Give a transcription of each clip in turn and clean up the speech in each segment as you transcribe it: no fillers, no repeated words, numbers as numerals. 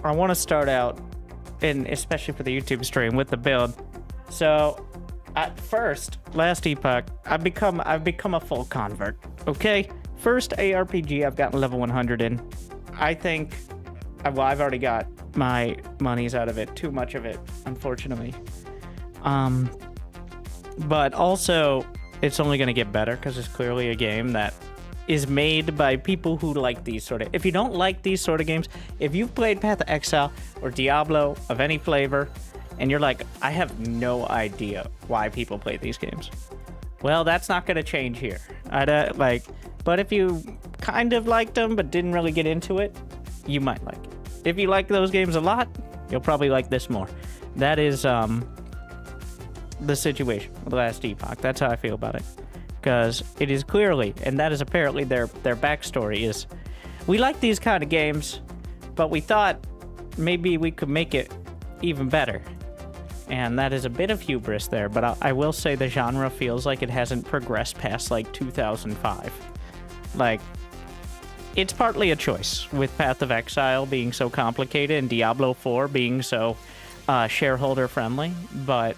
I want to start out, and especially for the YouTube stream, with the build. So, at first, last Epoch, I've become a full convert. Okay, first ARPG I've gotten level 100 in. I think, well, I've already got my monies out of it, too much of it, unfortunately. But also, it's only going to get better because it's clearly a game that is made by people who like these sort of... If you don't like these sort of games, if you've played Path of Exile or Diablo of any flavor, and you're like, I have no idea why people play these games. Well, that's not going to change here. But if you kind of liked them but didn't really get into it, you might like it. If you like those games a lot, you'll probably like this more. That is the situation with Last Epoch. That's how I feel about it. Because it is clearly, and that is apparently their backstory, is we like these kind of games, but we thought maybe we could make it even better. And that is a bit of hubris there, but I will say the genre feels like it hasn't progressed past, like, 2005. Like, it's partly a choice, with Path of Exile being so complicated and Diablo 4 being so shareholder-friendly, but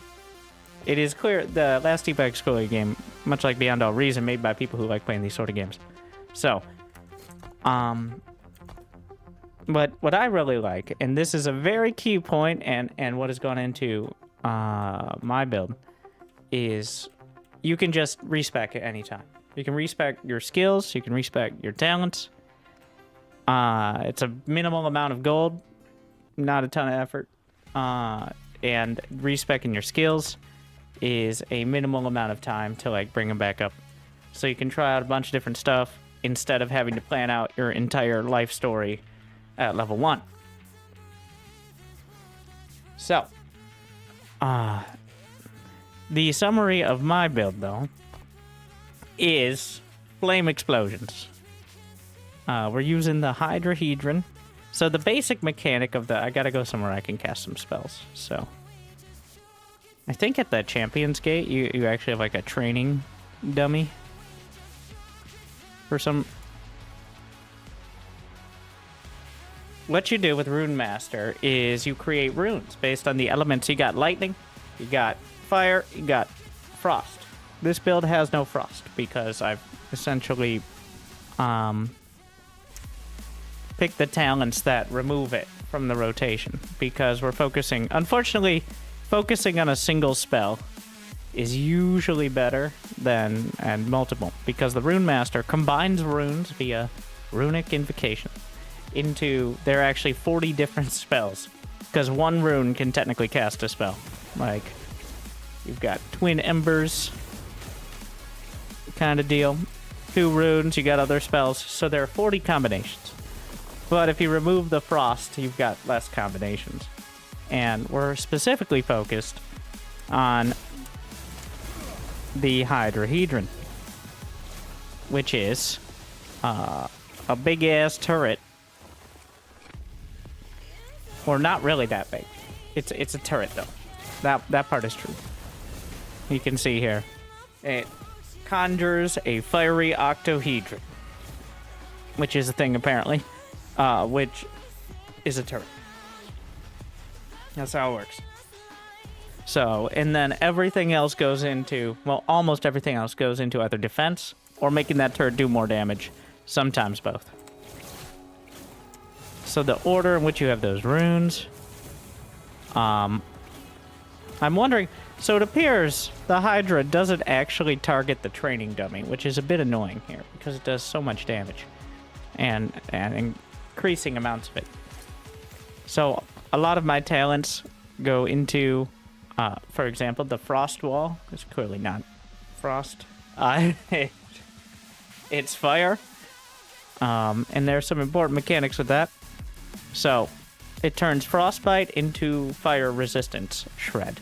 it is clear the Last Epoch is clearly a game, much like Beyond All Reason, made by people who like playing these sort of games. So, but what I really like, and this is a very key point, and what has gone into my build, is you can just respec at any time. You can respec your skills, you can respec your talents. It's a minimal amount of gold, not a ton of effort. And respecing your skills is a minimal amount of time to, like, bring them back up. So you can try out a bunch of different stuff instead of having to plan out your entire life story at level 1. So, the summary of my build, though, is flame explosions. We're using the Hydrahedron. So the basic mechanic of I gotta go somewhere I can cast some spells. So, I think at the Champion's Gate, you actually have, like, a training dummy for some... What you do with Runemaster is you create runes based on the elements. You got lightning, you got fire, you got frost. This build has no frost because I've essentially picked the talents that remove it from the rotation because we're focusing... Unfortunately, focusing on a single spell is usually better than multiple because the Runemaster combines runes via runic invocation into... There are actually 40 different spells because one rune can technically cast a spell. Like, you've got Twin Embers kind of deal. 2 runes, you got other spells. So there are 40 combinations. But if you remove the frost, you've got less combinations. And we're specifically focused on the Hydrahedron, which is a big-ass turret. Or not really that big. It's a turret, though. That part is true. You can see here. It conjures a fiery octohedron, which is a thing, apparently. Which is a turret. That's how it works. So, and then everything else goes into... Well, almost everything else goes into either defense or making that turret do more damage. Sometimes both. So the order in which you have those runes... I'm wondering... So it appears the Hydra doesn't actually target the training dummy, which is a bit annoying here, because it does so much damage. And increasing amounts of it. So a lot of my talents go into, for example, the Frost Wall. It's clearly not Frost. It's fire. And there's some important mechanics with that. So it turns Frostbite into Fire Resistance Shred.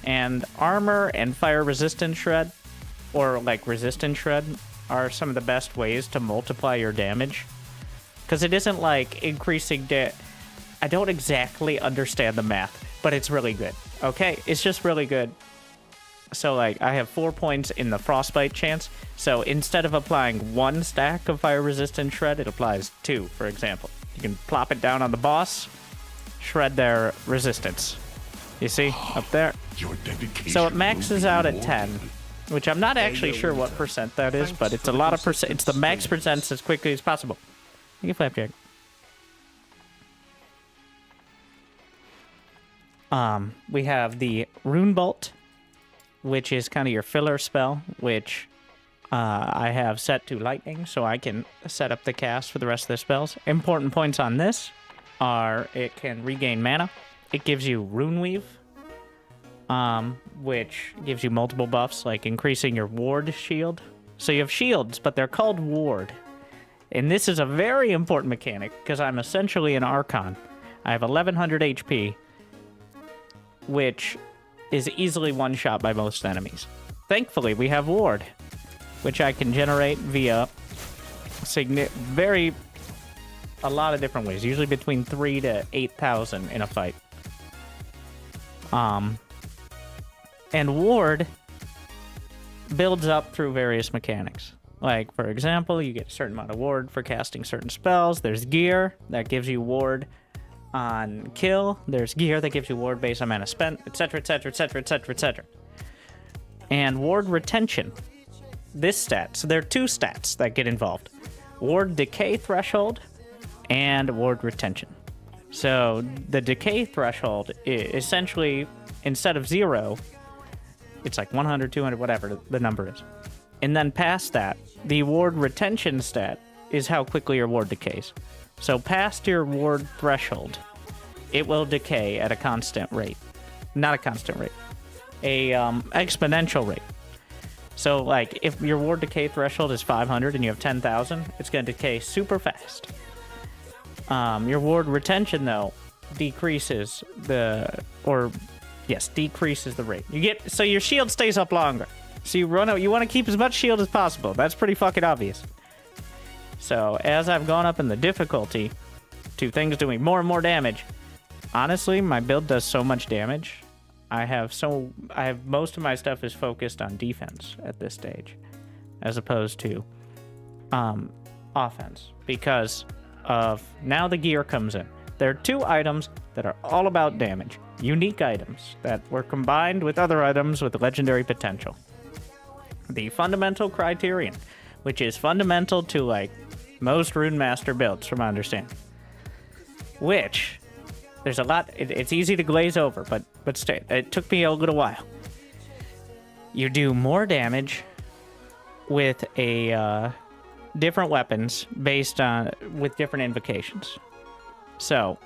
And Armor and Fire Resistance Shred, or like Resistance Shred, are some of the best ways to multiply your damage. Because it isn't like increasing I don't exactly understand the math, but it's really good. Okay? It's just really good. So, like, I have 4 points in the Frostbite chance. So instead of applying 1 stack of Fire Resistance Shred, it applies 2, for example. You can plop it down on the boss, shred their resistance. You see? Up there. Your dedication So it maxes will out be at 10, rewarded. which I'm not actually sure what percent that is, but it's a lot of percent. It's the max percents as quickly as possible. Thank you, Flapjack. We have the Rune Bolt, which is kind of your filler spell, which I have set to lightning, so I can set up the cast for the rest of the spells. Important points on this are it can regain mana. It gives you Rune Weave, which gives you multiple buffs, like increasing your ward shield. So you have shields, but they're called ward. And this is a very important mechanic, because I'm essentially an Archon. I have 1100 HP, which is easily one-shot by most enemies. Thankfully, we have ward, which I can generate via a lot of different ways, usually between 3 to 8,000 in a fight. And ward builds up through various mechanics. Like, for example, you get a certain amount of ward for casting certain spells. There's gear that gives you ward on kill. There's gear that gives you ward based on mana spent, etc., etc., etc., etc., etc. And ward retention. This stat. So there are two stats that get involved. Ward decay threshold and ward retention. So the decay threshold is essentially, instead of 0, it's like 100, 200, whatever the number is. And then past that, the ward retention stat is how quickly your ward decays. So past your ward threshold, it will decay at a constant rate. Not a constant rate. A exponential rate. So, like, if your ward decay threshold is 500 and you have 10,000, it's going to decay super fast. Your ward retention, though, decreases the rate. So your shield stays up longer. So you want to keep as much shield as possible. That's pretty fucking obvious. So as I've gone up in the difficulty to things doing more and more damage, honestly, my build does so much damage. I have most of my stuff is focused on defense at this stage, as opposed to offense, because of now the gear comes in. There are two items that are all about damage, unique items that were combined with other items with legendary potential. The fundamental criterion, which is fundamental to like most Runemaster builds, from my understanding. Which there's a lot. It's easy to glaze over, but stay. It took me a little while. You do more damage with different weapons based on with different invocations. So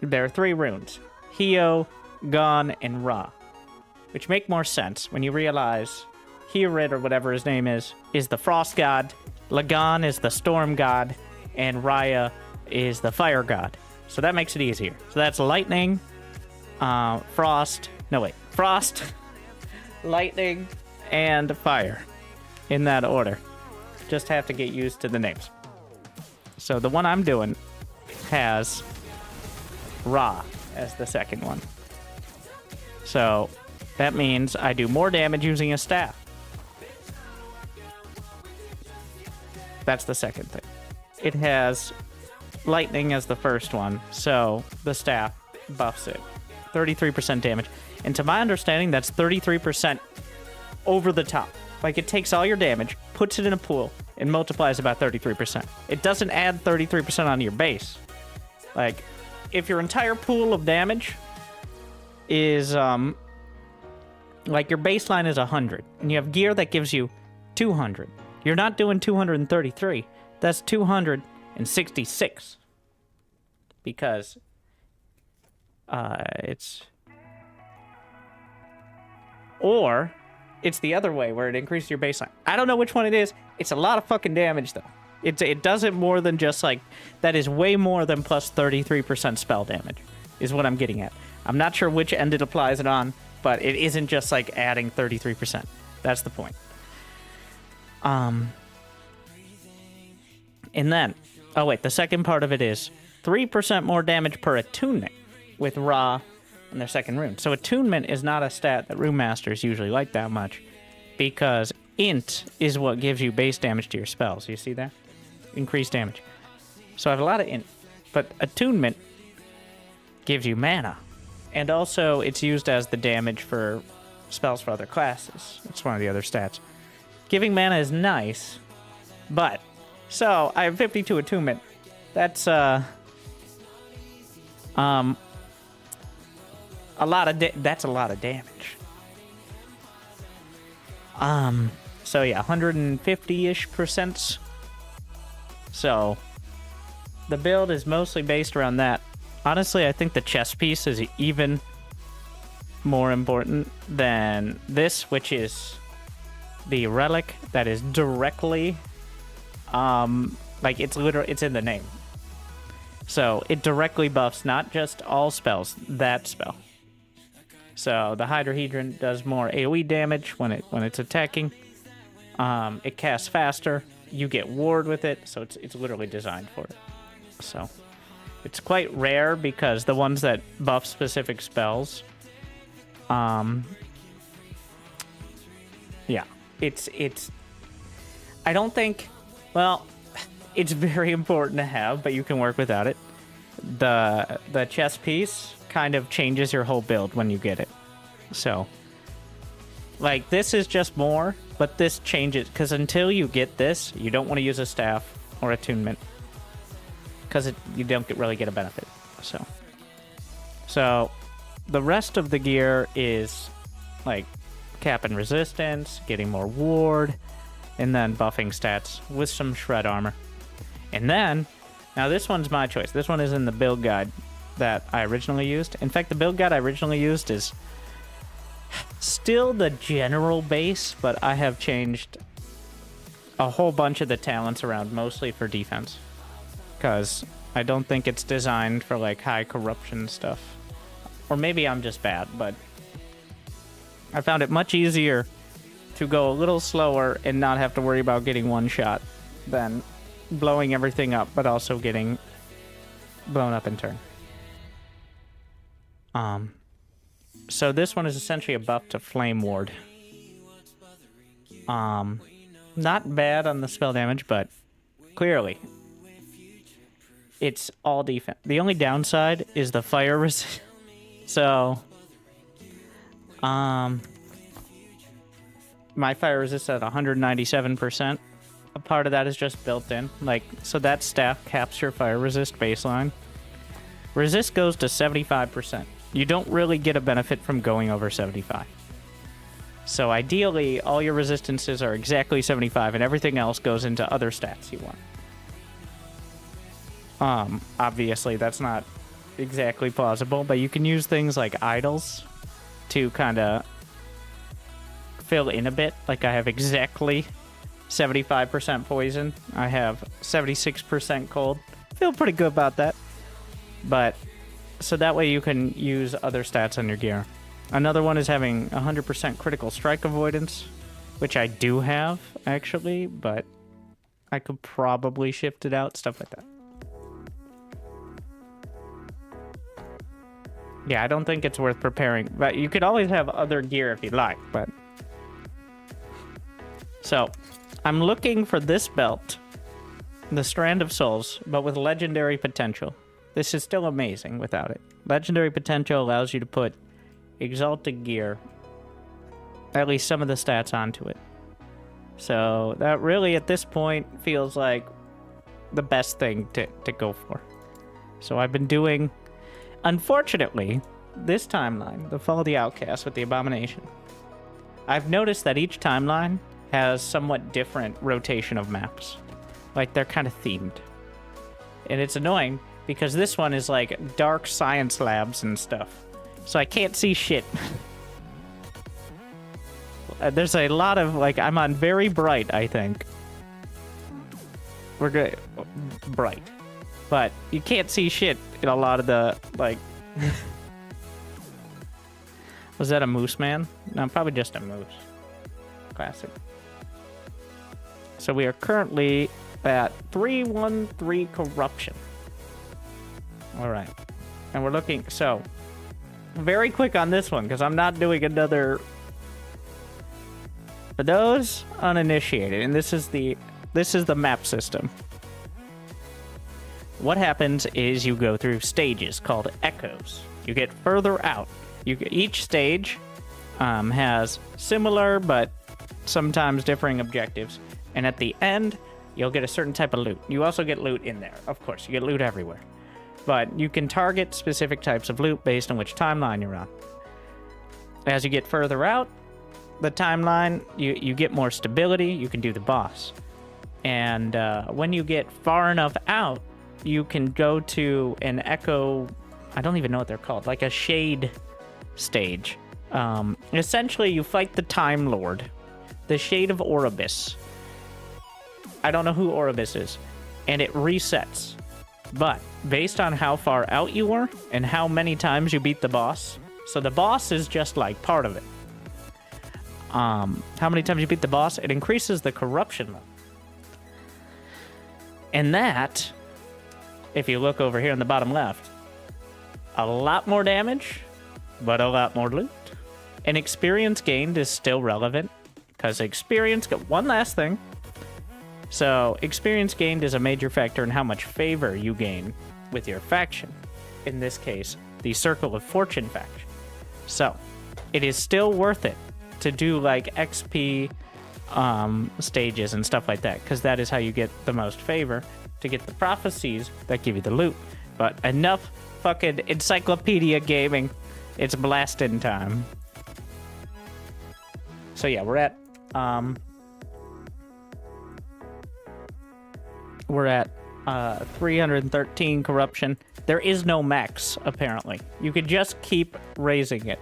there are 3 runes: Heo, Gon, and Ra, which make more sense when you realize Heorid, or whatever his name is the frost god, Lagan is the storm god, and Raya is the fire god. So that makes it easier. So that's lightning, frost, lightning, and fire, in that order. Just have to get used to the names. So the one I'm doing has Ra as the second one. So that means I do more damage using a staff. That's the second thing. It has lightning as the first one, so the staff buffs it. 33% damage. And to my understanding, that's 33% over the top. Like, it takes all your damage, puts it in a pool, and multiplies about 33%. It doesn't add 33% onto your base. Like, if your entire pool of damage is, like, your baseline is 100, and you have gear that gives you 200, you're not doing 233. That's 266. Because it's... Or it's the other way, where it increases your baseline. I don't know which one it is. It's a lot of fucking damage, though. It does it more than just, like... That is way more than plus 33% spell damage, is what I'm getting at. I'm not sure which end it applies it on, but it isn't just, like, adding 33%. That's the point. And then, oh wait, the second part of it is 3% more damage per attunement with Ra and their second rune. So attunement is not a stat that Runemasters usually like that much, because int is what gives you base damage to your spells. You see that? Increased damage. So I have a lot of int, but attunement gives you mana. And also, it's used as the damage for spells for other classes. It's one of the other stats. Giving mana is nice, but... So, I have 52 attunement. That's, a lot of that's a lot of damage. So yeah, 150-ish%. So, the build is mostly based around that. Honestly, I think the chest piece is even more important than this, which is the relic that is directly, like it's in the name. So it directly buffs not just all spells, that spell. So the Hydrahedron does more AoE damage when it's attacking. It casts faster. You get ward with it, so it's literally designed for it. So it's quite rare because the ones that buff specific spells, yeah, it's. I don't think. Well, it's very important to have, but you can work without it. The chest piece kind of changes your whole build when you get it. So, like, this is just more, but this changes, because until you get this, you don't want to use a staff or attunement, because you don't really get a benefit. So the rest of the gear is, like, cap and resistance, getting more ward, and then buffing stats with some shred armor. And then, now this one's my choice. This one is in the build guide that I originally used. In fact, the build guide I originally used is still the general base, but I have changed a whole bunch of the talents around, mostly for defense. Because I don't think it's designed for, like, high corruption stuff. Or maybe I'm just bad, but I found it much easier to go a little slower and not have to worry about getting one shot than blowing everything up, but also getting blown up in turn. So this one is essentially a buff to Flame Ward. Not bad on the spell damage, but clearly it's all defense. The only downside is the fire resist. So, my fire resist at 197%. A part of that is just built in. Like, so that staff caps your fire resist baseline. Resist goes to 75%. You don't really get a benefit from going over 75. So ideally, all your resistances are exactly 75, and everything else goes into other stats you want. Obviously, that's not exactly plausible, but you can use things like idols to kind of fill in a bit. Like, I have exactly 75% poison. I have 76% cold. Feel pretty good about that. But, so that way you can use other stats on your gear. Another one is having 100% critical strike avoidance, which I do have, actually, but I could probably shift it out, stuff like that. Yeah, I don't think it's worth preparing, but you could always have other gear if you like, but... So, I'm looking for this belt, the Strand of Souls, but with legendary potential. This is still amazing without it. Legendary potential allows you to put exalted gear, at least some of the stats, onto it. So, that really, at this point, feels like the best thing to go for. So, I've been doing... Unfortunately, this timeline, the Fall of the Outcast with the Abomination, I've noticed that each timeline has somewhat different rotation of maps. Like, they're kind of themed. And it's annoying, because this one is like dark science labs and stuff. So I can't see shit. There's a lot of, like, I'm on very bright, I think. We're good. Bright. But you can't see shit in a lot of the, like... Was that a moose, man? No, probably just a moose. Classic. So we are currently at 313 corruption. Alright. And we're looking... So, very quick on this one, because I'm not doing another... For those uninitiated, and this is the map system. what happens is you go through stages called echoes. You get further out. Each stage has similar but sometimes differing objectives, and at the end, you'll get a certain type of loot. You also get loot in there, of course. You get loot everywhere. But you can target specific types of loot based on which timeline you're on. As you get further out the timeline, you get more stability. You can do the boss. And when you get far enough out, you can go to an echo... I don't even know what they're called. Like a shade stage. Essentially, you fight the Time Lord. The Shade of Oribus. I don't know who Oribus is. And it resets. But based on how far out you were and how many times you beat the boss... So the boss is just like part of it. How many times you beat the boss, it increases the corruption level. And that, if you look over here in the bottom left, a lot more damage, but a lot more loot. And experience gained is still relevant, because experience... One last thing. So, experience gained is a major factor in how much favor you gain with your faction. In this case, the Circle of Fortune faction. So, it is still worth it to do, like, XP stages and stuff like that, because that is how you get the most favor, to get the prophecies that give you the loot. But enough fucking encyclopedia gaming. It's blasting time. So yeah, we're at 313 corruption. There is no max, apparently. You could just keep raising it,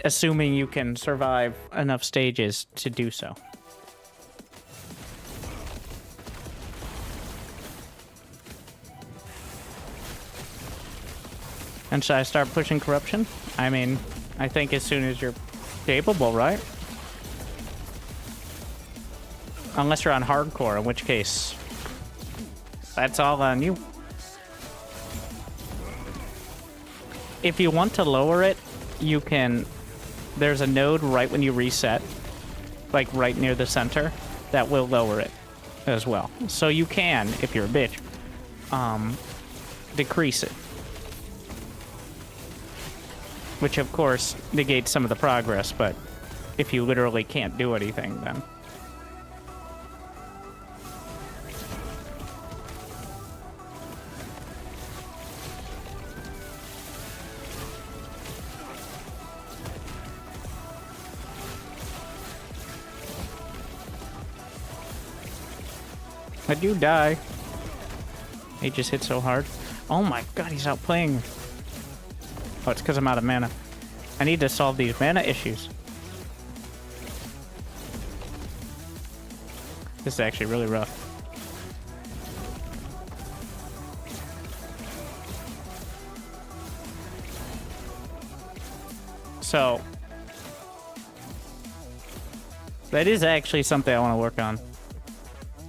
assuming you can survive enough stages to do so. And should I start pushing corruption? I mean, I think as soon as you're capable, right? Unless you're on hardcore, in which case, that's all on you. If you want to lower it, you can... There's a node right when you reset, like right near the center, that will lower it as well. So you can, if you're a bitch, decrease it. Which, of course, negates some of the progress, but if you literally can't do anything, then... I do die. He just hit so hard. Oh my god, he's outplaying. Oh, it's because I'm out of mana. I need to solve these mana issues. This is actually really rough. So, that is actually something I want to work on.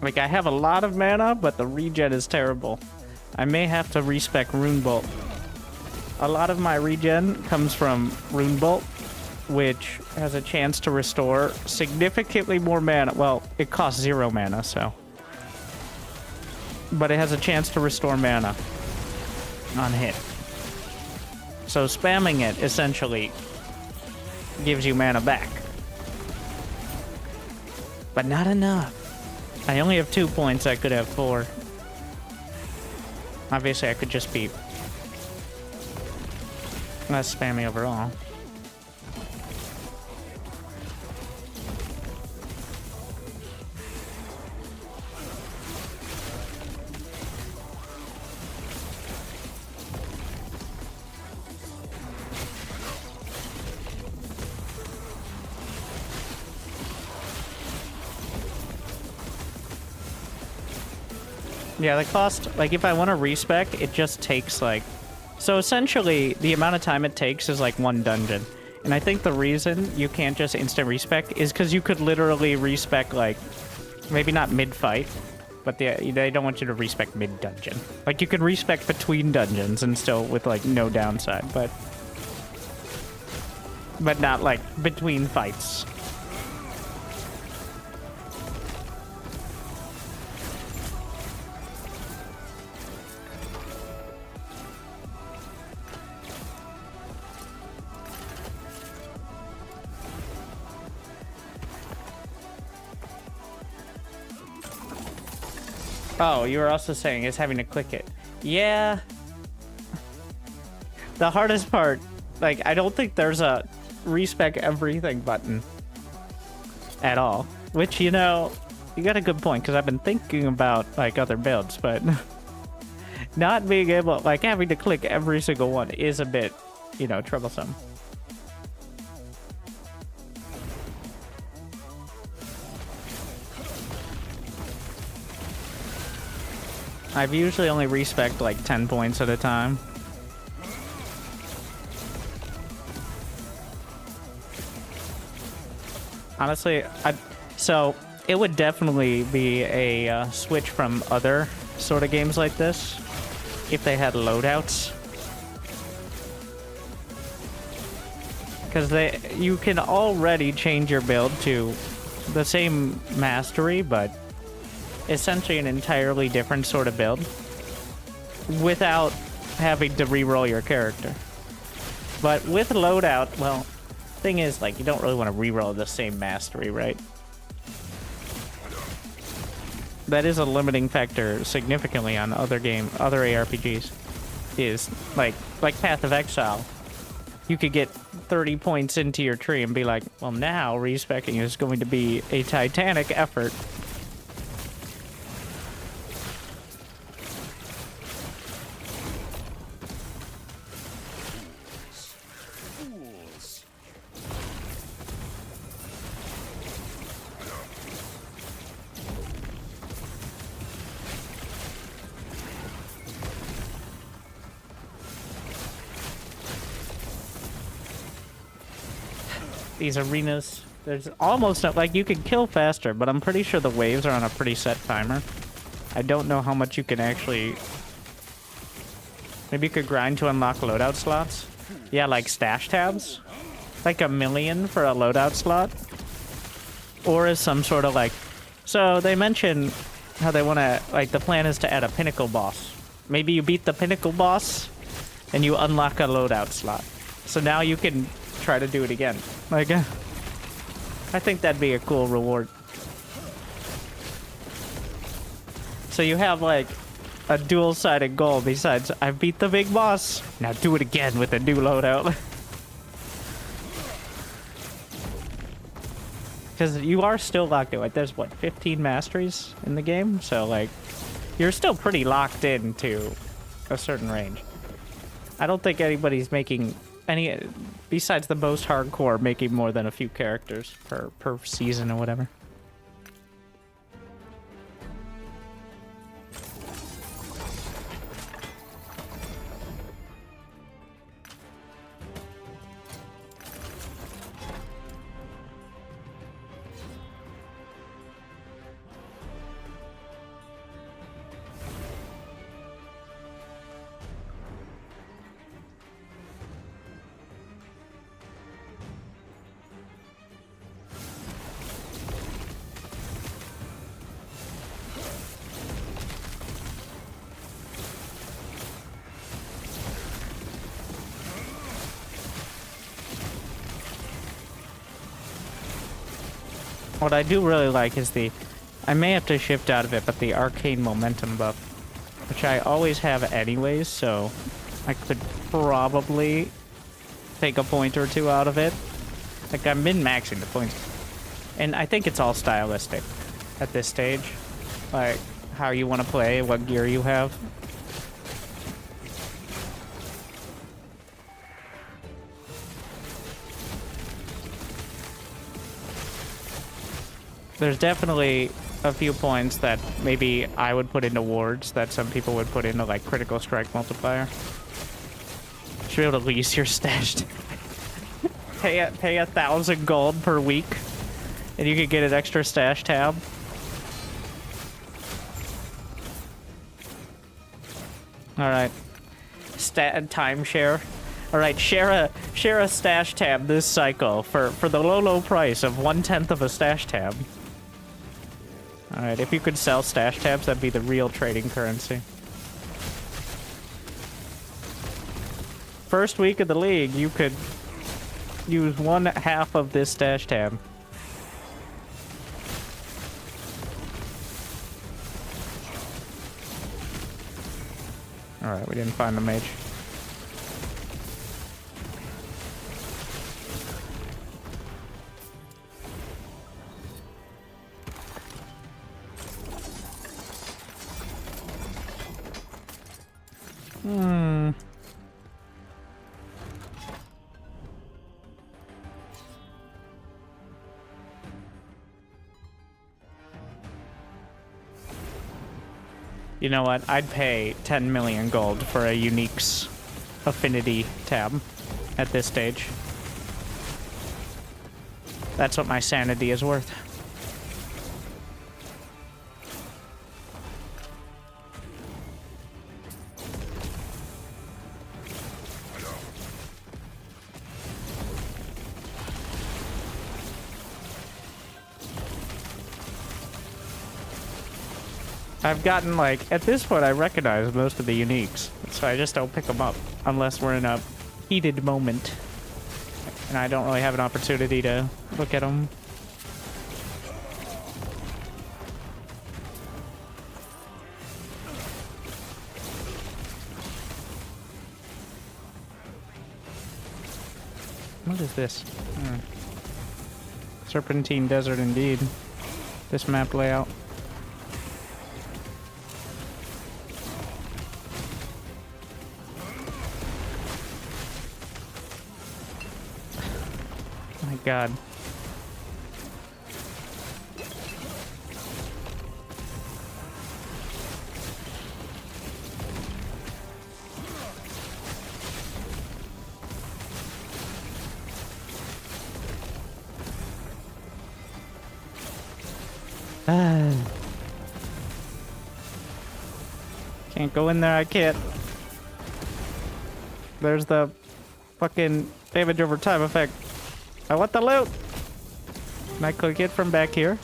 Like, I have a lot of mana, but the regen is terrible. I may have to respec Rune Bolt. A lot of my regen comes from Rune Bolt, which has a chance to restore significantly more mana. Well, it costs 0 mana, so. But it has a chance to restore mana on hit. So spamming it essentially gives you mana back. But not enough. I only have 2 points, I could have 4. Obviously, I could just be less spammy overall. Yeah, the cost, like, if I want to respec, it just takes, like... So, essentially, the amount of time it takes is, like, 1 dungeon. And I think the reason you can't just instant respec is because you could literally respec, like, maybe not mid-fight, but they don't want you to respec mid-dungeon. Like, you could respec between dungeons and still with, like, no downside, but not, like, between fights. Oh, you were also saying is having to click it. Yeah. The hardest part, like, I don't think there's a respec everything button at all. Which, you know, you got a good point, because I've been thinking about, like, other builds, but not being able, like, having to click every single one is a bit, you know, troublesome. I've usually only respec'd like 10 points at a time. Honestly, so it would definitely be a switch from other sort of games like this if they had loadouts. Because you can already change your build to the same mastery, but essentially an entirely different sort of build without having to reroll your character. But with loadout, well, thing is, like, you don't really want to reroll the same mastery, right? That is a limiting factor significantly on other ARPGs. Is like Path of Exile. You could get 30 points into your tree and be like, well, now respecking is going to be a titanic effort. These arenas, there's almost not, like, you can kill faster, but I'm pretty sure the waves are on a pretty set timer. I don't know how much you can actually... Maybe you could grind to unlock loadout slots? Yeah, like stash tabs? Like 1 million for a loadout slot? Or as some sort of, like... So they mention how they want to, like, the plan is to add a pinnacle boss. Maybe you beat the pinnacle boss and you unlock a loadout slot. So now you can try to do it again. Like, I think that'd be a cool reward. So you have, like, a dual-sided goal besides, I beat the big boss, now do it again with a new loadout. Because you are still locked in, like, there's, what, 15 masteries in the game? So, like, you're still pretty locked into a certain range. I don't think anybody's making any, besides the most hardcore, making more than a few characters per season or whatever. What I do really like is I may have to shift out of it, but the arcane momentum buff, which I always have anyways, so I could probably take a point or two out of it. Like, I'm min-maxing the points. And I think it's all stylistic at this stage. Like, how you want to play, what gear you have. There's definitely a few points that maybe I would put into wards that some people would put into, like, critical strike multiplier. Should be able to lease your stashed. pay 1,000 gold per week, and you could get an extra stash tab. All right, timeshare. All right, share a stash tab this cycle for the low price of 1/10 of a stash tab. All right, if you could sell stash tabs, that'd be the real trading currency. First week of the league, you could use 1/2 of this stash tab. Alright, we didn't find the mage. You know what? I'd pay 10 million gold for a unique's affinity tab at this stage. That's what my sanity is worth. I've gotten, like, at this point I recognize most of the uniques, so I just don't pick them up unless we're in a heated moment and I don't really have an opportunity to look at them. What is this? Serpentine Desert indeed. This map layout. God. Can't go in there, I can't. There's the fucking damage over time effect. I want the loot! Can I click it from back here?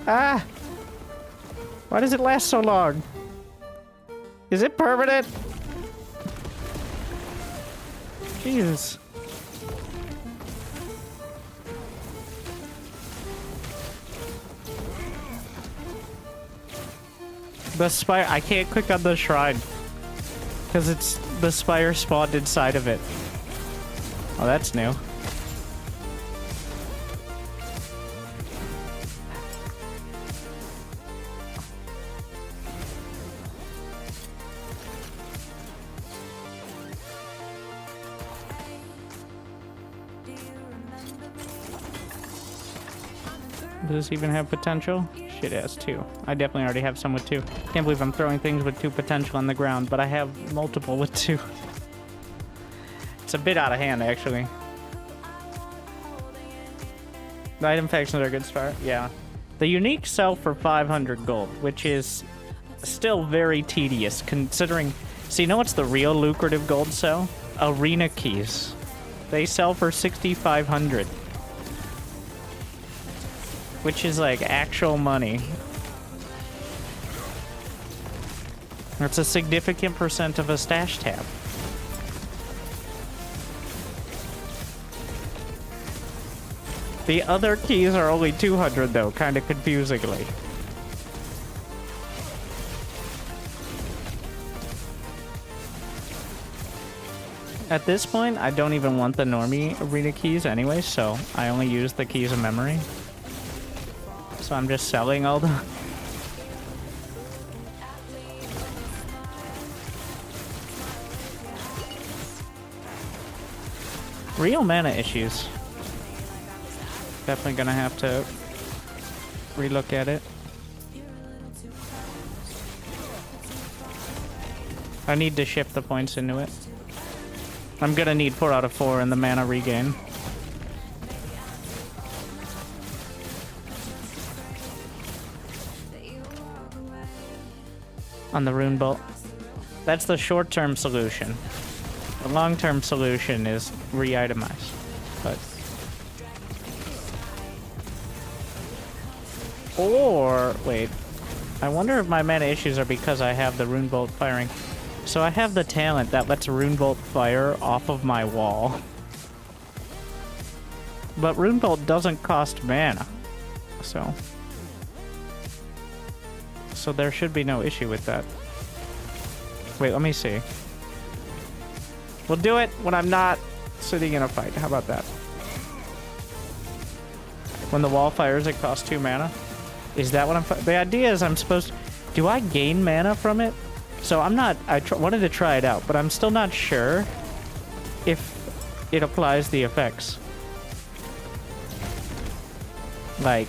Ah! Why does it last so long? Is it permanent? Jesus. The spire, I can't click on the shrine. Because it's, the spire spawned inside of it. Oh, that's new. Does this even have potential? Shit, it has 2. I definitely already have some with 2. Can't believe I'm throwing things with 2 potential on the ground, but I have multiple with 2. It's a bit out of hand, actually. The item factions are a good start, yeah. The unique sell for 500 gold, which is still very tedious, considering... So you know what's the real lucrative gold sell? Arena keys. They sell for 6,500. Which is like actual money. That's a significant percent of a stash tab. The other keys are only 200 though, kind of confusingly. At this point, I don't even want the normie arena keys anyway, so I only use the keys of memory. So I'm just selling all the... Real mana issues. Definitely gonna have to relook at it. I need to shift the points into it. I'm gonna need 4 out of 4 in the mana regain. On the rune bolt. That's the short-term solution. The long-term solution is re-itemize. But... Or... Wait. I wonder if my mana issues are because I have the rune bolt firing. So I have the talent that lets rune bolt fire off of my wall. But rune bolt doesn't cost mana. So there should be no issue with that. Wait, let me see. We'll do it when I'm not sitting in a fight. How about that? When the wall fires, it costs 2 mana. Is that what I'm... The idea is I'm supposed... Do I gain mana from it? So I'm not... I wanted to try it out, but I'm still not sure if it applies the effects. Like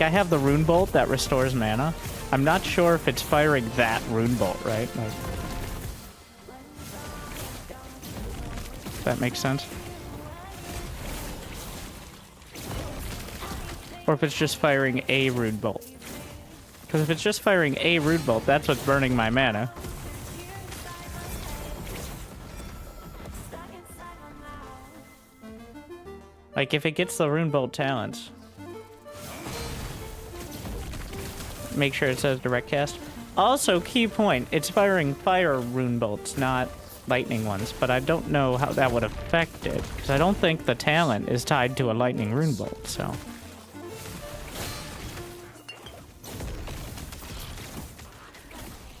I have the Rune Bolt that restores mana. I'm not sure if it's firing that Rune Bolt, right? Like, if that makes sense. Or if it's just firing a Rune Bolt. Because if it's just firing a Rune Bolt, that's what's burning my mana. Like, if it gets the Rune Bolt talents... Make sure it says direct cast. Also, key point, it's firing fire Rune Bolts, not lightning ones, but I don't know how that would affect it, because I don't think the talent is tied to a lightning Rune Bolt, so...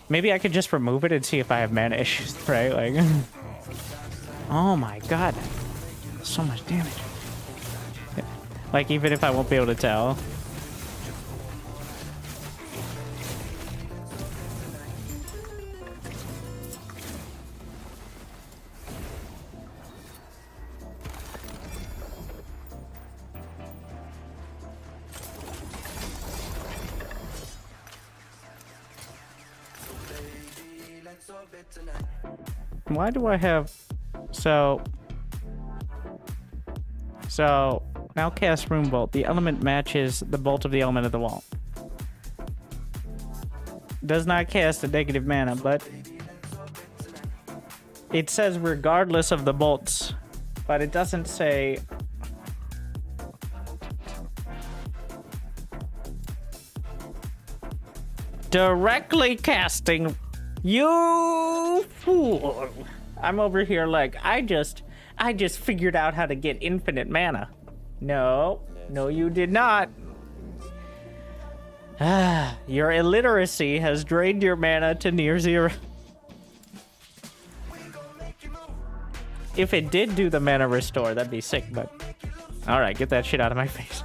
Maybe I could just remove it and see if I have mana issues, right? Like... Oh my god. So much damage. Like, even if I won't be able to tell. Why do I have... So, now cast Rune Bolt. The element matches the bolt of the element of the wall. Does not cast a negative mana, but it says regardless of the bolts, but it doesn't say... Directly casting... You fool! I'm over here like, I just figured out how to get infinite mana. No, you did not. Your illiteracy has drained your mana to near zero. If it did do the mana restore, that'd be sick, but... Alright, get that shit out of my face.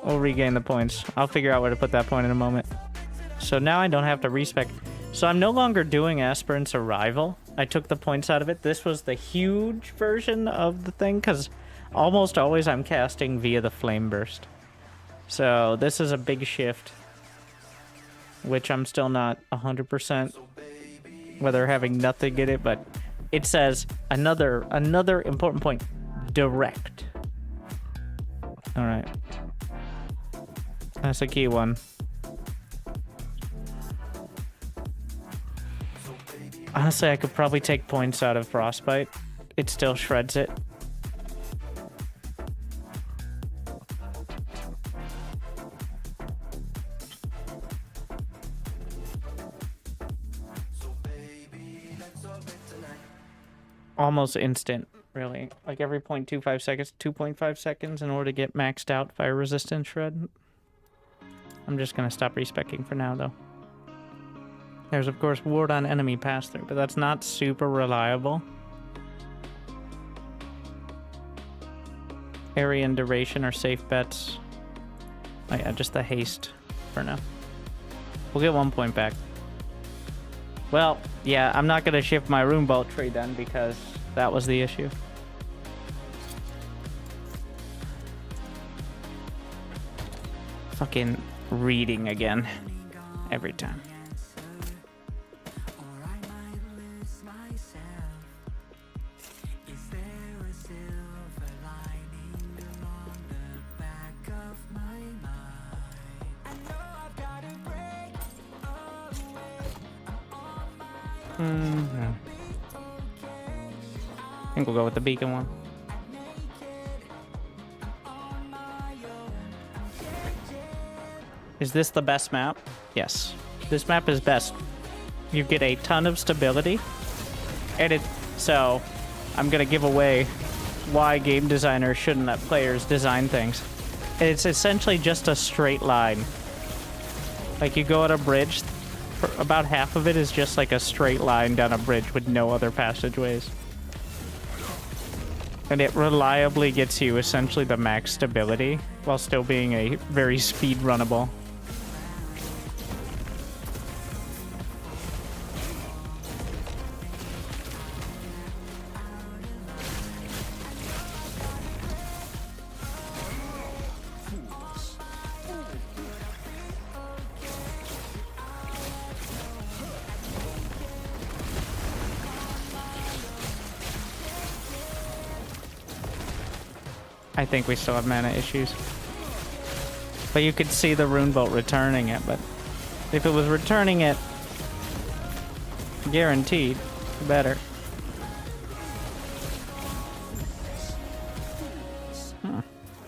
We'll regain the points. I'll figure out where to put that point in a moment. So now I don't have to respec. So I'm no longer doing Aspirant's Arrival. I took the points out of it. This was the huge version of the thing, because almost always I'm casting via the Flame Burst. So this is a big shift, which I'm still not 100% whether having nothing in it, but it says another important point, direct. All right. That's a key one. Honestly, I could probably take points out of Frostbite. It still shreds it. Almost instant, really. Like every 0.25 seconds, 2.5 seconds in order to get maxed out fire resistance shred. I'm just gonna stop respecking for now, though. There's, of course, ward on enemy pass-through, but that's not super reliable. Area and duration are safe bets. Oh yeah, just the haste for now. We'll get 1 point back. Well, yeah, I'm not gonna shift my Rune Bolt tree then, because that was the issue. Fucking reading again. Every time. No. I think we'll go with the beacon one. Is this the best map? Yes. This map is best. You get a ton of stability. And so, I'm gonna give away why game designers shouldn't let players design things. It's essentially just a straight line. Like, you go at a bridge, about half of it is just like a straight line down a bridge with no other passageways. And it reliably gets you essentially the max stability while still being a very speed runnable. I think we still have mana issues. But you could see the rune bolt returning it, but if it was returning it guaranteed, better.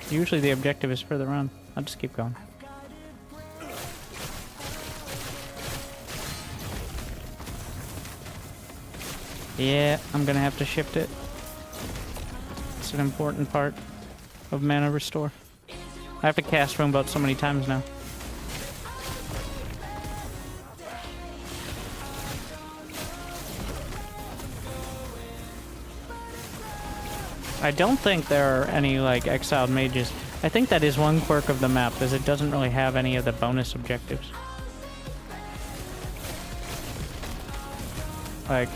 Usually the objective is further on. I'll just keep going. Yeah, I'm gonna have to shift it. It's an important part of mana restore. I have to cast Rune Bolt so many times now. I don't think there are any, like, exiled mages. I think that is one quirk of the map, is it doesn't really have any of the bonus objectives. Like,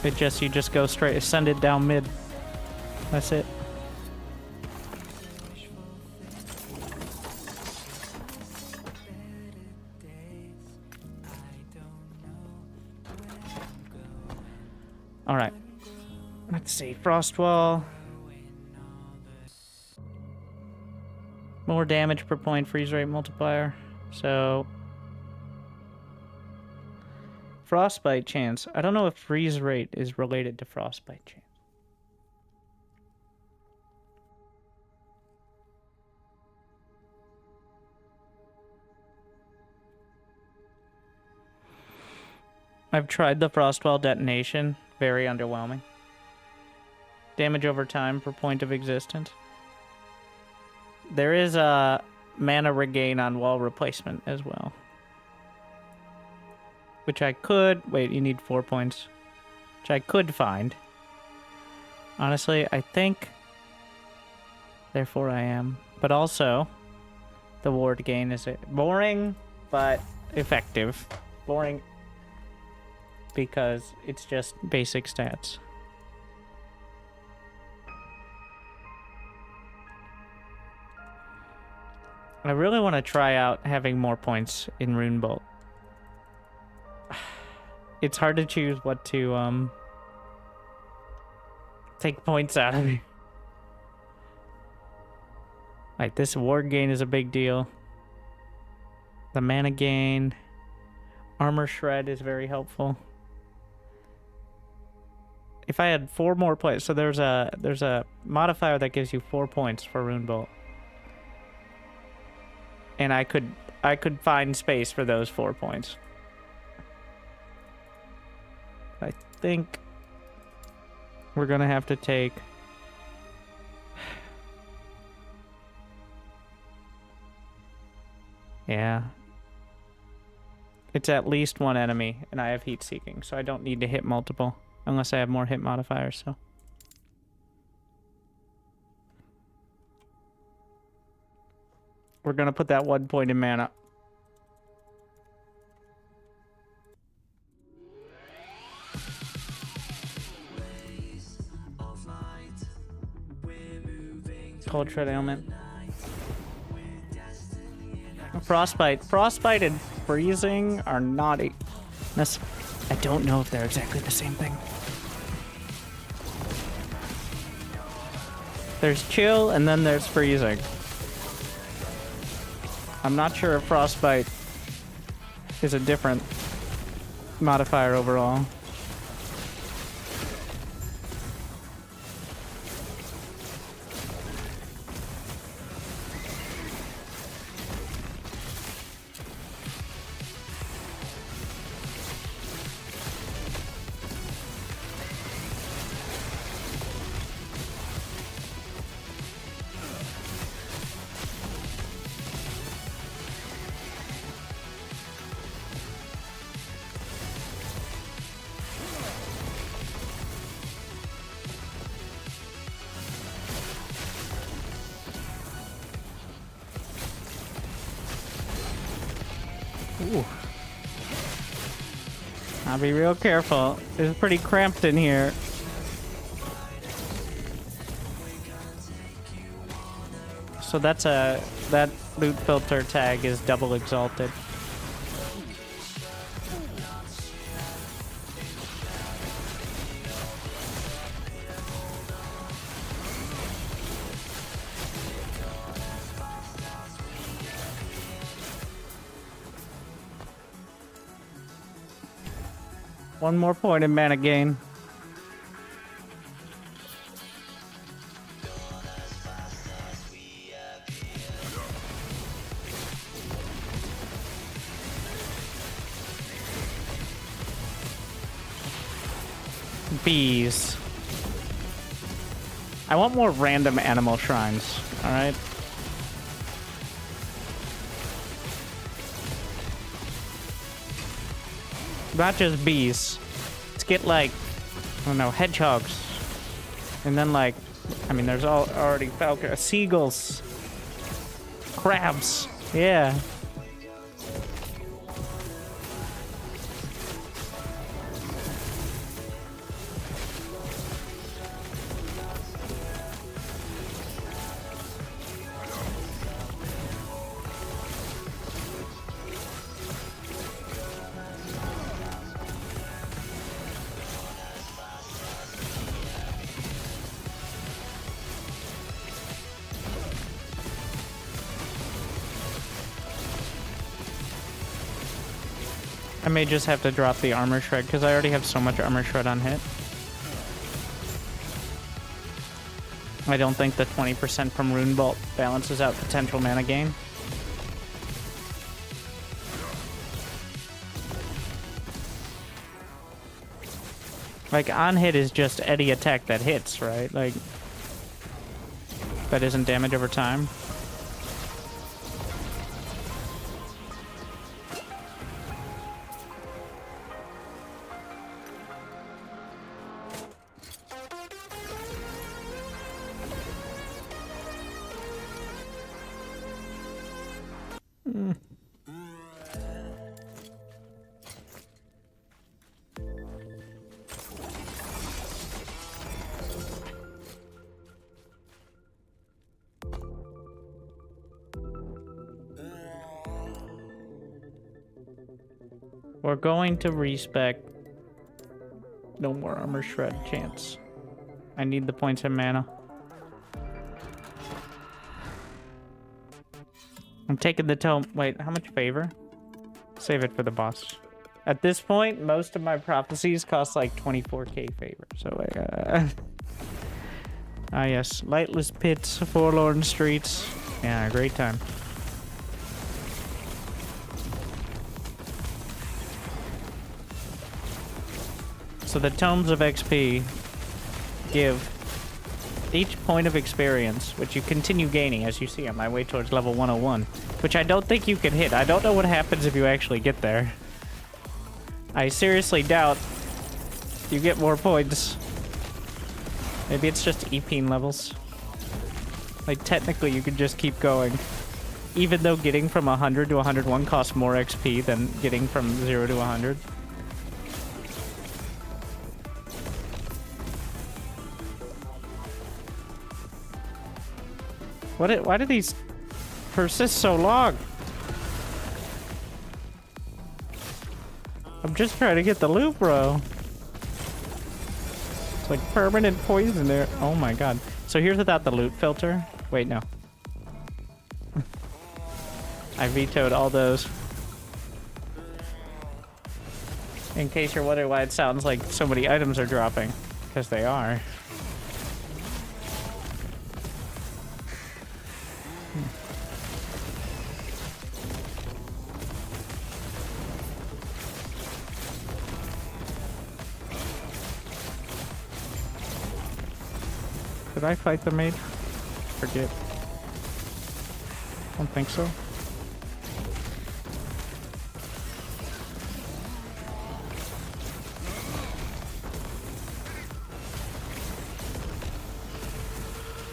you just go straight, send it down mid. That's it. All right. Let's see. Frostwall. More damage per point, freeze rate multiplier. So frostbite chance. I don't know if freeze rate is related to frostbite chance. I've tried the Frostwall detonation. Very underwhelming. Damage over time per point of existence. There is a mana regain on wall replacement as well. Which I could... Wait, you need 4 points. Which I could find. Honestly, I think... Therefore I am. But also, the ward gain is boring, but effective. Boring... because it's just basic stats. I really want to try out having more points in Rune Bolt. It's hard to choose what to take points out of me. Like, this ward gain is a big deal. The mana gain. Armor shred is very helpful. If I had 4 more points, so there's a modifier that gives you 4 points for Rune Bolt, and I could find space for those 4 points. I think we're gonna have to take. Yeah. It's at least 1 enemy, and I have heat seeking, so I don't need to hit multiple. Unless I have more hit modifiers, so. We're gonna put that 1 point in mana. Cold Tread ailment. Frostbite. Frostbite and freezing are not a... I don't know if they're exactly the same thing. There's chill, and then there's freezing. I'm not sure if frostbite is a different modifier overall. Ooh. I'll be real careful. It's pretty cramped in here. So that's that loot filter tag is double exalted. One more point in mana gain. Bees. I want more random animal shrines, alright? Not just bees. Let's get like, I don't know, hedgehogs. And then like, I mean, there's already falcon, seagulls. Crabs. Yeah. I may just have to drop the armor shred because I already have so much armor shred on hit. I don't think the 20% from Rune Bolt balances out potential mana gain. Like, on hit is just any attack that hits, right? Like, that isn't damage over time. We're going to respec. No more armor shred chance. I need the points in mana. I'm taking the tome. Wait, how much favor? Save it for the boss. At this point, most of my prophecies cost like 24k favor. So, ah, yes. Lightless pits, forlorn streets. Yeah, great time. So the tomes of XP give each point of experience, which you continue gaining, as you see on my way towards level 101, which I don't think you can hit. I don't know what happens if you actually get there. I seriously doubt you get more points. Maybe it's just EPing levels. Like, technically, you could just keep going. Even though getting from 100 to 101 costs more XP than getting from 0 to 100. Why do these persist so long? I'm just trying to get the loot, bro. It's like permanent poison there. Oh my god. So here's without the loot filter. Wait, no. I vetoed all those. In case you're wondering why it sounds like so many items are dropping. Because they are. Did I fight the mage? Forget. Don't think so.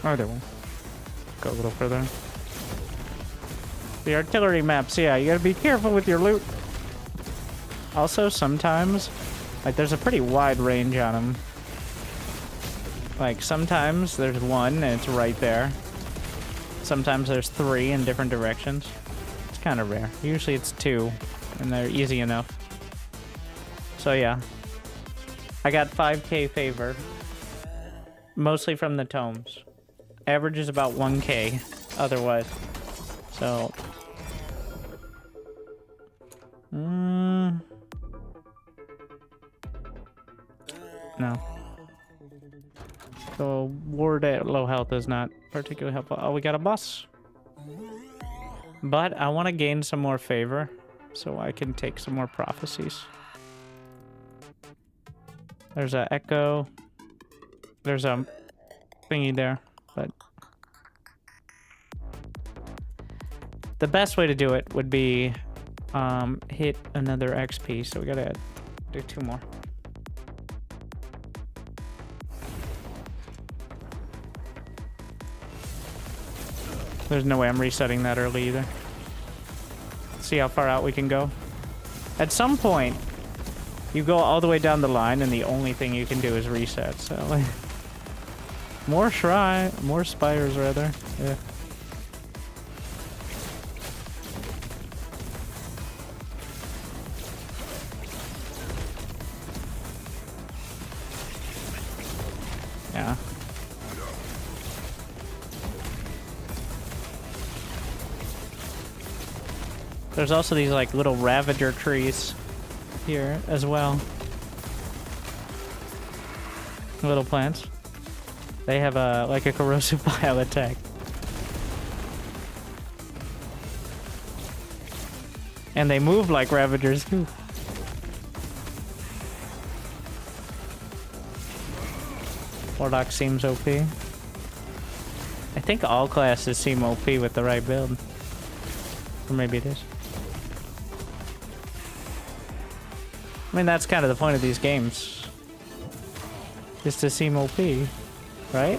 Oh, there one. Go a little further. The artillery maps, yeah, you gotta be careful with your loot. Also, sometimes, like, there's a pretty wide range on them. Like, sometimes there's one and it's right there. Sometimes there's 3 in different directions. It's kind of rare. Usually it's 2, and they're easy enough. So yeah. I got 5k favor. Mostly from the tomes. Average is about 1k otherwise. So... No. So, ward at low health is not particularly helpful. Oh, we got a boss. But I want to gain some more favor so I can take some more prophecies. There's a echo. There's a thingy there, but the best way to do it would be hit another XP. So we gotta do 2 more. There's no way I'm resetting that early either. See how far out we can go. At some point, you go all the way down the line, and the only thing you can do is reset. So, like, more spires rather. Yeah. Yeah. There's also these like little Ravager trees here as well. Little plants. They have a like a corrosive bile attack. And they move like Ravagers too. Warlock seems OP. I think all classes seem OP with the right build. Or maybe it is. I mean, that's kind of the point of these games. Is to seem OP, right?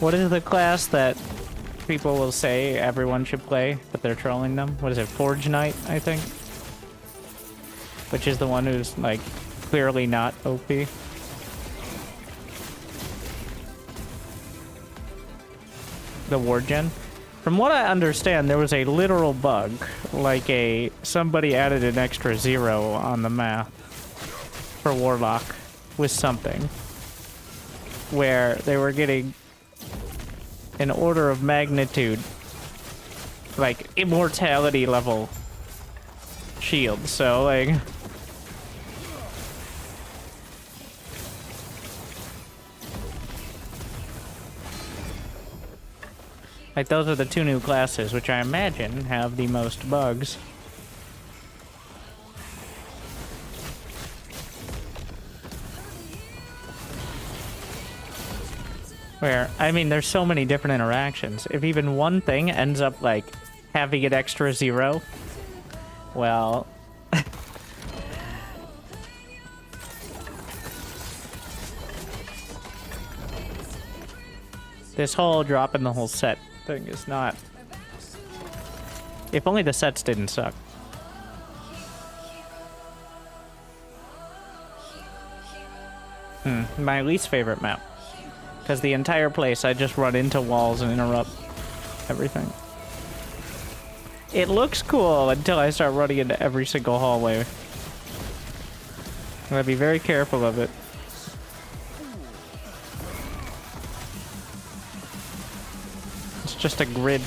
What is the class that people will say everyone should play, but they're trolling them? What is it, Forge Knight, I think? Which is the one who's, like, clearly not OP. The Ward Gen. From what I understand, there was a literal bug, like somebody added an extra 0 on the map for Warlock with something, where they were getting an order of magnitude, like immortality level shield. So like, those are the 2 new classes, which I imagine have the most bugs. Where, I mean, there's so many different interactions. If even one thing ends up, like, having an extra 0, well... This whole drop in the whole set thing is not... If only the sets didn't suck. My least favorite map. Because the entire place, I just run into walls and interrupt everything. It looks cool until I start running into every single hallway. I gotta be very careful of it. It's just a grid.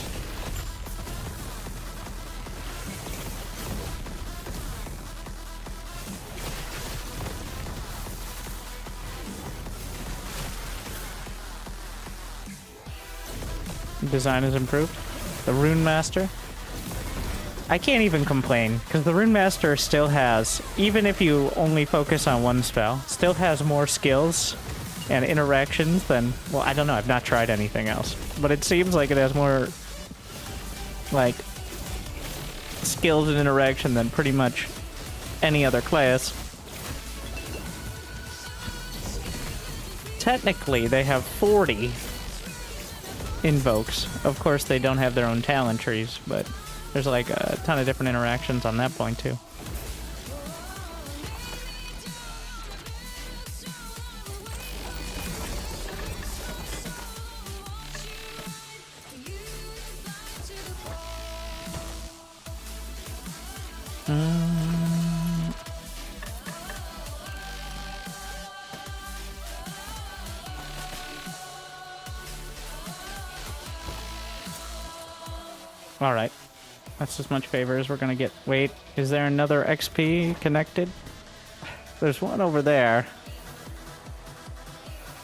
Design is improved. The Runemaster. I can't even complain, because the Runemaster still has, even if you only focus on one spell, still has more skills and interactions than, well, I don't know, I've not tried anything else. But it seems like it has more, like, skills and interaction than pretty much any other class. Technically, they have 40 invokes. Of course, they don't have their own talent trees, but There's like a ton of different interactions on that point too. All right. That's as much favor as we're gonna get. Wait, is there another XP connected? There's one over there.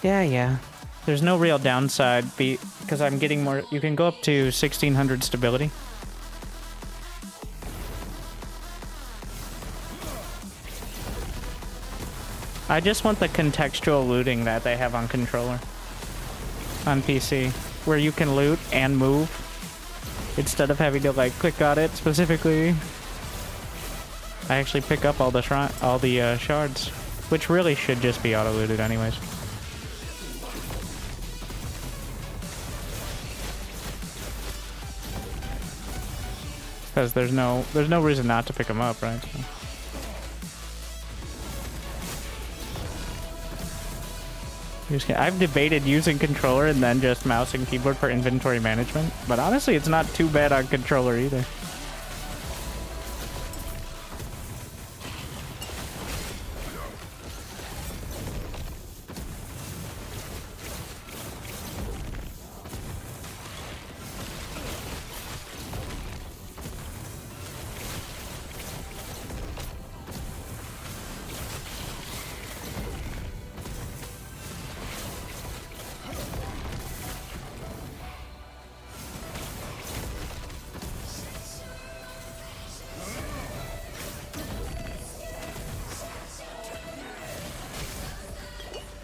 Yeah. There's no real downside because I'm getting more. You can go up to 1600 stability. I just want the contextual looting that they have on controller. On PC. Where you can loot and move. Instead of having to like click on it specifically. I actually pick up all the shards. Which really should just be auto-looted anyways. Because there's no reason not to pick them up, right? So. I've debated using controller and then just mouse and keyboard for inventory management, but honestly it's not too bad on controller either.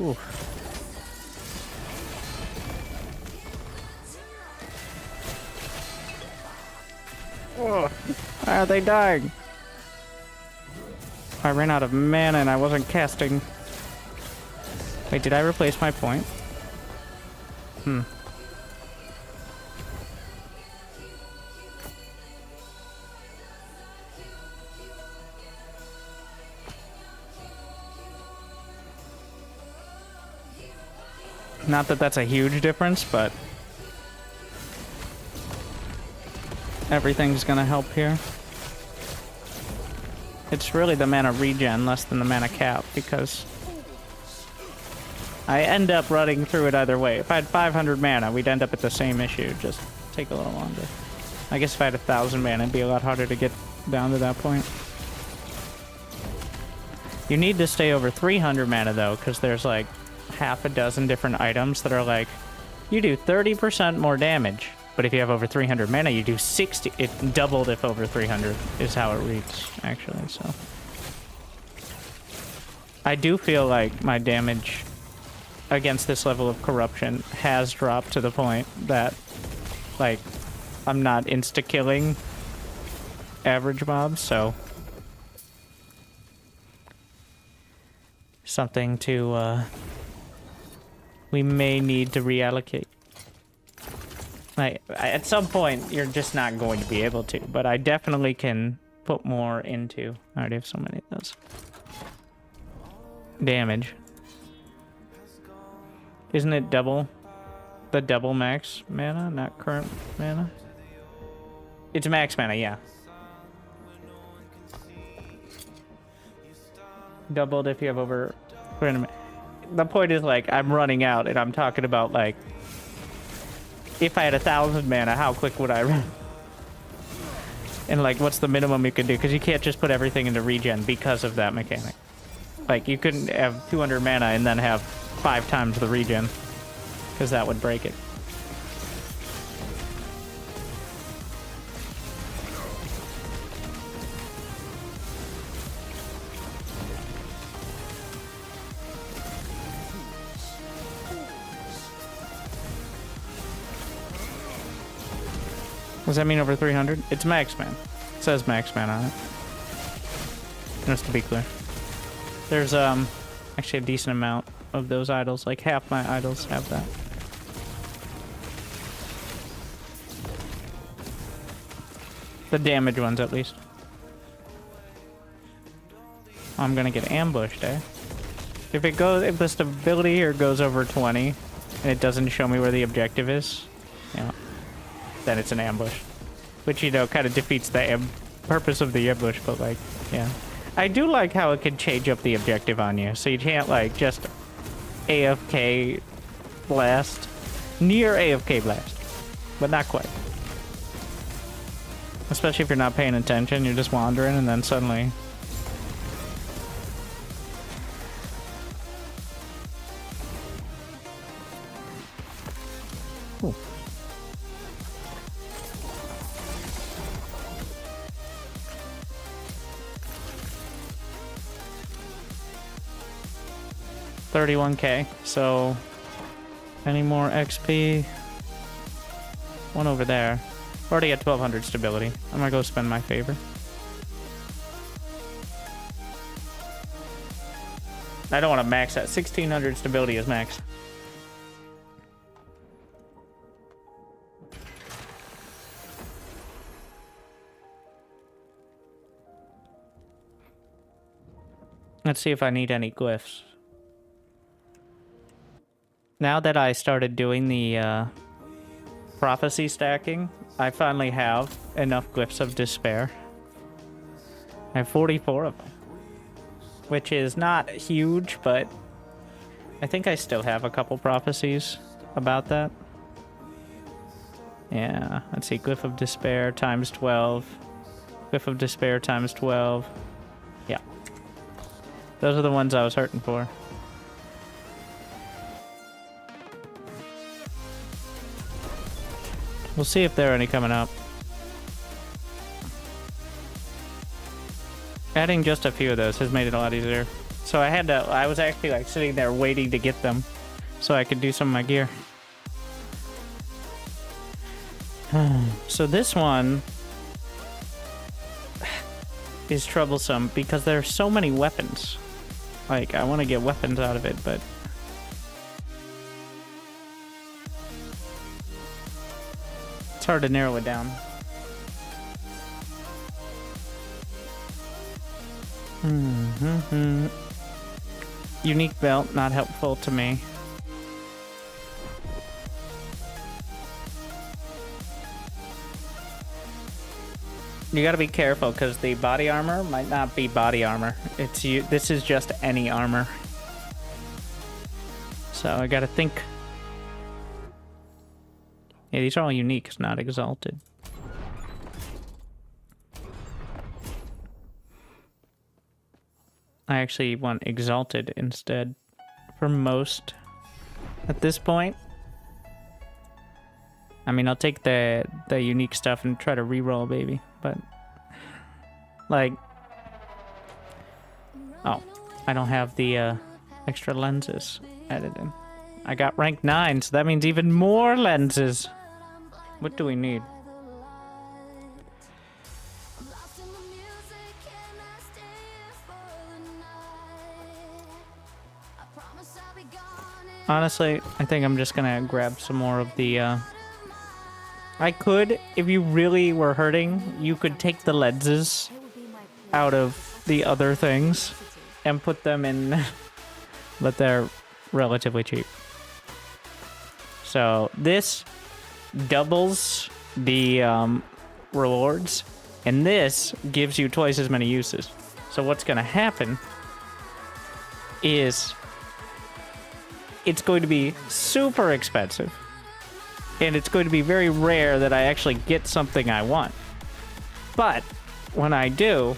Ooh. Oh, why are they dying? I ran out of mana and I wasn't casting. Wait, did I replace my point? Not that that's a huge difference, but everything's gonna help here. It's really the mana regen less than the mana cap, because I end up running through it either way. If I had 500 mana, we'd end up at the same issue, just take a little longer. I guess if I had 1,000 mana, it'd be a lot harder to get down to that point. You need to stay over 300 mana though, because there's like half a dozen different items that are like, you do 30% more damage, but if you have over 300 mana, you do 60. It doubled if over 300 is how it reads, actually. So I do feel like my damage against this level of corruption has dropped to the point that, like, I'm not insta-killing average mobs, so something to we may need to reallocate. At some point, you're just not going to be able to, but I definitely can put more into... I already have so many of those. Damage. Isn't it double? The double max mana, not current mana? It's max mana, yeah. Doubled if you have over... The point is, like, I'm running out, and I'm talking about, like, if I had 1,000 mana, how quick would I run? And, like, what's the minimum you can do? Because you can't just put everything into regen because of that mechanic. Like, you couldn't have 200 mana and then have 5 times the regen, because that would break it. Does that mean over 300? It's max man. It says max man on it. Just to be clear. There's actually a decent amount of those idols. Like half my idols have that. The damage ones, at least. I'm gonna get ambushed, eh? If the stability here goes over 20, and it doesn't show me where the objective is, yeah, then it's an ambush. Which, you know, kind of defeats the purpose of the ambush, but, like, yeah. I do like how it can change up the objective on you, so you can't, like, just AFK blast. Near AFK blast, but not quite. Especially if you're not paying attention, you're just wandering, and then suddenly... Ooh. $31K, so any more XP? One over there. Already at 1200 stability. I'm gonna go spend my favor. I don't want to max that. 1600 stability is max. Let's see if I need any glyphs. Now that I started doing the prophecy stacking, I finally have enough glyphs of despair. I have 44 of them, which is not huge, but I think I still have a couple prophecies about that. Yeah, let's see, glyph of despair times 12. Glyph of despair times 12. Yeah. Those are the ones I was hurting for. We'll see if there are any coming up. Adding just a few of those has made it a lot easier. So I was actually like sitting there waiting to get them so I could do some of my gear. So this one is troublesome because there are so many weapons. Like, I want to get weapons out of it, but... it's hard to narrow it down. Unique belt, not helpful to me. You gotta be careful because the body armor might not be body armor. This is just any armor. So I gotta think. Yeah, these are all unique, it's not exalted. I actually want exalted instead for most at this point. I mean, I'll take the unique stuff and try to re-roll, baby. But, like... oh, I don't have the extra lenses added in. I got rank 9, so that means even more lenses. What do we need? Honestly, I think I'm just gonna grab some more of the, I could, if you really were hurting, you could take the lenses out of the other things and put them in, but they're relatively cheap. So this doubles the rewards, and this gives you twice as many uses. So what's gonna happen is it's going to be super expensive. And it's going to be very rare that I actually get something I want. But when I do...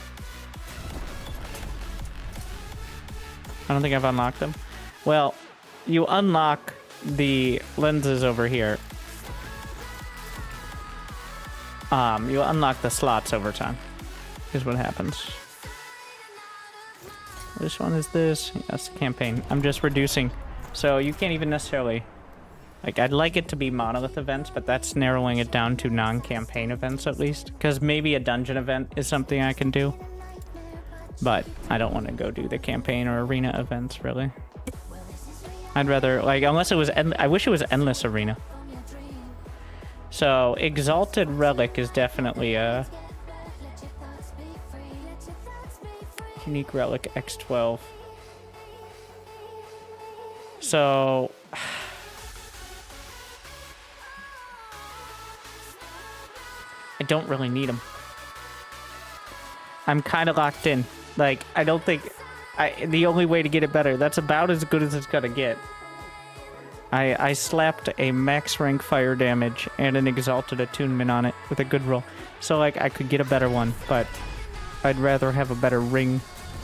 I don't think I've unlocked them. Well, you unlock the lenses over here. You unlock the slots over time. Is what happens. Which one is this? Yes, campaign. I'm just reducing. So you can't even necessarily... like, I'd like it to be Monolith events, but that's narrowing it down to non-campaign events at least. Because maybe a dungeon event is something I can do. But I don't want to go do the campaign or arena events, really. I'd rather, like, unless it was... I wish it was Endless Arena. So, Exalted Relic is definitely a Unique relic X12. So I don't really need them. I'm kind of locked in. Like, I don't think the only way to get it better, that's about as good as it's gonna get. I slapped a max rank fire damage and an exalted attunement on it with a good roll. So, like, I could get a better one, but I'd rather have a better ring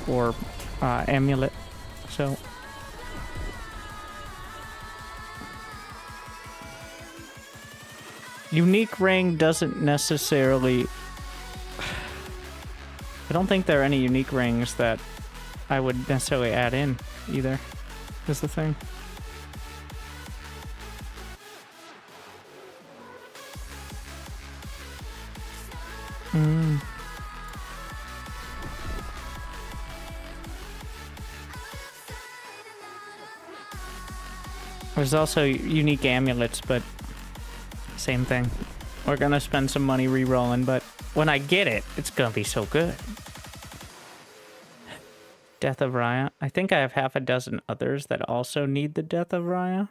or amulet. So, unique ring doesn't necessarily... I don't think there are any unique rings that I would necessarily add in either, is the thing. There's also unique amulets, but same thing. We're gonna spend some money re-rolling, but when I get it, it's gonna be so good. Death of Raya. I think I have half a dozen others that also need the Death of Raya.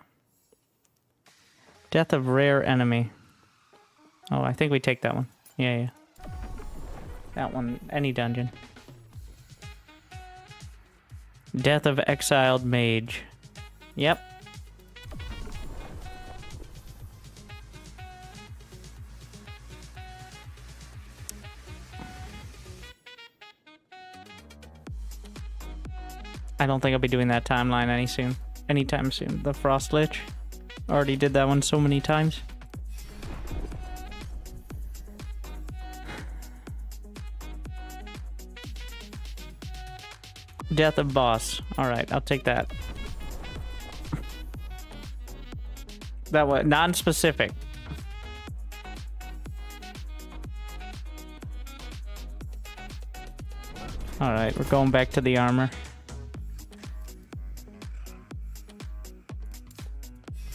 Death of Rare Enemy. Oh, I think we take that one. Yeah. That one, any dungeon. Death of Exiled Mage. Yep. I don't think I'll be doing that timeline anytime soon. The Frost Lich. Already did that one so many times. Death of Boss. Alright, I'll take that. That was non-specific. Alright, we're going back to the armor.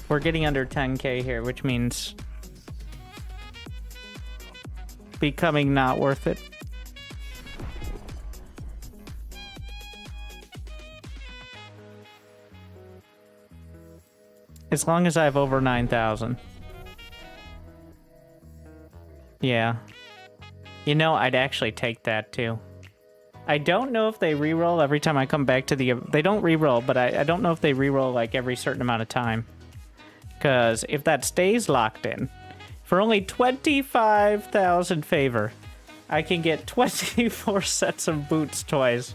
We're getting under 10k here, which means becoming not worth it. As long as I have over 9,000. Yeah. You know, I'd actually take that too. I don't know if they reroll every time I come back to the... They don't reroll, but I don't know if they reroll like every certain amount of time. Because if that stays locked in, for only 25,000 favor, I can get 24 sets of boots twice.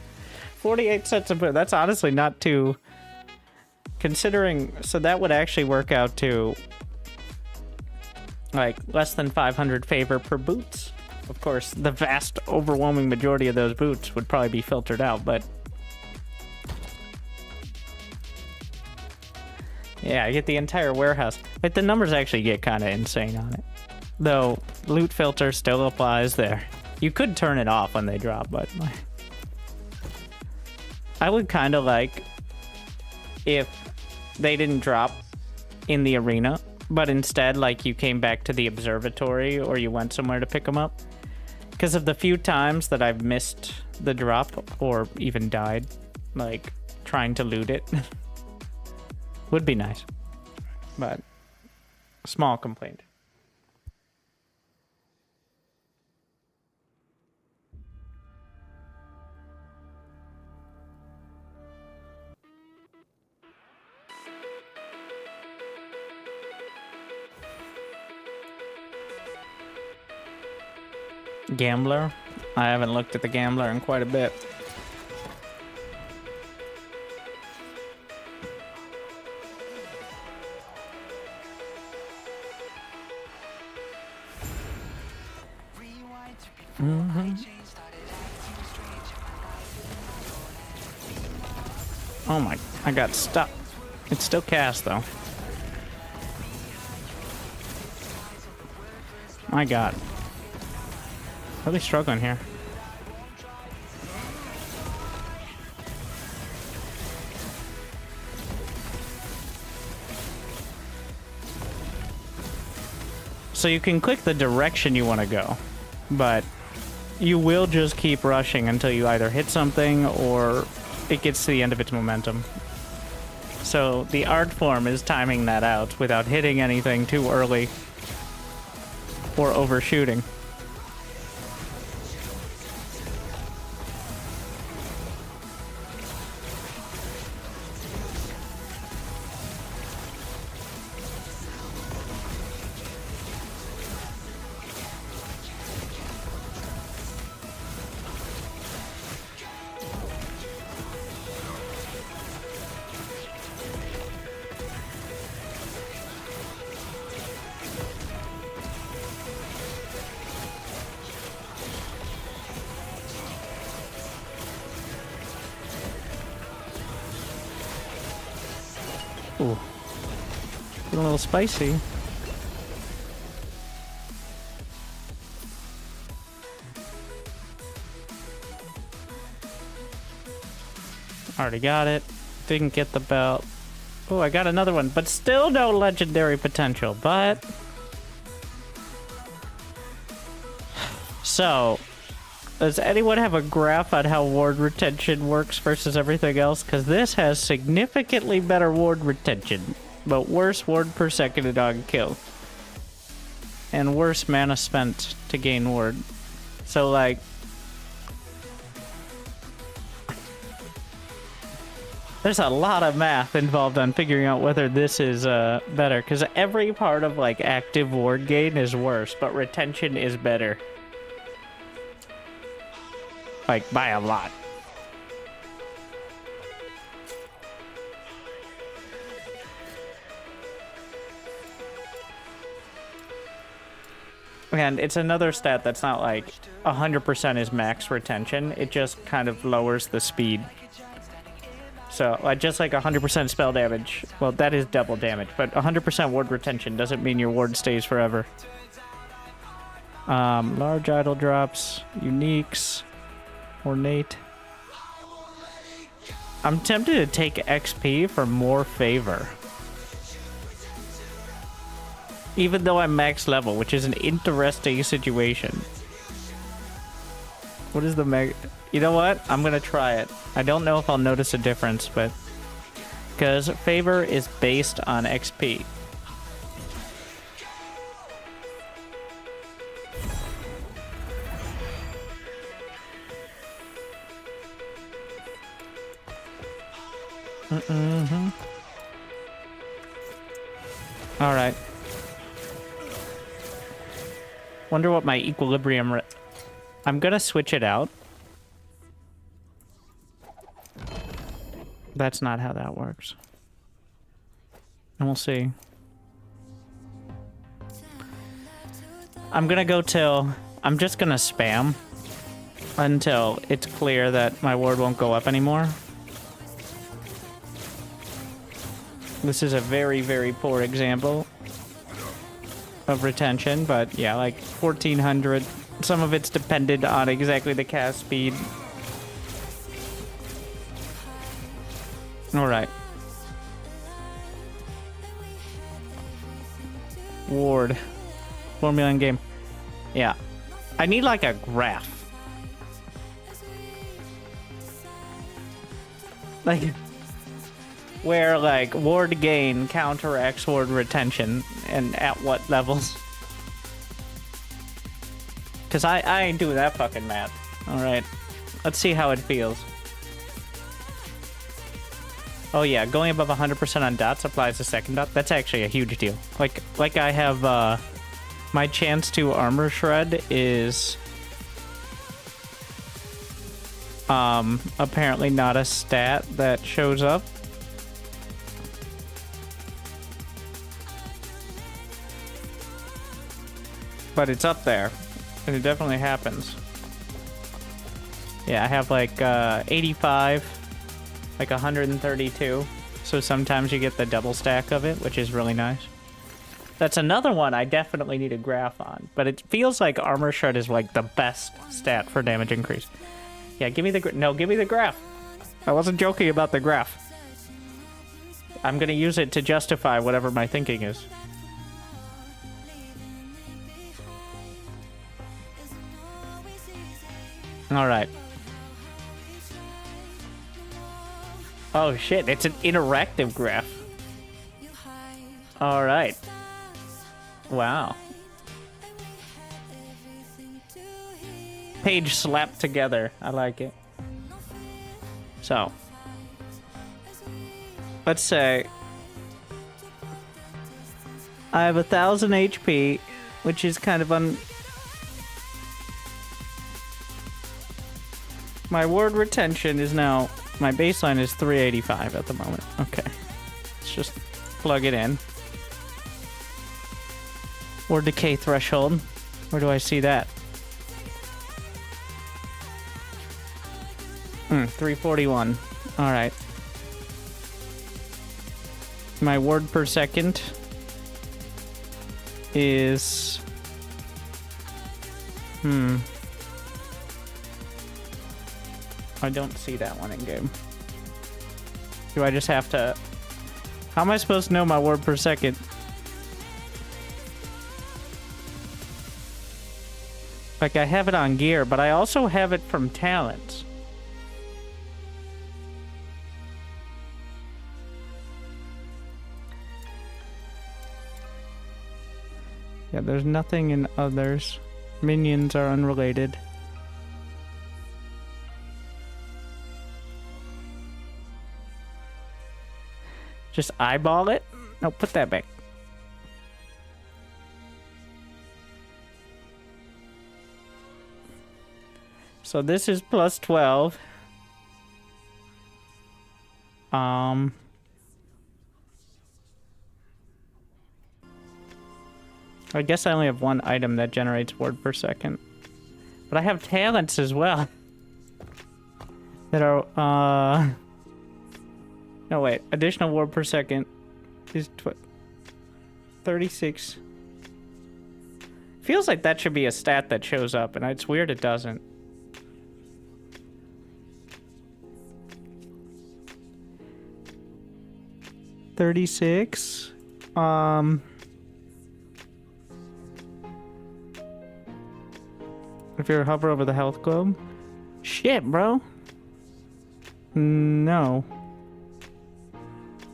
48 sets of boots. That's honestly not too... Considering... So that would actually work out to... like, less than 500 favor per boots. Of course, the vast, overwhelming majority of those boots would probably be filtered out, but... Yeah, I get the entire warehouse. But the numbers actually get kind of insane on it. Though, loot filter still applies there. You could turn it off when they drop, but... I would kind of like if they didn't drop in the arena, but instead, like, you came back to the observatory or you went somewhere to pick them up. Because of the few times that I've missed the drop or even died, like, trying to loot it. Would be nice, but small complaint. Gambler? I haven't looked at the Gambler in quite a bit. Oh my, I got stuck. It's still cast though. My god. Really struggling here. So you can click the direction you want to go, but you will just keep rushing until you either hit something or it gets to the end of its momentum. So the art form is timing that out without hitting anything too early or overshooting. Ooh. Getting a little spicy. Already got it. Didn't get the belt. Oh, I got another one, but still no legendary potential, but... So, does anyone have a graph on how ward retention works versus everything else? Because this has significantly better ward retention, but worse ward per second on kill. And worse mana spent to gain ward. So, like... There's a lot of math involved on figuring out whether this is better, because every part of, like, active ward gain is worse, but retention is better. Like, by a lot. And it's another stat that's not like 100% is max retention. It just kind of lowers the speed. So, just like 100% spell damage, well, that is double damage, but 100% ward retention doesn't mean your ward stays forever. Large idol drops, uniques, ornate. I'm tempted to take XP for more favor. Even though I'm max level, which is an interesting situation. What is the You know what? I'm gonna try it. I don't know if I'll notice a difference, but... Because favor is based on XP. Alright. Wonder what my equilibrium... I'm gonna switch it out. That's not how that works. And we'll see. I'm gonna go till... I'm just gonna spam until it's clear that my ward won't go up anymore. This is a very, very poor example of retention, but yeah, like 1400. Some of it's dependent on exactly the cast speed. Alright. Ward. Formula in game. Yeah. I need like a graph. Like... where, like, ward gain counteracts ward retention, and at what levels. Because I ain't doing that fucking math. Alright. Let's see how it feels. Oh yeah, going above 100% on dots applies a second dot. That's actually a huge deal. Like I have, my chance to armor shred is... apparently not a stat that shows up. But it's up there, and it definitely happens. Yeah, I have like 85, like 132, so sometimes you get the double stack of it, which is really nice. That's another one I definitely need a graph on, but it feels like armor shred is like the best stat for damage increase. Yeah, give me the give me the graph. I wasn't joking about the graph. I'm gonna use it to justify whatever my thinking is. All right. Oh shit, it's an interactive graph. All right. Wow. Page slapped together. I like it. So, let's say I have 1,000 HP, which is kind of my word retention is now, my baseline is 385 at the moment. Okay. Let's just plug it in. Word decay threshold. Where do I see that? 341. Alright. My word per second is... I don't see that one in game. Do I just have to... How am I supposed to know my word per second? Like, I have it on gear, but I also have it from talents. Yeah, there's nothing in others. Minions are unrelated. Just eyeball it? No, put that back. So this is plus 12. I guess I only have one item that generates word per second. But I have talents as well. That are, no, wait. Additional word per second is 36. Feels like that should be a stat that shows up, and it's weird it doesn't. $36. If you hover over the health globe. Shit, bro. No.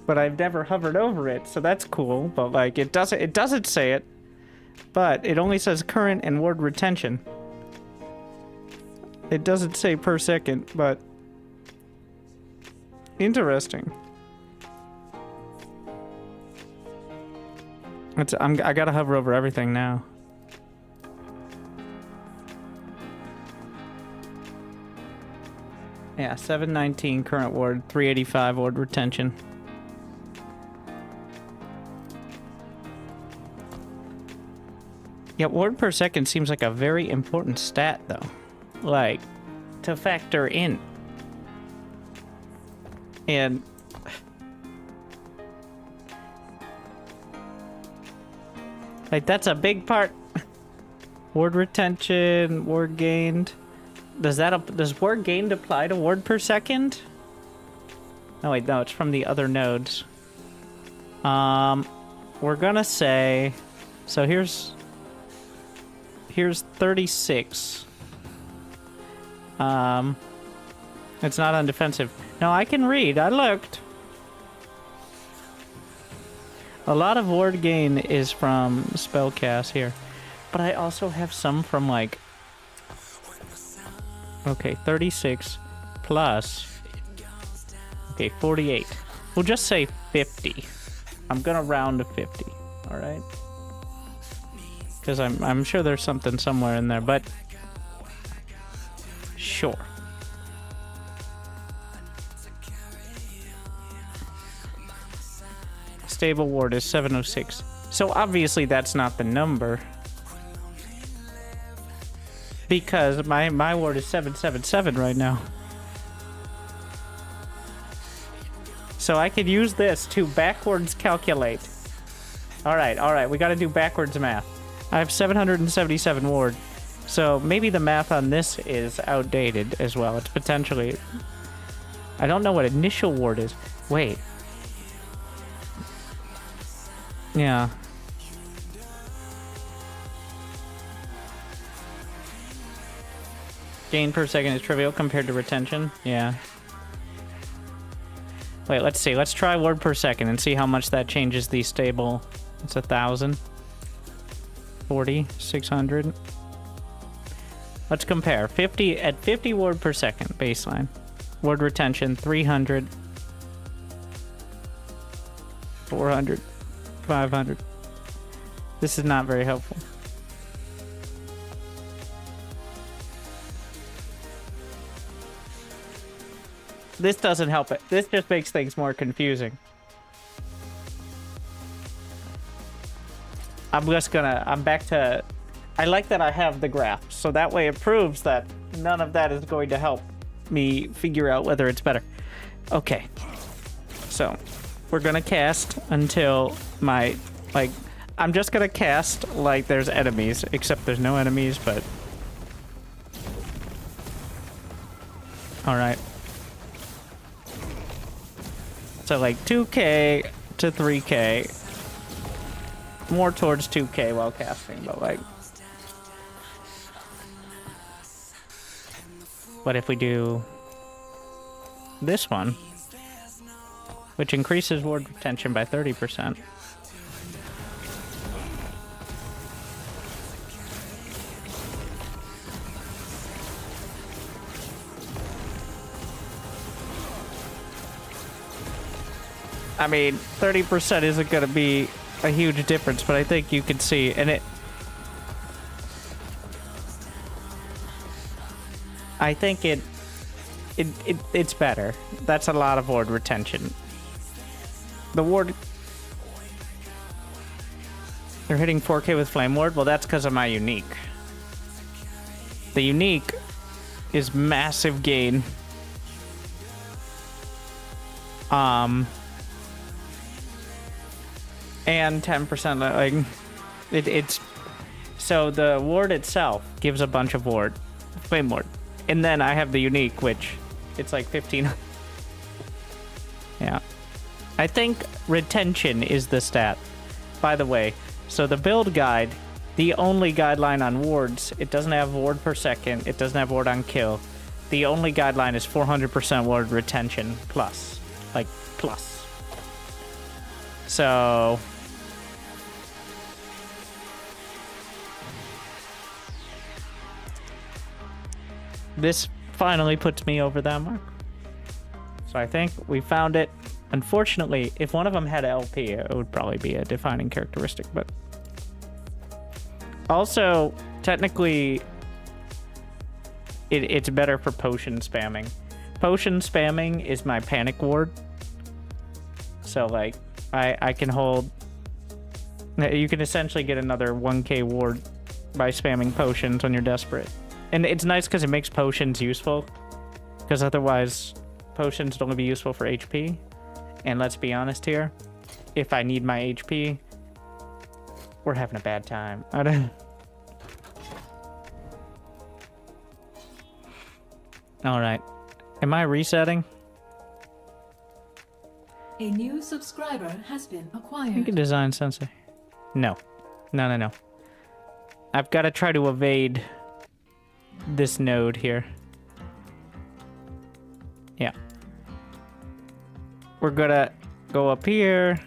But I've never hovered over it, so that's cool. But like, it doesn't say it. But it only says current and word retention. It doesn't say per second, but interesting. I gotta hover over everything now. Yeah, 719 current word, 385 word retention. Yeah, word per second seems like a very important stat, though. Like, to factor in. And... like, that's a big part. Word retention, word gained. Does word gained apply to word per second? Oh wait, no, it's from the other nodes. We're gonna say, so here's 36. It's not on defensive. No, I can read. I looked. A lot of word gain is from spellcast here, but I also have some from like. Okay, 36 plus. Okay, 48. We'll just say 50. I'm gonna round to 50. All right. Because I'm sure there's something somewhere in there, but sure. Stable ward is 706. So obviously that's not the number. Because my word is 777 right now. So I could use this to backwards calculate. Alright, we gotta do backwards math. I have 777 ward. So maybe the math on this is outdated as well. It's potentially... I don't know what initial ward is. Wait. Yeah. Gain per second is trivial compared to retention. Yeah. Wait, let's see. Let's try word per second and see how much that changes the stable. It's 1,000. 40, 600. Let's compare. 50 at 50 word per second baseline. Word retention 300. 400. 500. This is not very helpful. This doesn't help it. This just makes things more confusing. I'm back to... I like that I have the graph, so that way it proves that none of that is going to help me figure out whether it's better. Okay. So, we're gonna cast until my... Like, I'm just gonna cast like there's enemies, except there's no enemies, but... Alright. So like 2k to 3k. More towards 2k while casting, but like... But if we do this one, which increases ward retention by 30%. I mean, 30% isn't going to be a huge difference, but I think you can see, and I think it's better. That's a lot of ward retention. The ward... You're hitting 4k with Flame Ward? Well, that's because of my unique. The unique is massive gain. And 10% like it's so the ward itself gives a bunch of ward, flame ward, and then I have the unique, which it's like 15. Yeah, I think retention is the stat. By the way, so the build guide, the only guideline on wards, it doesn't have ward per second, it doesn't have ward on kill. The only guideline is 400% ward retention plus, like plus. So this finally puts me over that mark. So I think we found it. Unfortunately, if one of them had LP, it would probably be a defining characteristic, but also technically it's better for potion spamming. Potion spamming is my panic ward. So like I can hold, you can essentially get another 1k ward by spamming potions when you're desperate. And it's nice because it makes potions useful, because otherwise potions would only be useful for HP. And let's be honest here, if I need my HP, we're having a bad time. I don't... Alright. Am I resetting? A new subscriber has been acquired. You can design sensei. No. No. I've got to try to evade this node here. Yeah. We're gonna go up here.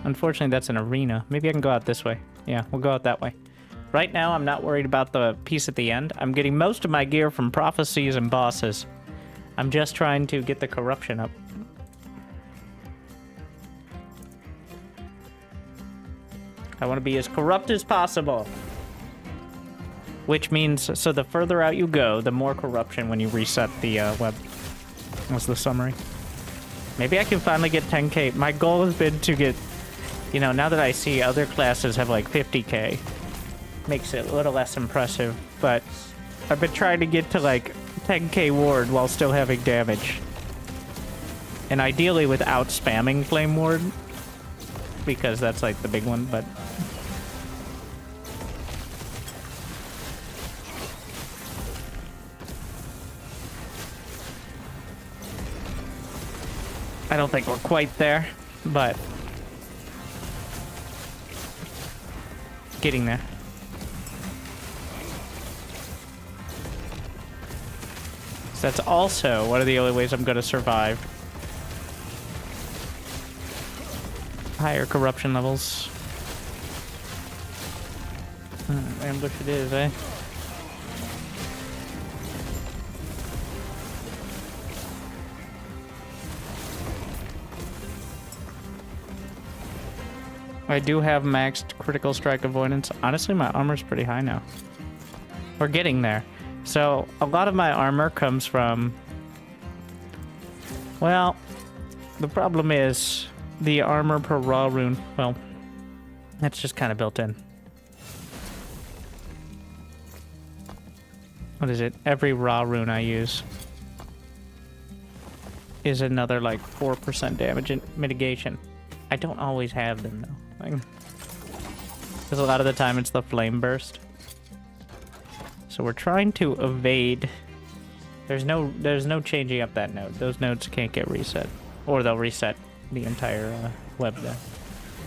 Unfortunately, that's an arena. Maybe I can go out this way. Yeah, we'll go out that way. Right now, I'm not worried about the piece at the end. I'm getting most of my gear from prophecies and bosses. I'm just trying to get the corruption up. I want to be as corrupt as possible. Which means, so the further out you go, the more corruption when you reset the web. What's the summary? Maybe I can finally get 10k. My goal has been to get, you know, now that I see other classes have like 50k, makes it a little less impressive, but I've been trying to get to like 10k ward while still having damage. And ideally without spamming flame ward, because that's like the big one, but... I don't think we're quite there, but getting there. That's also one of the only ways I'm going to survive. Higher corruption levels. Ambush it is, eh? I do have maxed critical strike avoidance. Honestly, my armor's pretty high now. We're getting there. So, a lot of my armor comes from... Well, the problem is the armor per raw rune. Well, that's just kind of built in. What is it? Every raw rune I use is another, like, 4% damage mitigation. I don't always have them, though. Because a lot of the time it's the flame burst. So we're trying to evade. There's no changing up that node. Those nodes can't get reset, or they'll reset the entire web there.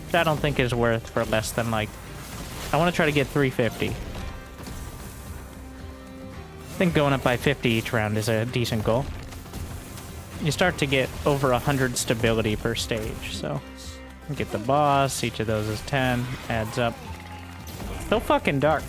Which I don't think is worth for less than, like, I want to try to get 350. I think going up by 50 each round is a decent goal. You start to get over 100 stability per stage, so get the boss. Each of those is 10, adds up. So fucking dark.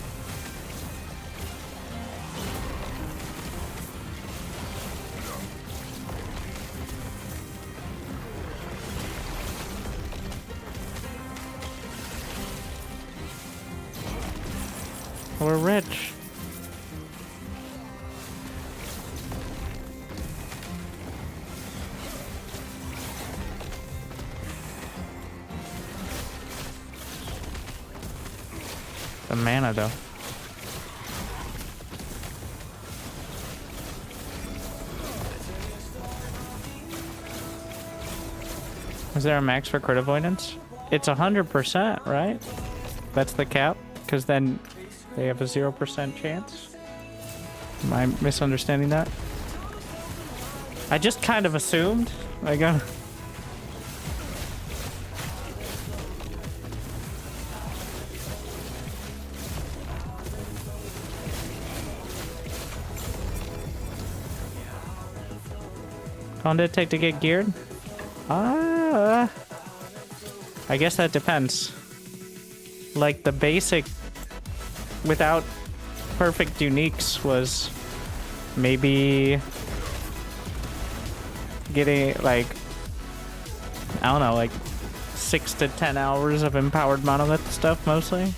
We're rich. The mana, though. Is there a max for crit avoidance? It's 100%, right? That's the cap? Because then they have a 0% chance? Am I misunderstanding that? I just kind of assumed. I got... How long did it take to get geared? I guess that depends. Like, the basic without perfect uniques was maybe getting, like, I don't know, like 6 to 10 hours of empowered monolith stuff mostly.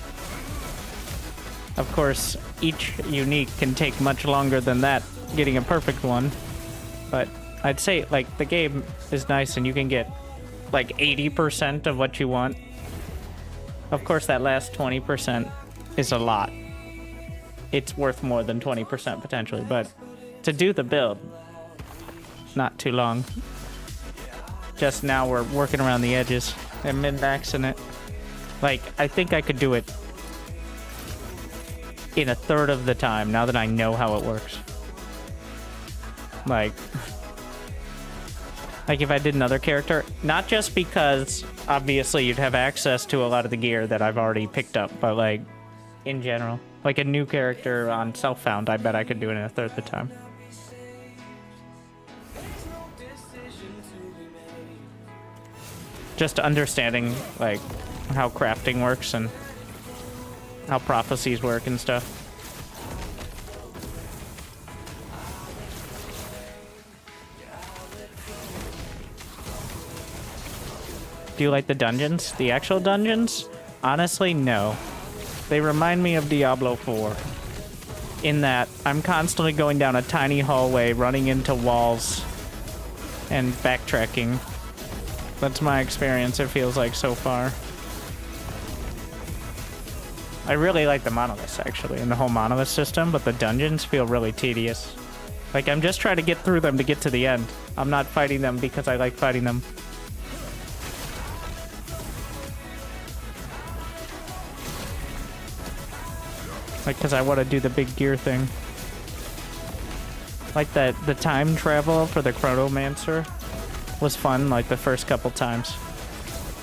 Of course, each unique can take much longer than that, getting a perfect one. But I'd say, like, the game is nice and you can get, like, 80% of what you want. Of course, that last 20% is a lot. It's worth more than 20% potentially, but to do the build, not too long. Just now we're working around the edges and min-maxing it. Like, I think I could do it in a third of the time now that I know how it works. Like if I did another character, not just because obviously you'd have access to a lot of the gear that I've already picked up, but like in general, like a new character on Self-Found, I bet I could do it in a third of the time. Just understanding like how crafting works and how prophecies work and stuff. Do you like the dungeons? The actual dungeons? Honestly, no. They remind me of Diablo 4. In that, I'm constantly going down a tiny hallway, running into walls, and backtracking. That's my experience, it feels like, so far. I really like the monoliths, actually, and the whole monolith system, but the dungeons feel really tedious. Like, I'm just trying to get through them to get to the end. I'm not fighting them because I like fighting them. Like, because I want to do the big gear thing. Like, the time travel for the Chronomancer was fun, like, the first couple times.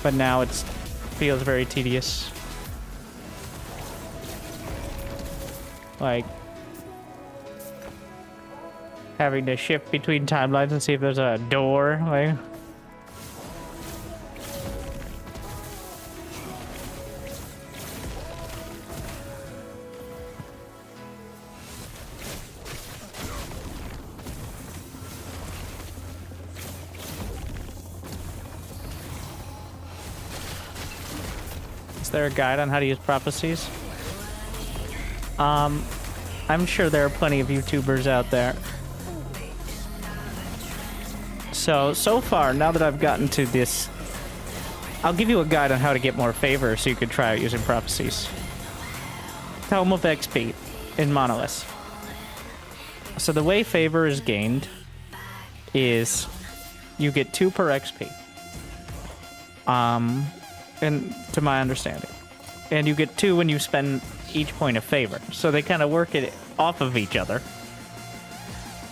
But now it feels very tedious. Like, having to shift between timelines and see if there's a door. Like, is there a guide on how to use prophecies? I'm sure there are plenty of YouTubers out there. So far, now that I've gotten to this, I'll give you a guide on how to get more favor so you can try out using prophecies. Tome of XP in Monolith. So the way favor is gained is you get 2 per XP. And to my understanding. And you get 2 when you spend each point of favor. So they kind of work it off of each other.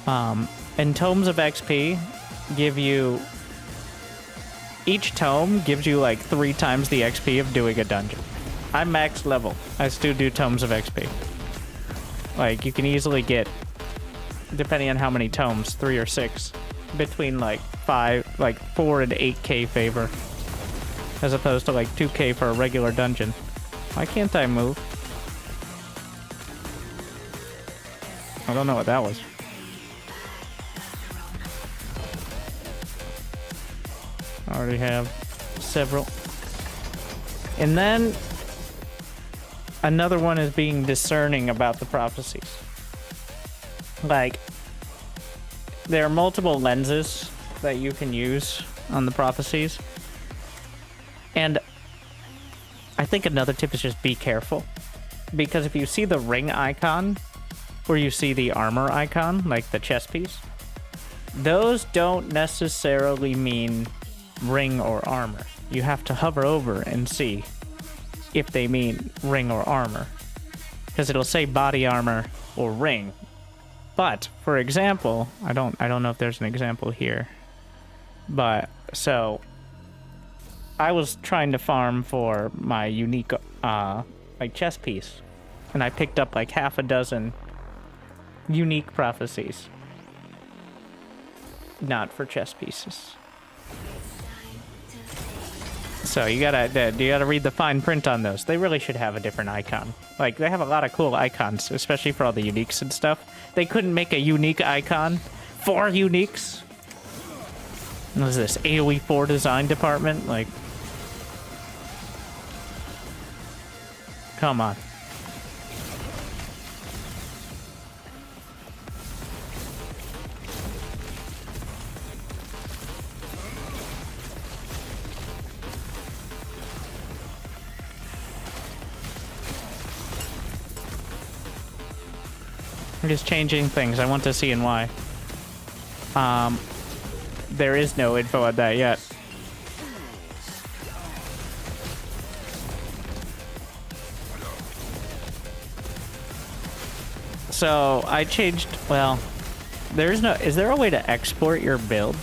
And tomes of XP give you... Each tome gives you like 3 times the XP of doing a dungeon. I'm max level. I still do tomes of XP. Like, you can easily get, depending on how many tomes, 3 or 6, between like 4 and 8k favor. As opposed to like 2k for a regular dungeon. Why can't I move? I don't know what that was. I already have several. And then another one is being discerning about the prophecies. Like, there are multiple lenses that you can use on the prophecies. And I think another tip is just be careful. Because if you see the ring icon, or you see the armor icon, like the chest piece, those don't necessarily mean ring or armor. You have to hover over and see if they mean ring or armor. Because it'll say body armor or ring. But, for example, I don't know if there's an example here. But, so... I was trying to farm for my unique, like, chest piece. And I picked up, like, half a dozen unique prophecies. Not for chest pieces. So you gotta read the fine print on those. They really should have a different icon. Like, they have a lot of cool icons, especially for all the uniques and stuff. They couldn't make a unique icon for uniques. What is this, AoE 4 design department? Like, come on. I'm just changing things. I want to see and why. There is no info on that yet. So I changed, well, is there a way to export your build?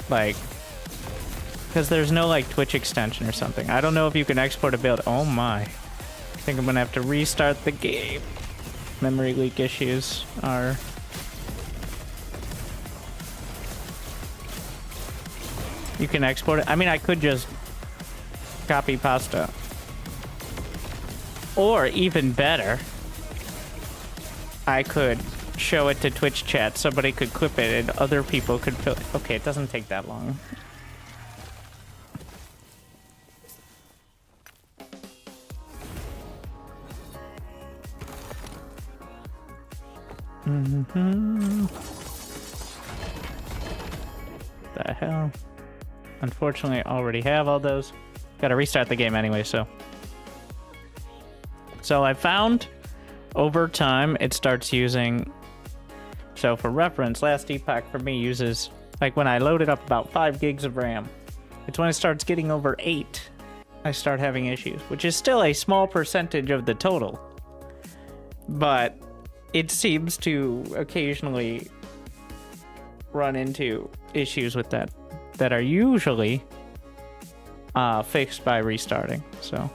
Like, because there's no like Twitch extension or something. I don't know if you can export a build. Oh my. I think I'm gonna have to restart the game. Memory leak issues are... You can export it. I mean, I could just copy pasta. Or even better, I could show it to Twitch chat. Somebody could clip it and other people could fill it. Okay, it doesn't take that long. The hell? Unfortunately, I already have all those. Gotta restart the game anyway, so. So I found over time it starts using. So for reference, last Epoch for me uses, like when I loaded up about 5 gigs of RAM. It's when it starts getting over 8, I start having issues, which is still a small percentage of the total. But it seems to occasionally run into issues with that are usually fixed by restarting. So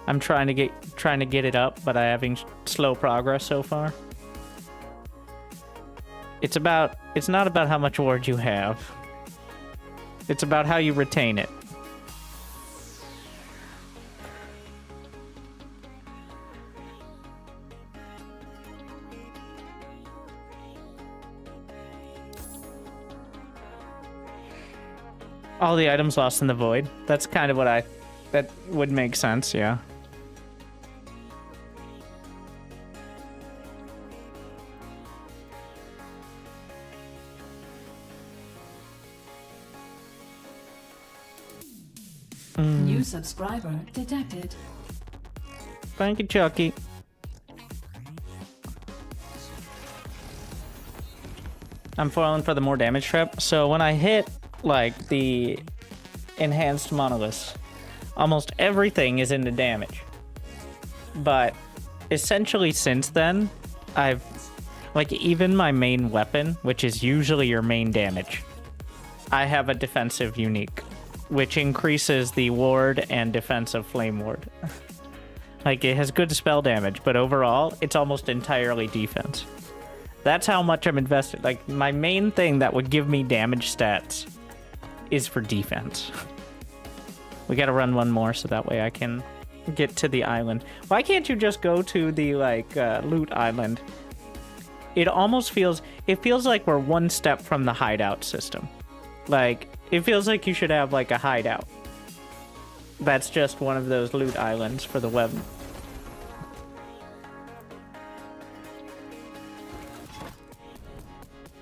I'm trying to get it up, but I'm having slow progress so far. It's not about how much ward you have. It's about how you retain it. All the items lost in the void. That's kind of what that would make sense, yeah. New subscriber detected. Thank you, Chucky. I'm falling for the more damage trap. So when I hit, like, the enhanced monoliths, almost everything is into damage. But essentially since then, I've, like, even my main weapon, which is usually your main damage, I have a defensive unique, which increases the ward and defense of flame ward. Like, it has good spell damage, but overall, it's almost entirely defense. That's how much I'm invested. Like, my main thing that would give me damage stats is for defense. We gotta run one more so that way I can get to the island. Why can't you just go to the, like, loot island? It almost feels... It feels like we're one step from the hideout system. Like, it feels like you should have, like, a hideout. That's just one of those loot islands for the web.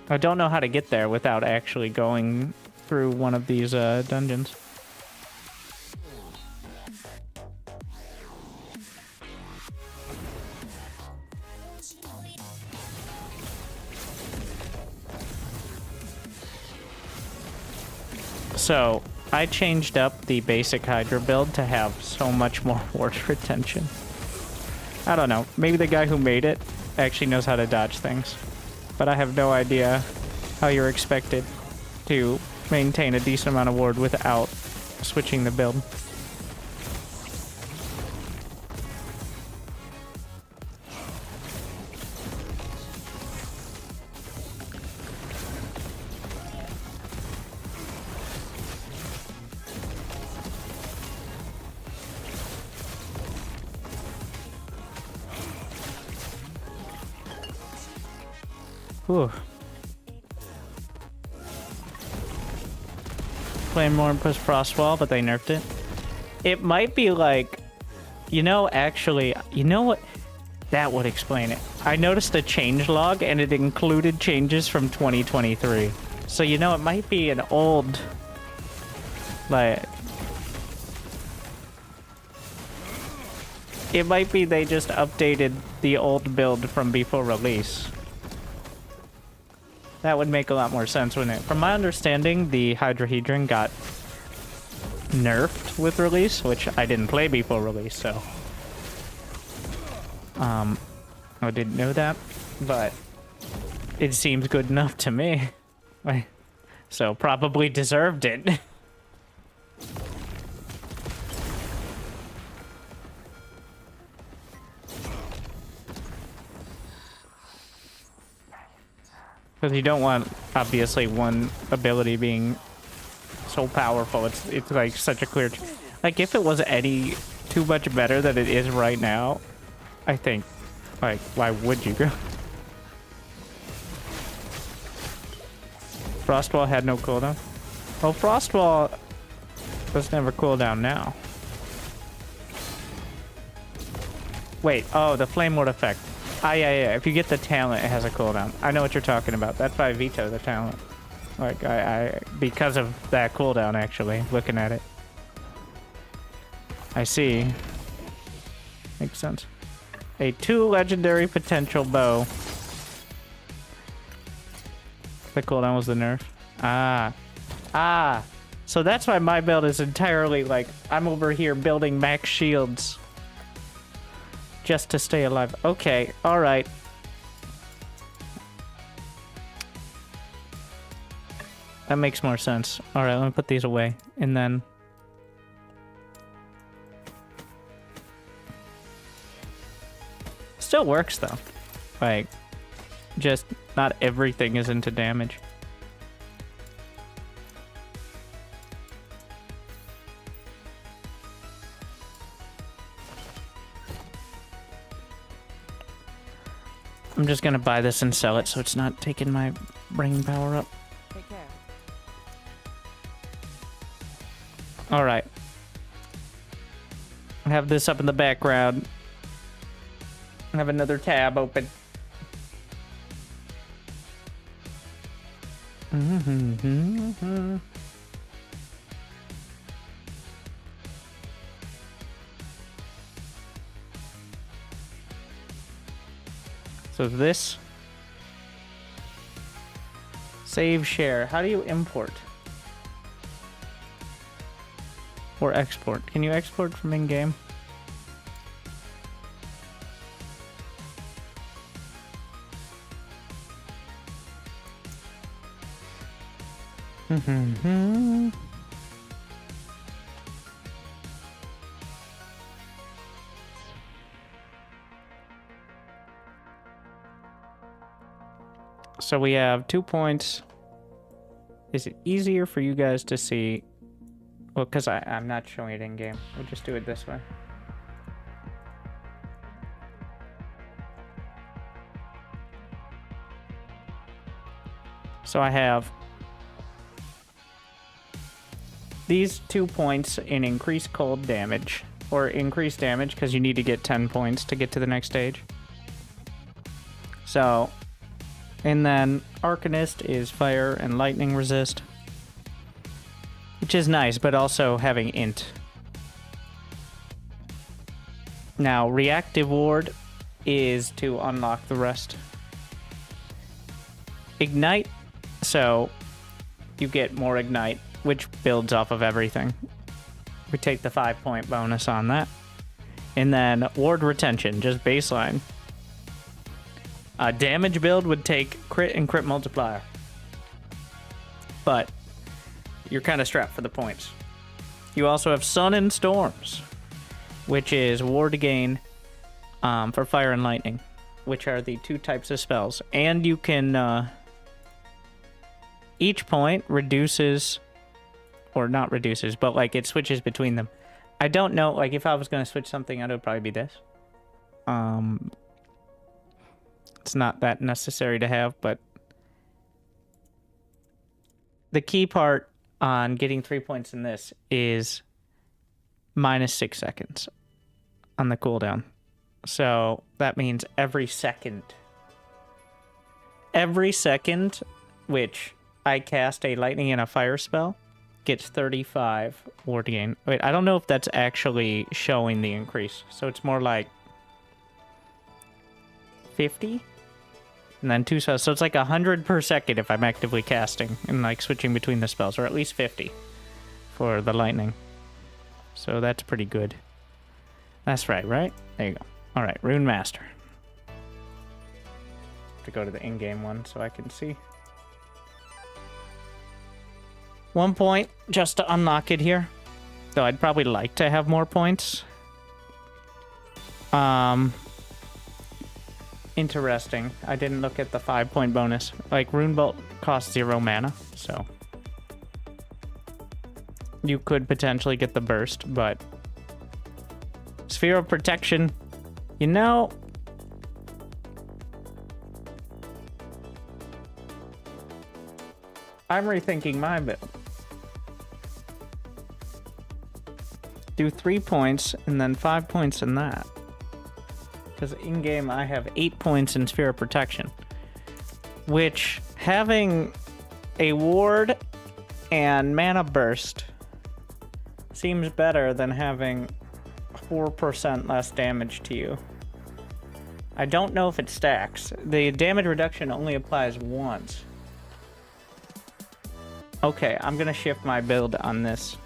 I don't know how to get there without actually going through one of these dungeons. So, I changed up the basic Hydra build to have so much more ward retention. I don't know. Maybe the guy who made it actually knows how to dodge things. But I have no idea how you're expected to maintain a decent amount of ward without switching the build. Whew. Claymore plus Frostwall, but they nerfed it. It might be like, you know, actually, you know what? That would explain it. I noticed a change log and it included changes from 2023. So, you know, it might be an old, like, it might be they just updated the old build from before release. That would make a lot more sense, wouldn't it? From my understanding, the Hydrahedron got nerfed with release, which I didn't play before release, so... I didn't know that, but it seems good enough to me. So, probably deserved it. Because you don't want, obviously, one ability being so powerful. It's like such a clear... Like, if it was any too much better than it is right now, I think, like, why would you go? Frostwall had no cooldown. Well, Frostwall doesn't have a cooldown now. Wait, oh, the Flame Ward effect. Ah, yeah. If you get the talent, it has a cooldown. I know what you're talking about. That's why I veto the talent. Like, I because of that cooldown, actually, looking at it. I see. Makes sense. A 2 legendary potential bow. The cooldown was the nerf. Ah. So that's why my build is entirely like, I'm over here building max shields. Just to stay alive. Okay, alright. That makes more sense. Alright, let me put these away. And then... Still works, though. Like... Just not everything is into damage. I'm just gonna buy this and sell it so it's not taking my brain power up. Take care. Alright. I have this up in the background. I have another tab open. So this save share. How do you import or export? Can you export from in-game? So we have 2 points. Is it easier for you guys to see? Well, because I'm not showing it in game. We'll just do it this way. So I have these 2 points in increased cold damage, or increased damage because you need to get 10 points to get to the next stage. So, and then Arcanist is fire and lightning resist, which is nice, but also having int. Now, reactive ward is to unlock the rest. Ignite, so you get more ignite, which builds off of everything. We take the 5-point bonus on that. And then ward retention, just baseline. A damage build would take crit and crit multiplier. But you're kind of strapped for the points. You also have Sun and Storms, which is ward gain for fire and lightning, which are the 2 types of spells. And you can... each point reduces... or not reduces, but like it switches between them. I don't know, like if I was going to switch something out, it would probably be this. It's not that necessary to have, but the key part on getting 3 points in this is minus 6 seconds on the cooldown. So that means every second, which I cast a lightning and a fire spell, gets 35 ward gain. Wait, I don't know if that's actually showing the increase. So it's more like 50? And then 2 spells. So it's like 100 per second if I'm actively casting and like switching between the spells, or at least 50 for the lightning. So that's pretty good. That's right? There you go. Alright, Runemaster. To go to the in-game one so I can see. 1 point just to unlock it here. Though I'd probably like to have more points. Interesting. I didn't look at the 5-point bonus. Like, Rune Bolt costs 0 mana, so you could potentially get the burst, but Sphere of Protection, you know, I'm rethinking my build. Do 3 points and then 5 points in that. Because in-game I have 8 points in Sphere of Protection. Which, having a ward and mana burst seems better than having 4% less damage to you. I don't know if it stacks. The damage reduction only applies once. Okay, I'm gonna shift my build on this.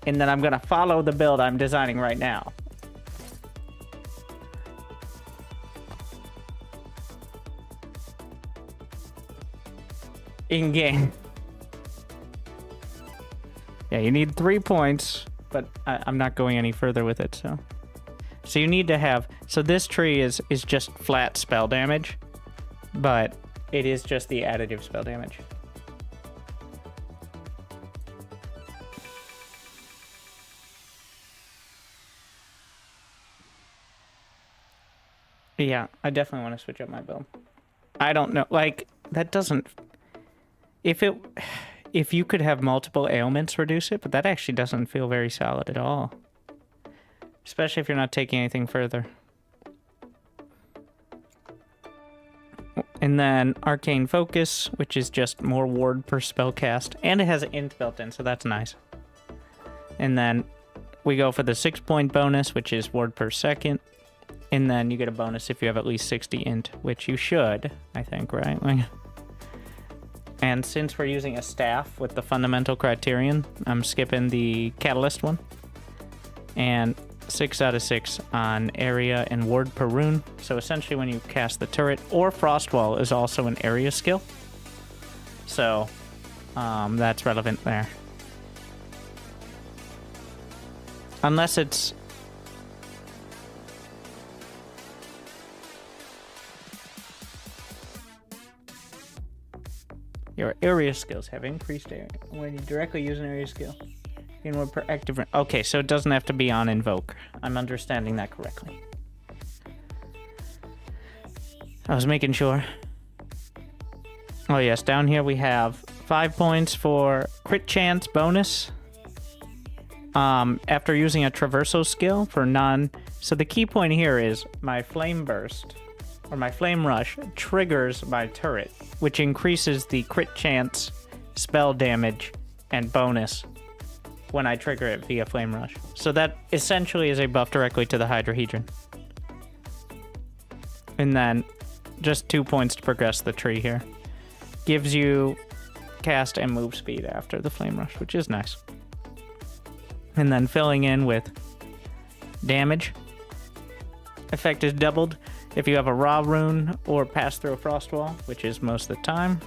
And then I'm gonna follow the build I'm designing right now. In game. Yeah, you need 3 points, but I'm not going any further with it, so. So you need to have, so this tree is just flat spell damage. but it is just the additive spell damage. Yeah, I definitely want to switch up my build. I don't know, like, that doesn't... If you could have multiple ailments reduce it, but that actually doesn't feel very solid at all. Especially if you're not taking anything further. And then Arcane Focus, which is just more ward per spell cast. And it has an int built in, so that's nice. And then we go for the 6-point bonus, which is ward per second. And then you get a bonus if you have at least 60 int, which you should, I think, right? And since we're using a staff with the fundamental criterion, I'm skipping the catalyst one. And 6 out of 6 on area and ward per rune. So essentially when you cast the turret, or Frostwall is also an area skill. So that's relevant there. Unless it's... Your area skills have increased area when you directly use an area skill. Inward per active... Okay, so it doesn't have to be on Invoke. I'm understanding that correctly. I was making sure. Oh yes, down here we have 5 points for crit chance bonus. After using a traversal skill for none. So the key point here is my flame burst, or my flame rush, triggers my turret, which increases the crit chance, spell damage, and bonus when I trigger it via flame rush. So that essentially is a buff directly to the Hydrahedron. And then just 2 points to progress the tree here. Gives you cast and move speed after the flame rush, which is nice. And then filling in with damage. Effect is doubled if you have a raw rune or pass through a frost wall, which is most of the time.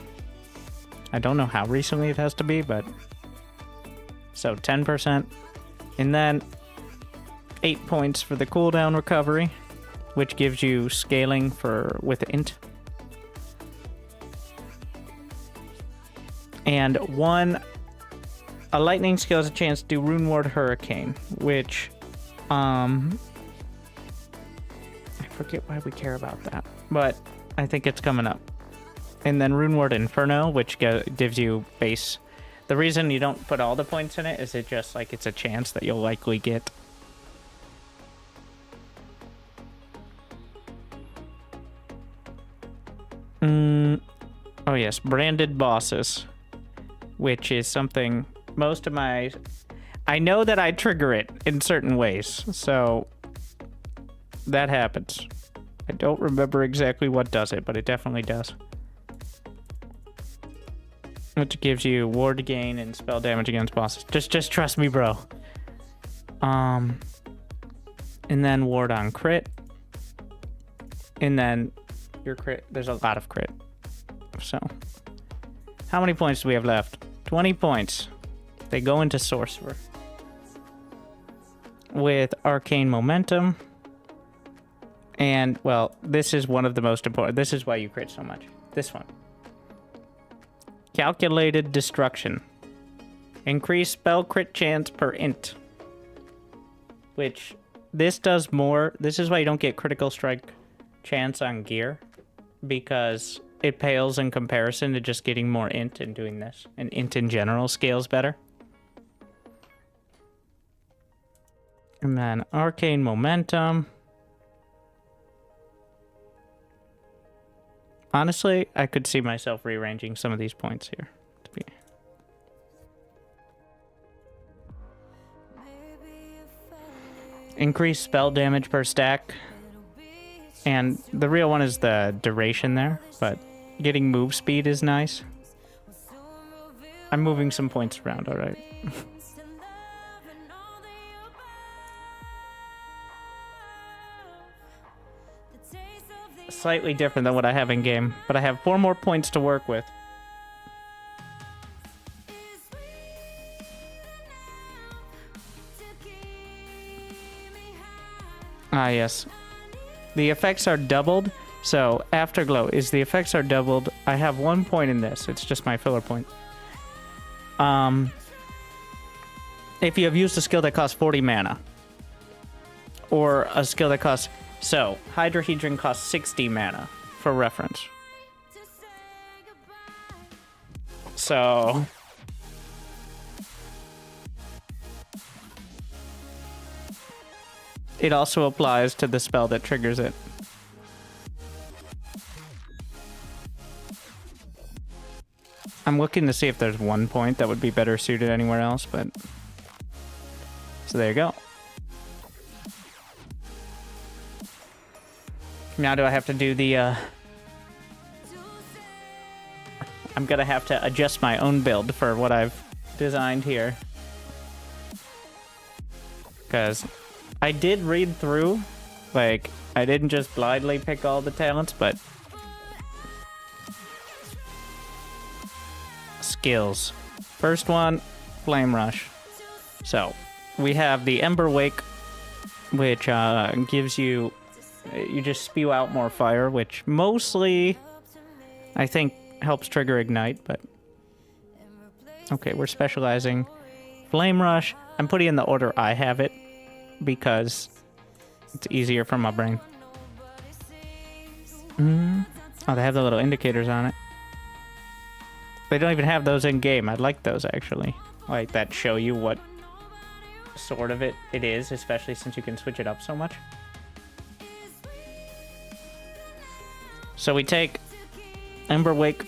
I don't know how recently it has to be, but... So 10%. And then 8 points for the cooldown recovery, which gives you scaling with int. And a lightning skill has a chance to do Rune Ward Hurricane, which I forget why we care about that, but I think it's coming up. And then Rune Ward Inferno, which gives you base. The reason you don't put all the points in it is it just like it's a chance that you'll likely get. Oh yes, branded bosses, which is something most of my... I know that I trigger it in certain ways, so that happens. I don't remember exactly what does it, but it definitely does. Which gives you ward gain and spell damage against bosses. Just trust me, bro. And then ward on crit. And then your crit. There's a lot of crit. So, how many points do we have left? 20 points. They go into Sorcerer. With Arcane Momentum. And, well, this is one of the most important. This is why you crit so much. This one. Calculated Destruction. Increase spell crit chance per int. Which, this does more. This is why you don't get critical strike chance on gear. Because it pales in comparison to just getting more int and doing this. And int in general scales better. And then Arcane Momentum. Honestly, I could see myself rearranging some of these points here. Increase spell damage per stack. And the real one is the duration there, but getting move speed is nice. I'm moving some points around, alright. Slightly different than what I have in game, but I have 4 more points to work with. Ah, yes. The effects are doubled So, Afterglow is the effects are doubled. I have 1 point in this. It's just my filler point. If you have used a skill that costs 40 mana, or a skill that costs... So, Hydrahedron costs 60 mana, for reference. So... It also applies to the spell that triggers it. I'm looking to see if there's 1 point that would be better suited anywhere else, but... So there you go. Now do I have to do the, I'm gonna have to adjust my own build for what I've designed here. Because I did read through, like, I didn't just blindly pick all the talents, but... Skills. First one, Flame Rush. So, we have the Ember Wake, which gives you... You just spew out more fire, which mostly, I think, helps trigger Ignite, but... Okay, we're specializing. Flame Rush. I'm putting in the order I have it, because it's easier for my brain. Oh, they have the little indicators on it. They don't even have those in game. I'd like those, actually. Like, that show you what sort of it is, especially since you can switch it up so much. So we take Ember Wake.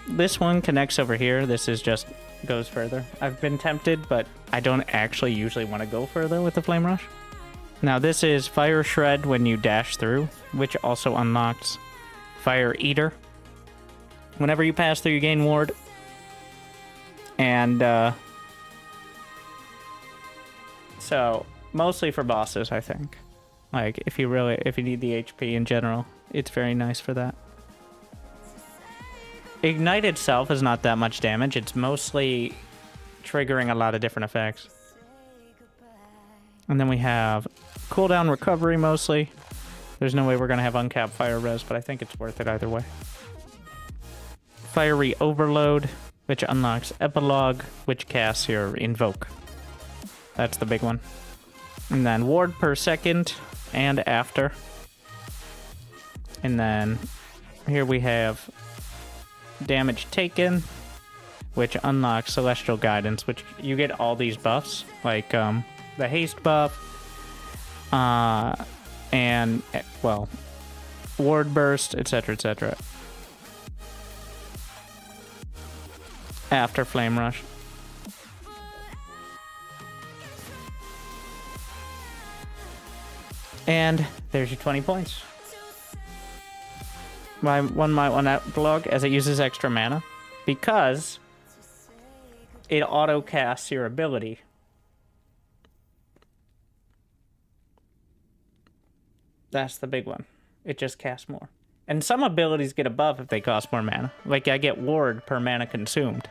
This one connects over here. This is just goes further. I've been tempted, but I don't actually usually want to go further with the Flame Rush. Now this is Fire Shred when you dash through, which also unlocks Fire Eater. Whenever you pass through, you gain ward. And so mostly for bosses, I think. Like if you need the HP in general, it's very nice for that. Ignite itself is not that much damage. It's mostly triggering a lot of different effects. And then we have cooldown recovery mostly. There's no way we're going to have uncapped fire res, but I think it's worth it either way. Fiery Overload, which unlocks Epilogue, which casts your Invoke. That's the big one. And then ward per second and after. And then here we have damage taken, which unlocks Celestial Guidance, which you get all these buffs, like the haste buff, and, well, ward burst, etc., etc. After Flame Rush. And there's your 20 points. One might want to blog as it uses extra mana, because it auto-casts your ability. That's the big one. It just casts more. And some abilities get a buff if they cost more mana. Like I get ward per mana consumed.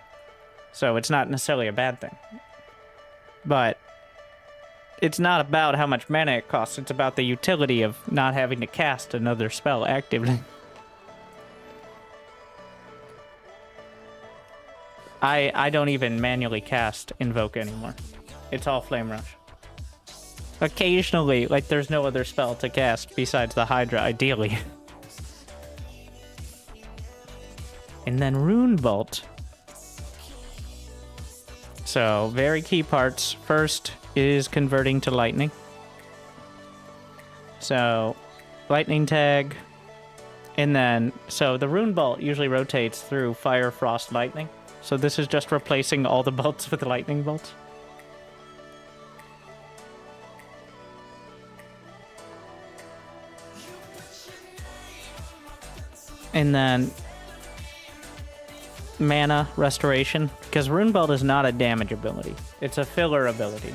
So it's not necessarily a bad thing. But it's not about how much mana it costs. It's about the utility of not having to cast another spell actively. I don't even manually cast Invoke anymore. It's all Flame Rush. Occasionally, like there's no other spell to cast besides the Hydra, ideally. And then Rune Bolt. So, very key parts. First is converting to lightning. So, lightning tag. And then, so the Rune Bolt usually rotates through fire, frost, lightning. So this is just replacing all the bolts with the lightning bolts. And then mana restoration, because Rune Bolt is not a damage ability. It's a filler ability.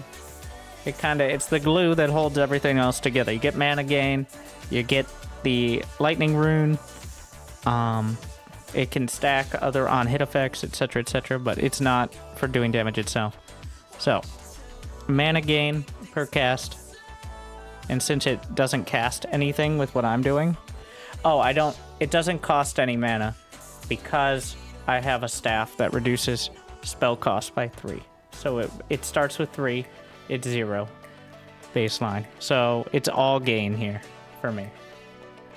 It's the glue that holds everything else together. You get mana gain, you get the lightning rune, it can stack other on-hit effects, etc., but it's not for doing damage itself. So, mana gain per cast, and since it doesn't cast anything with what I'm doing, Oh, I don't... It doesn't cost any mana because I have a staff that reduces spell cost by 3. So it starts with 3. It's 0 baseline. So it's all gain here for me.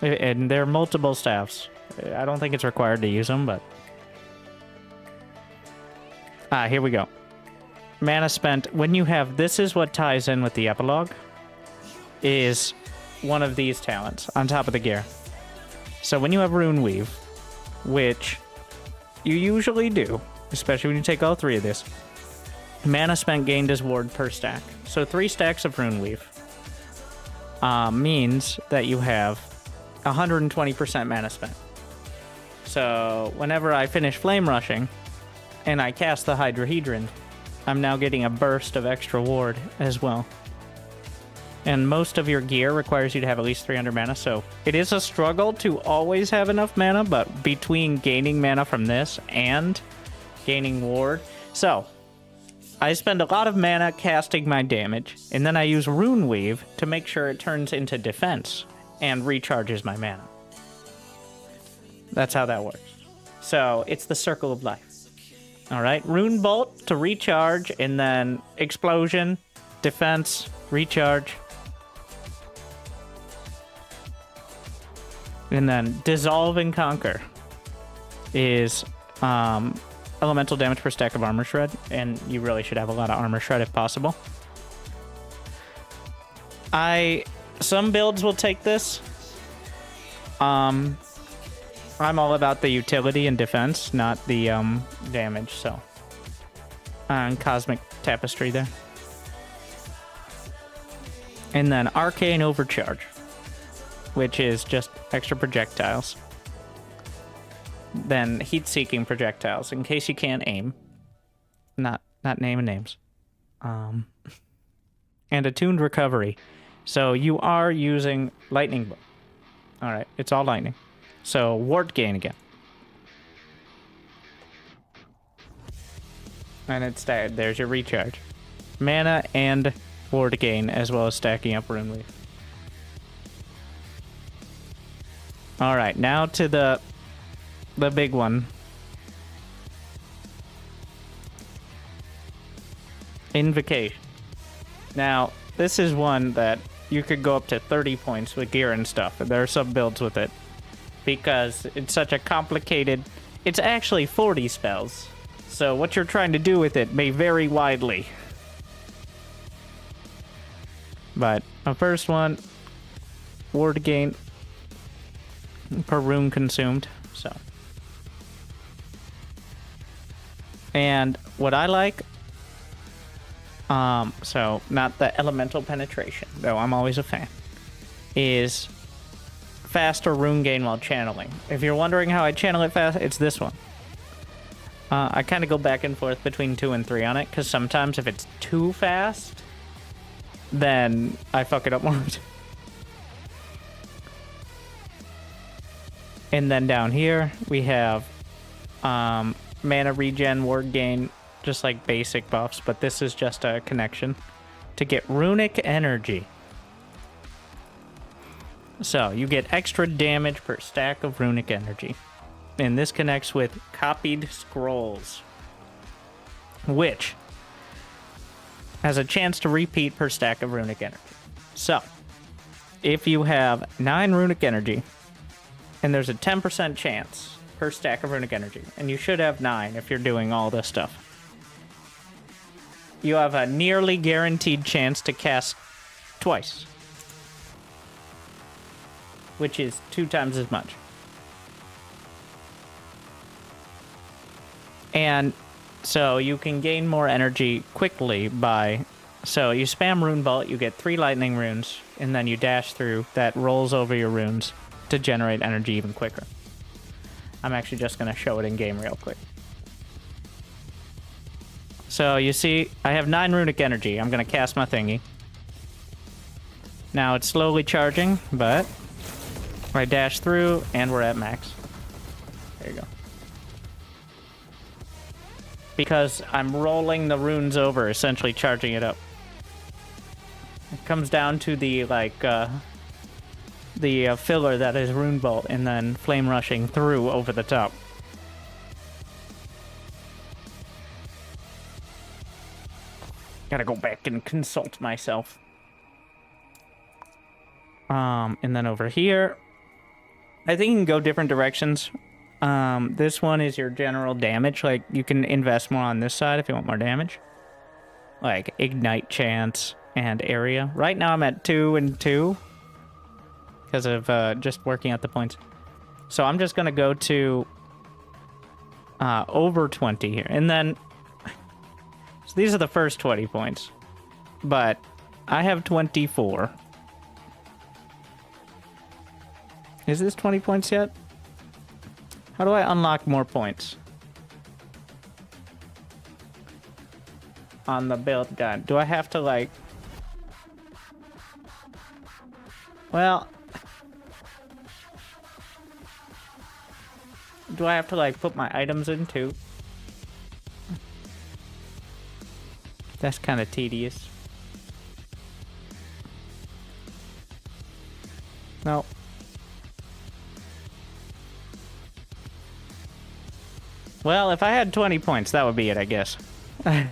And there are multiple staffs. I don't think it's required to use them, but... here we go. Mana spent. When you have... This is what ties in with the epilogue. Is one of these talents on top of the gear. So when you have Rune Weave, which you usually do, especially when you take all 3 of this, mana spent gained as ward per stack. So 3 stacks of Rune Weave means that you have 120% mana spent. So whenever I finish Flame Rushing and I cast the Hydrahedron, I'm now getting a burst of extra ward as well. And most of your gear requires you to have at least 300 mana, so it is a struggle to always have enough mana, but between gaining mana from this and gaining ward... So, I spend a lot of mana casting my damage, and then I use Rune Weave to make sure it turns into defense and recharges my mana. That's how that works. So, it's the circle of life. Alright, Rune Bolt to recharge, and then Explosion, defense, recharge. And then Dissolve and Conquer is elemental damage per stack of armor shred, and you really should have a lot of armor shred if possible. Some builds will take this. I'm all about the utility and defense, not the damage, so. Cosmic Tapestry there. And then Arcane Overcharge, which is just extra projectiles. Then heat-seeking projectiles, in case you can't aim. Not naming names. And Attuned Recovery. So you are using Lightning Bolt. Alright, it's all lightning. So ward gain again. And it's that. There's your recharge. Mana and ward gain, as well as stacking up Rune Leaf. Alright, now to the big one. Invocation. Now, this is one that you could go up to 30 points with gear and stuff. There are some builds with it. Because it's such a complicated... It's actually 40 spells. So what you're trying to do with it may vary widely. But the first one, ward gain per rune consumed. So. And what I like... so not the elemental penetration, though I'm always a fan, is faster rune gain while channeling. If you're wondering how I channel it fast, it's this one. I kind of go back and forth between 2 and 3 on it, because sometimes if it's too fast, then I fuck it up more. And then down here, we have mana regen, ward gain, just like basic buffs, but this is just a connection to get runic energy. So you get extra damage per stack of runic energy. And this connects with copied scrolls, which has a chance to repeat per stack of runic energy. So if you have 9 runic energy, and there's a 10% chance per stack of runic energy, and you should have 9 if you're doing all this stuff, you have a nearly guaranteed chance to cast twice, which is 2 times as much. And so you can gain more energy quickly by... So you spam Rune Bolt, you get 3 lightning runes, and then you dash through. That rolls over your runes to generate energy even quicker. I'm actually just going to show it in game real quick. So you see, I have 9 runic energy. I'm going to cast my thingy. Now it's slowly charging, but I dash through, and we're at max. There you go. Because I'm rolling the runes over, essentially charging it up. It comes down to the, like, the filler that is Rune Bolt and then flame rushing through over the top. Gotta go back and consult myself. And then over here, I think you can go different directions. This one is your general damage. Like, you can invest more on this side if you want more damage. Like, ignite chance and area. Right now I'm at 2 and 2. Because of just working out the points. So I'm just gonna go to over 20 here. And then, so these are the first 20 points. But I have 24. Is this 20 points yet? How do I unlock more points? On the build guide. Do I have to, like... Well... Do I have to, like, put my items in, too? That's kind of tedious. No. Well, if I had 20 points, that would be it, I guess. I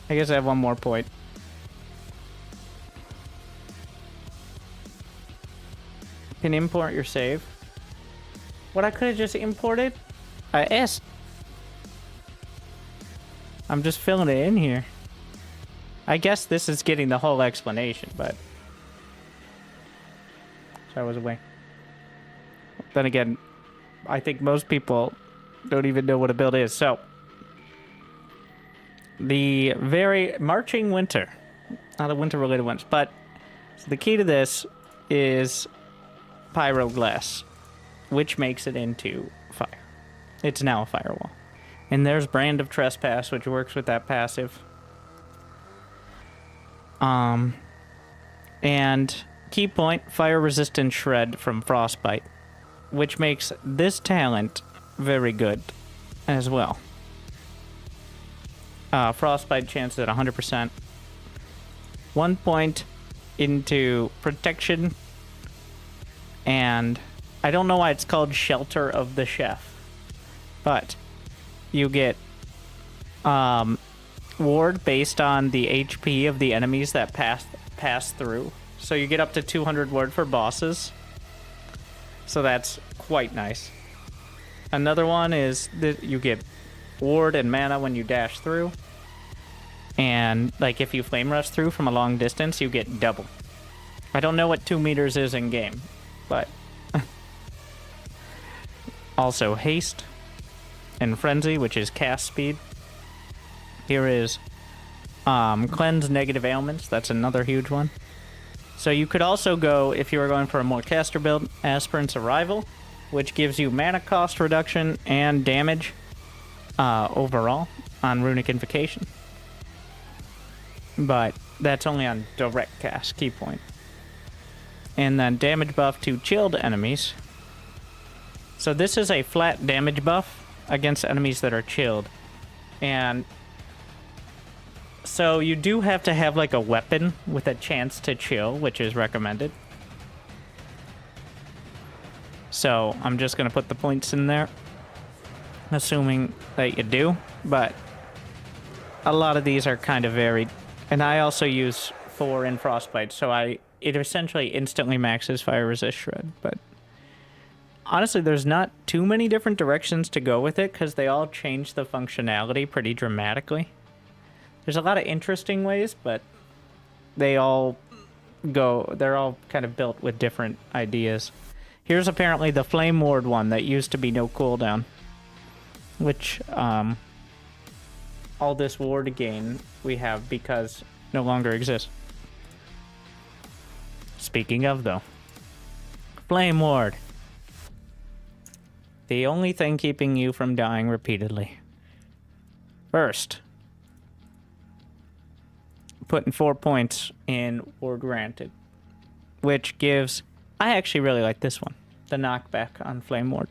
guess I have one more point. Can import your save. What, I could have just imported? I'm just filling it in here. I guess this is getting the whole explanation, but... So I was away. Then again, I think most people don't even know what a build is, so... The very marching winter. Not a winter-related ones, but... So the key to this is pyro glass, which makes it into fire. It's now a firewall. And there's Brand of Trespass, which works with that passive. And key point, fire-resistant shred from Frostbite, which makes this talent very good as well. Frostbite chance at 100%. 1 point into protection. And I don't know why it's called Shelter of the Chef. But you get ward based on the HP of the enemies that pass through. So you get up to 200 ward for bosses. So that's quite nice. Another one is that you get ward and mana when you dash through. And like if you flame rush through from a long distance, you get double. I don't know what 2 meters is in game, but also haste and frenzy, which is cast speed. Here is cleanse negative ailments. That's another huge one. So you could also go, if you were going for a more caster build, Aspirant's Arrival, which gives you mana cost reduction and damage overall on Runic Invocation. But that's only on direct cast, key point. And then damage buff to chilled enemies. So this is a flat damage buff against enemies that are chilled. And so you do have to have like a weapon with a chance to chill, which is recommended. So I'm just going to put the points in there, assuming that you do. But a lot of these are kind of varied. And I also use 4 in Frostbite, so it essentially instantly maxes Fire Resist Shred. But honestly, there's not too many different directions to go with it, because they all change the functionality pretty dramatically. There's a lot of interesting ways, but they're all kind of built with different ideas. Here's apparently the Flame Ward one that used to be no cooldown, which all this ward gain we have because no longer exists. Speaking of, though, Flame Ward. The only thing keeping you from dying repeatedly. First, putting 4 points in Ward Granted, which gives... I actually really like this one, the knockback on Flame Ward.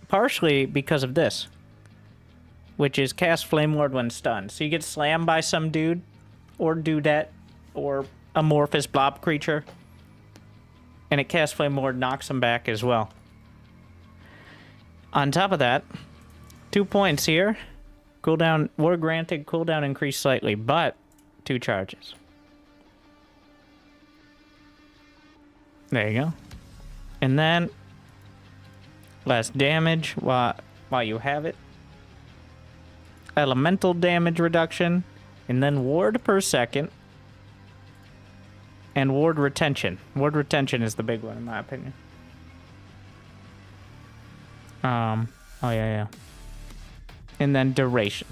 Partially because of this, which is cast Flame Ward when stunned. So you get slammed by some dude, or dudette, or amorphous blob creature, And it casts Flame Ward, knocks them back as well. On top of that, 2 points here. Cooldown, ward granted, cooldown increased slightly, but 2 charges. There you go. And then, less damage while you have it. Elemental damage reduction, and then ward per second. And ward retention. Ward retention is the big one, in my opinion. Oh, yeah. And then duration.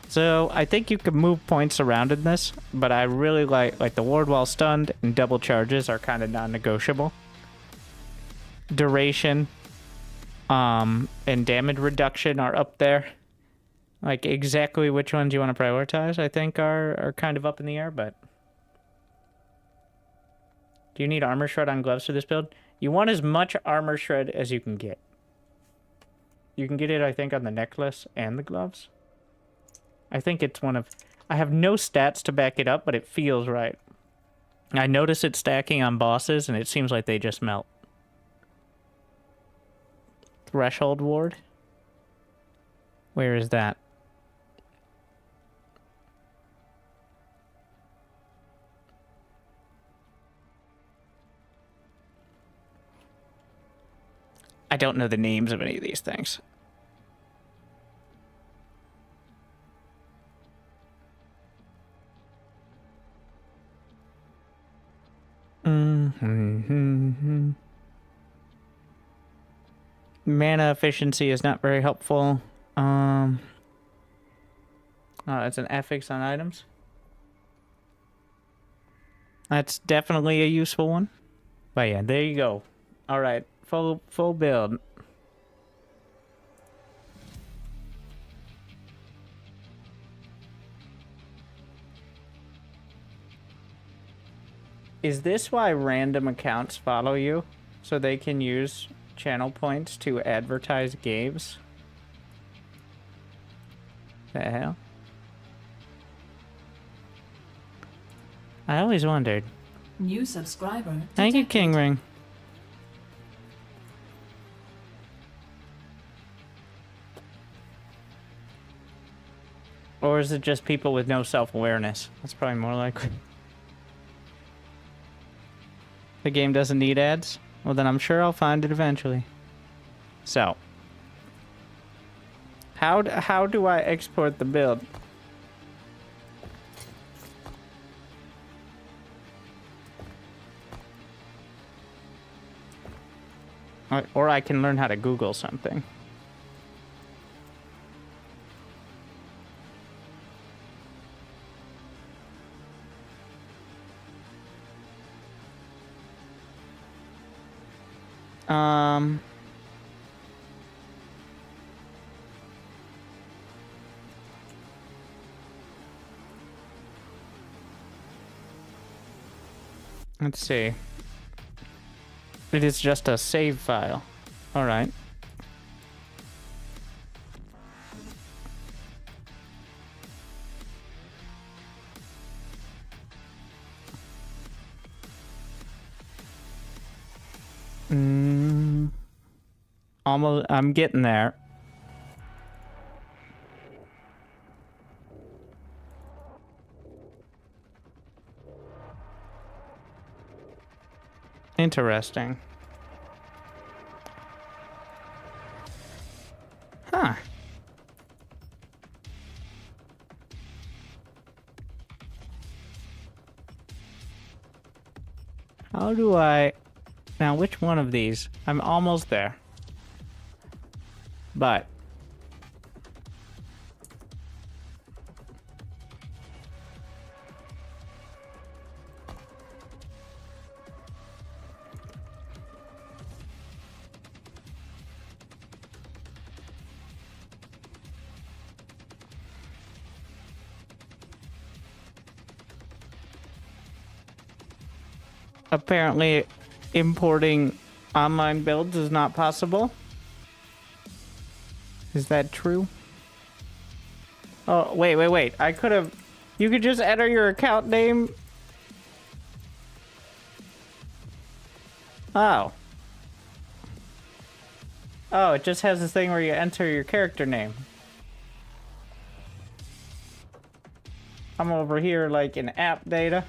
So, I think you can move points around in this, but I really like the ward while stunned and double charges are kind of non-negotiable. Duration, and damage reduction are up there. Like, exactly which ones you want to prioritize, I think, are kind of up in the air, but... Do you need armor shred on gloves for this build? You want as much armor shred as you can get. You can get it, I think, on the necklace and the gloves. I think it's one of... I have no stats to back it up, but it feels right. I notice it stacking on bosses, and it seems like they just melt. Threshold ward? Where is that? I don't know the names of any of these things. Mana efficiency is not very helpful. Oh, it's an affix on items. That's definitely a useful one. But yeah, there you go. All right. Full build. Is this why random accounts follow you? So they can use channel points to advertise games? The hell? I always wondered. New subscriber. Thank you, detected. King Ring. Or is it just people with no self-awareness? That's probably more likely. The game doesn't need ads? Well, then I'm sure I'll find it eventually. So. How do I export the build? Or I can learn how to Google something. Let's see. It is just a save file. All right. Almost, I'm getting there. Interesting. Huh. How do I... Now, which one of these? I'm almost there. But... apparently, importing online builds is not possible. Is that true? Oh, wait. I could have... You could just enter your account name. Oh. Oh, it just has this thing where you enter your character name. I'm over here like in app data.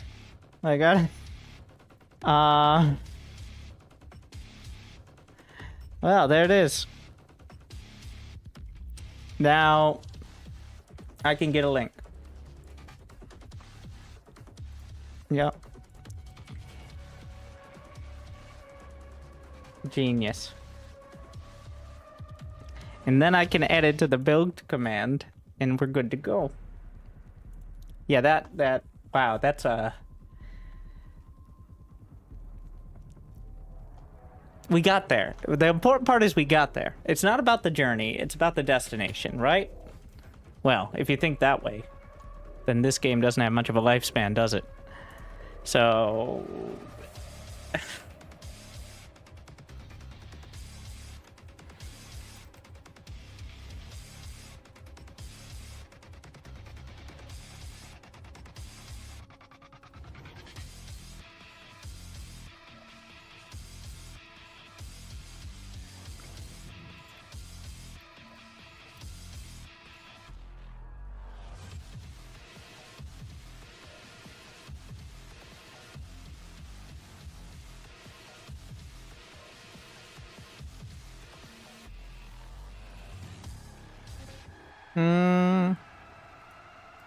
I got it. Well, there it is. Now, I can get a link. Yep. Genius. And then I can add it to the build command, and we're good to go. Yeah, wow, that's a... We got there. The important part is we got there. It's not about the journey, it's about the destination, right? Well, if you think that way, then this game doesn't have much of a lifespan, does it? So...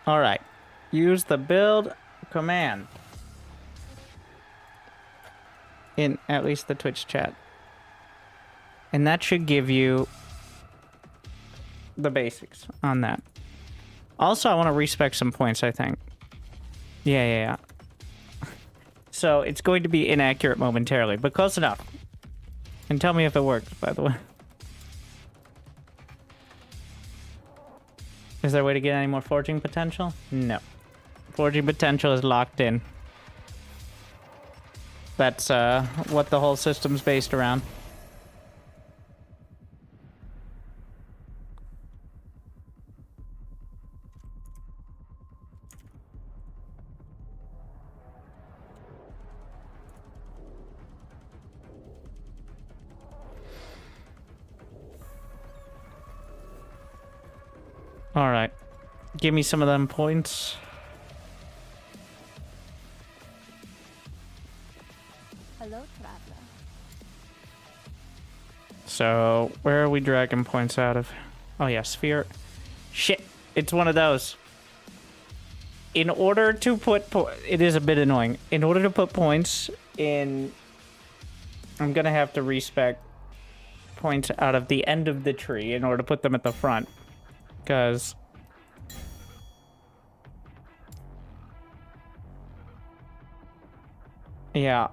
Alright. Use the build command. In at least the Twitch chat. And that should give you the basics on that. Also, I want to respec some points, I think. Yeah. So, it's going to be inaccurate momentarily, but close enough. And tell me if it works, by the way. Is there a way to get any more forging potential? No. Forging potential is locked in. That's what the whole system's based around. Alright. Give me some of them points. Hello, traveler. So, where are we dragging points out of? Oh yeah, sphere. Shit, it's one of those. In order to put it is a bit annoying. In order to put points in, I'm gonna have to respec points out of the end of the tree in order to put them at the front. Because yeah,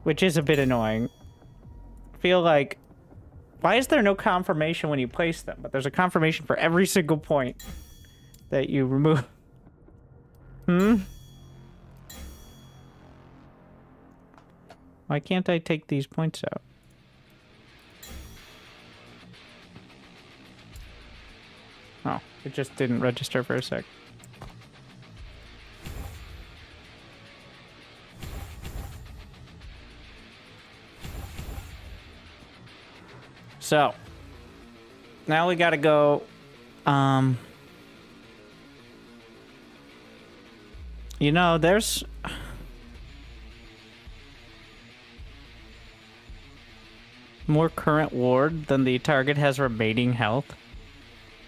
which is a bit annoying. Feel like, why is there no confirmation when you place them? But there's a confirmation for every single point that you remove. Why can't I take these points out? Oh, it just didn't register for a sec. So, now we gotta go, you know, there's... more current ward than the target has remaining health.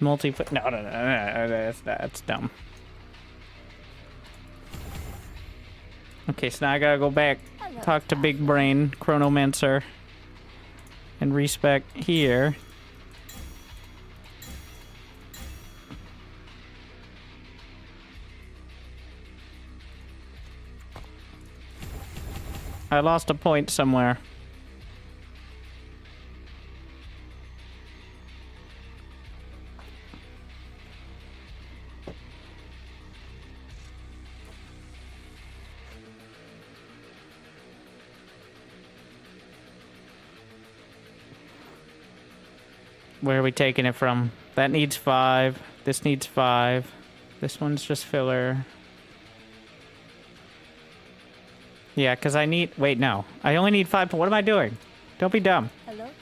No, that's dumb. Okay, so now I gotta go back, talk to Big Brain, Chronomancer, and respec here. I lost a point somewhere. Where are we taking it from? That needs 5. This needs 5. This one's just filler. Yeah, because I need... Wait, no. I only need 5 points. What am I doing? Don't be dumb. Hello, traveler.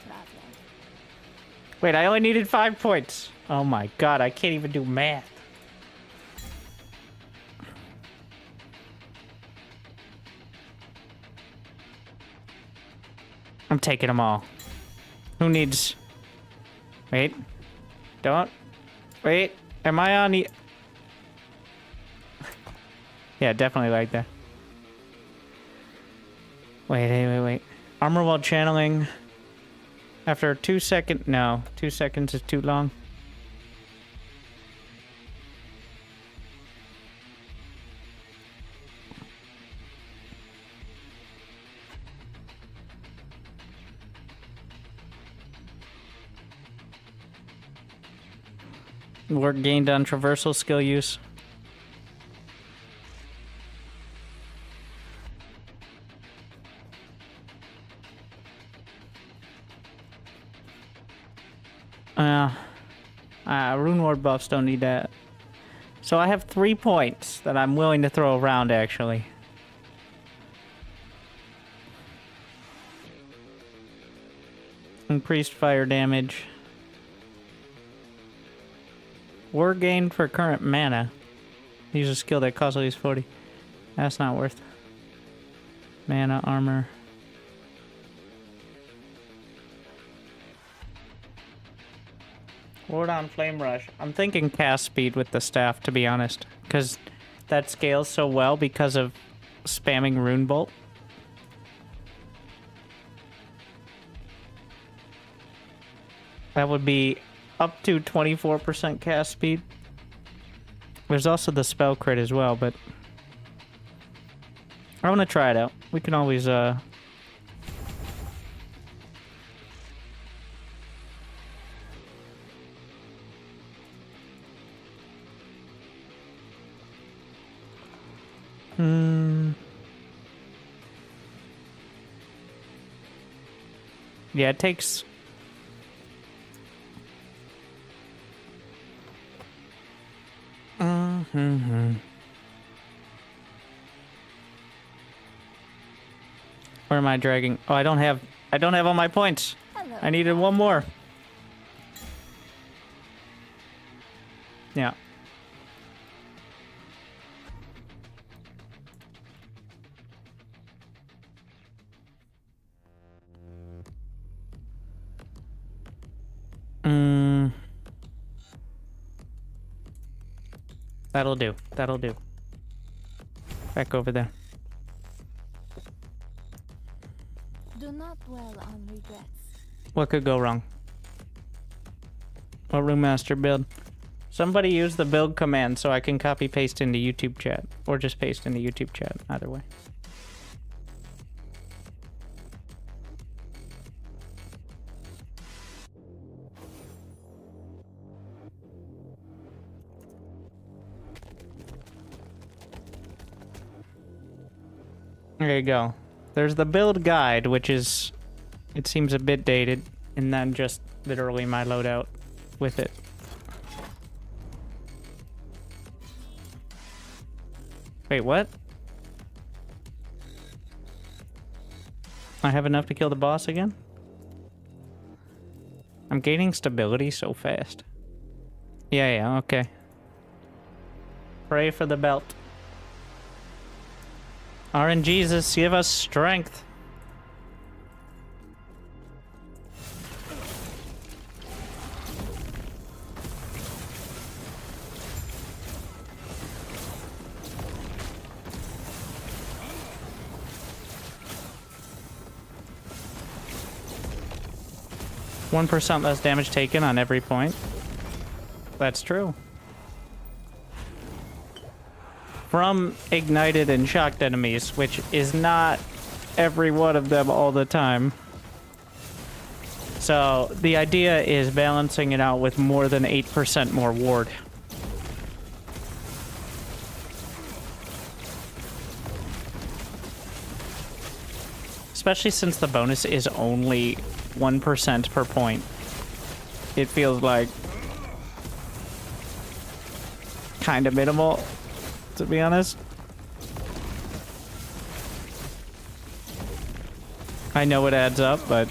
Wait, I only needed 5 points. Oh my god, I can't even do math. I'm taking them all. Who needs... Wait. Don't. Wait. Am I on the... Yeah, definitely like that. Wait. Armor while channeling. After 2 seconds... No, 2 seconds is too long. Work gained on traversal skill use. Rune ward buffs don't need that. So I have 3 points that I'm willing to throw around, actually. Increased fire damage. War gained for current mana. Use a skill that costs at least 40. That's not worth. Mana, armor. Ward on Flame Rush. I'm thinking cast speed with the staff, to be honest. Because that scales so well because of spamming Rune Bolt. That would be up to 24% cast speed. There's also the spell crit as well, but... I want to try it out. We can always, Yeah, it takes... Where am I dragging? Oh, I don't have all my points. Hello. I needed one more. Yeah. That'll do. That'll do. Back over there. Do not dwell on regrets. What could go wrong? What Runemaster build? Somebody use the build command so I can copy paste into YouTube chat. Or just paste into YouTube chat, either way. There you go. There's the build guide, which is... It seems a bit dated. And then just literally my loadout with it. Wait, what? I have enough to kill the boss again? I'm gaining stability so fast. Yeah, okay. Pray for the belt. RNGesus, give us strength. %1 less damage taken on every point. That's true. From ignited and shocked enemies, which is not every one of them all the time. So the idea is balancing it out with more than 8% more ward. Especially since the bonus is only 1% per point. It feels like kind of minimal, to be honest. I know it adds up, but...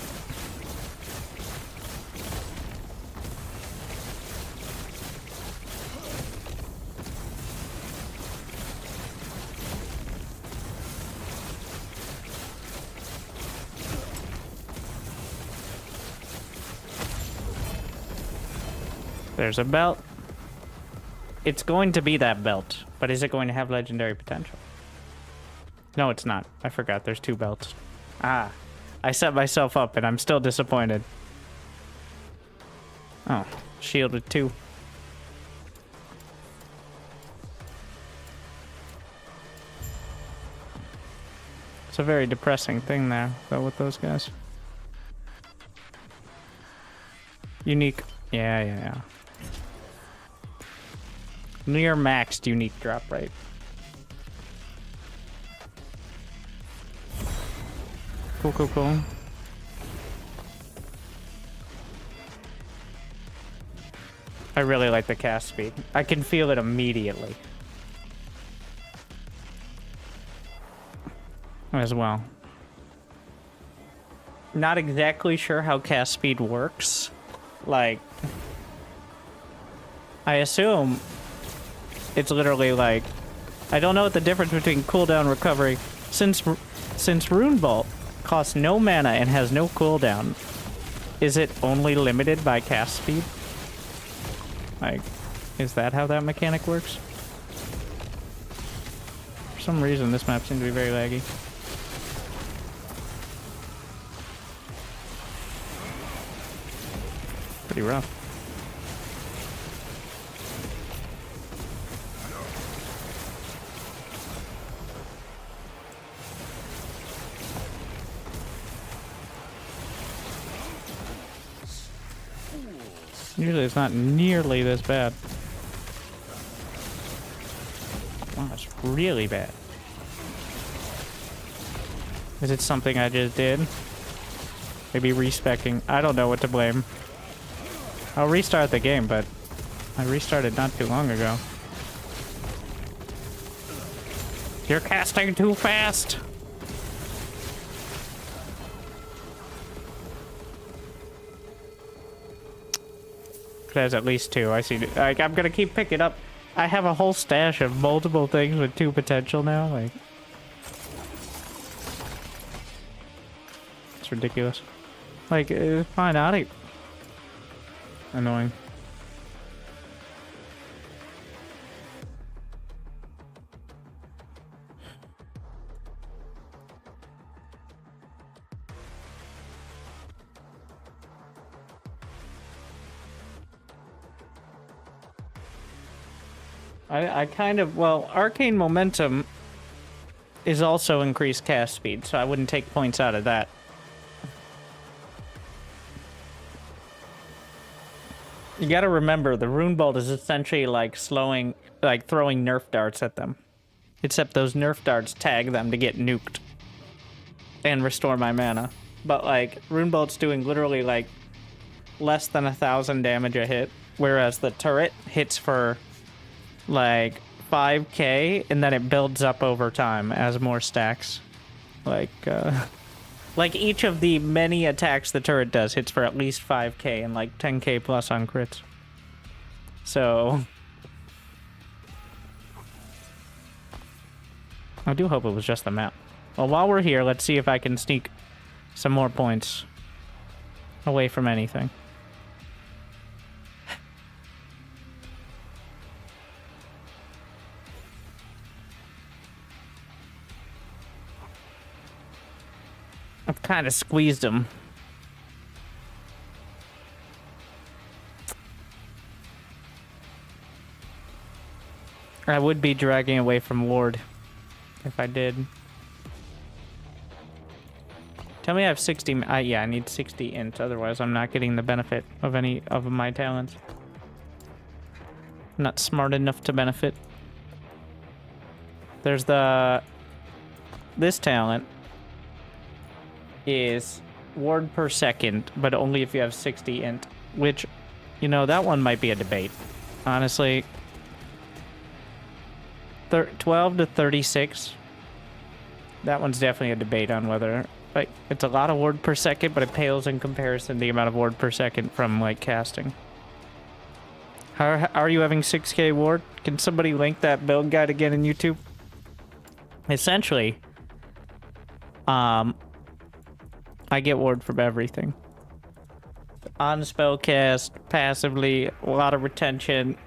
There's a belt. It's going to be that belt, but is it going to have legendary potential? No, it's not. I forgot there's 2 belts. Ah, I set myself up and I'm still disappointed. Oh, shielded 2. It's a very depressing thing there, though, with those guys. Unique. Yeah. Near maxed unique drop rate. Cool. I really like the cast speed. I can feel it immediately. As well. Not exactly sure how cast speed works. Like, I assume it's literally like, I don't know what the difference between cooldown recovery, since Rune Bolt costs no mana and has no cooldown, is it only limited by cast speed? Like, is that how that mechanic works? For some reason, this map seems to be very laggy. Pretty rough. Usually it's not nearly this bad. Wow, it's really bad. Is it something I just did? Maybe respecking. I don't know what to blame. I'll restart the game, but I restarted not too long ago. You're casting too fast! It has at least 2. I see. Like, I'm gonna keep picking up. I have a whole stash of multiple things with 2 potential now. Like, it's ridiculous. Like, fine, I annoying. I kind of, well, Arcane Momentum is also increased cast speed, so I wouldn't take points out of that. You gotta remember, the Rune Bolt is essentially like slowing, like throwing nerf darts at them. Except those nerf darts tag them to get nuked. And restore my mana. But like, Rune Bolt's doing literally like less than 1,000 damage a hit. Whereas the turret hits for like 5k and then it builds up over time as more stacks. Like each of the many attacks the turret does hits for at least 5k and like 10k plus on crits. So I do hope it was just the map. Well, while we're here, let's see if I can sneak some more points away from anything. I've kind of squeezed him. I would be dragging away from Ward if I did. Tell me I have 60. Yeah, I need 60 int, otherwise I'm not getting the benefit of any of my talents. I'm not smart enough to benefit. There's this talent is ward per second, but only if you have 60 int, which, you know, that one might be a debate. Honestly, 12 to 36, that one's definitely a debate on whether Like, it's a lot of ward per second, but it pales in comparison to the amount of ward per second from, like, casting. How are you having 6k ward? Can somebody link that build guide again in YouTube? Essentially, I get ward from everything. On spell cast, passively, a lot of retention.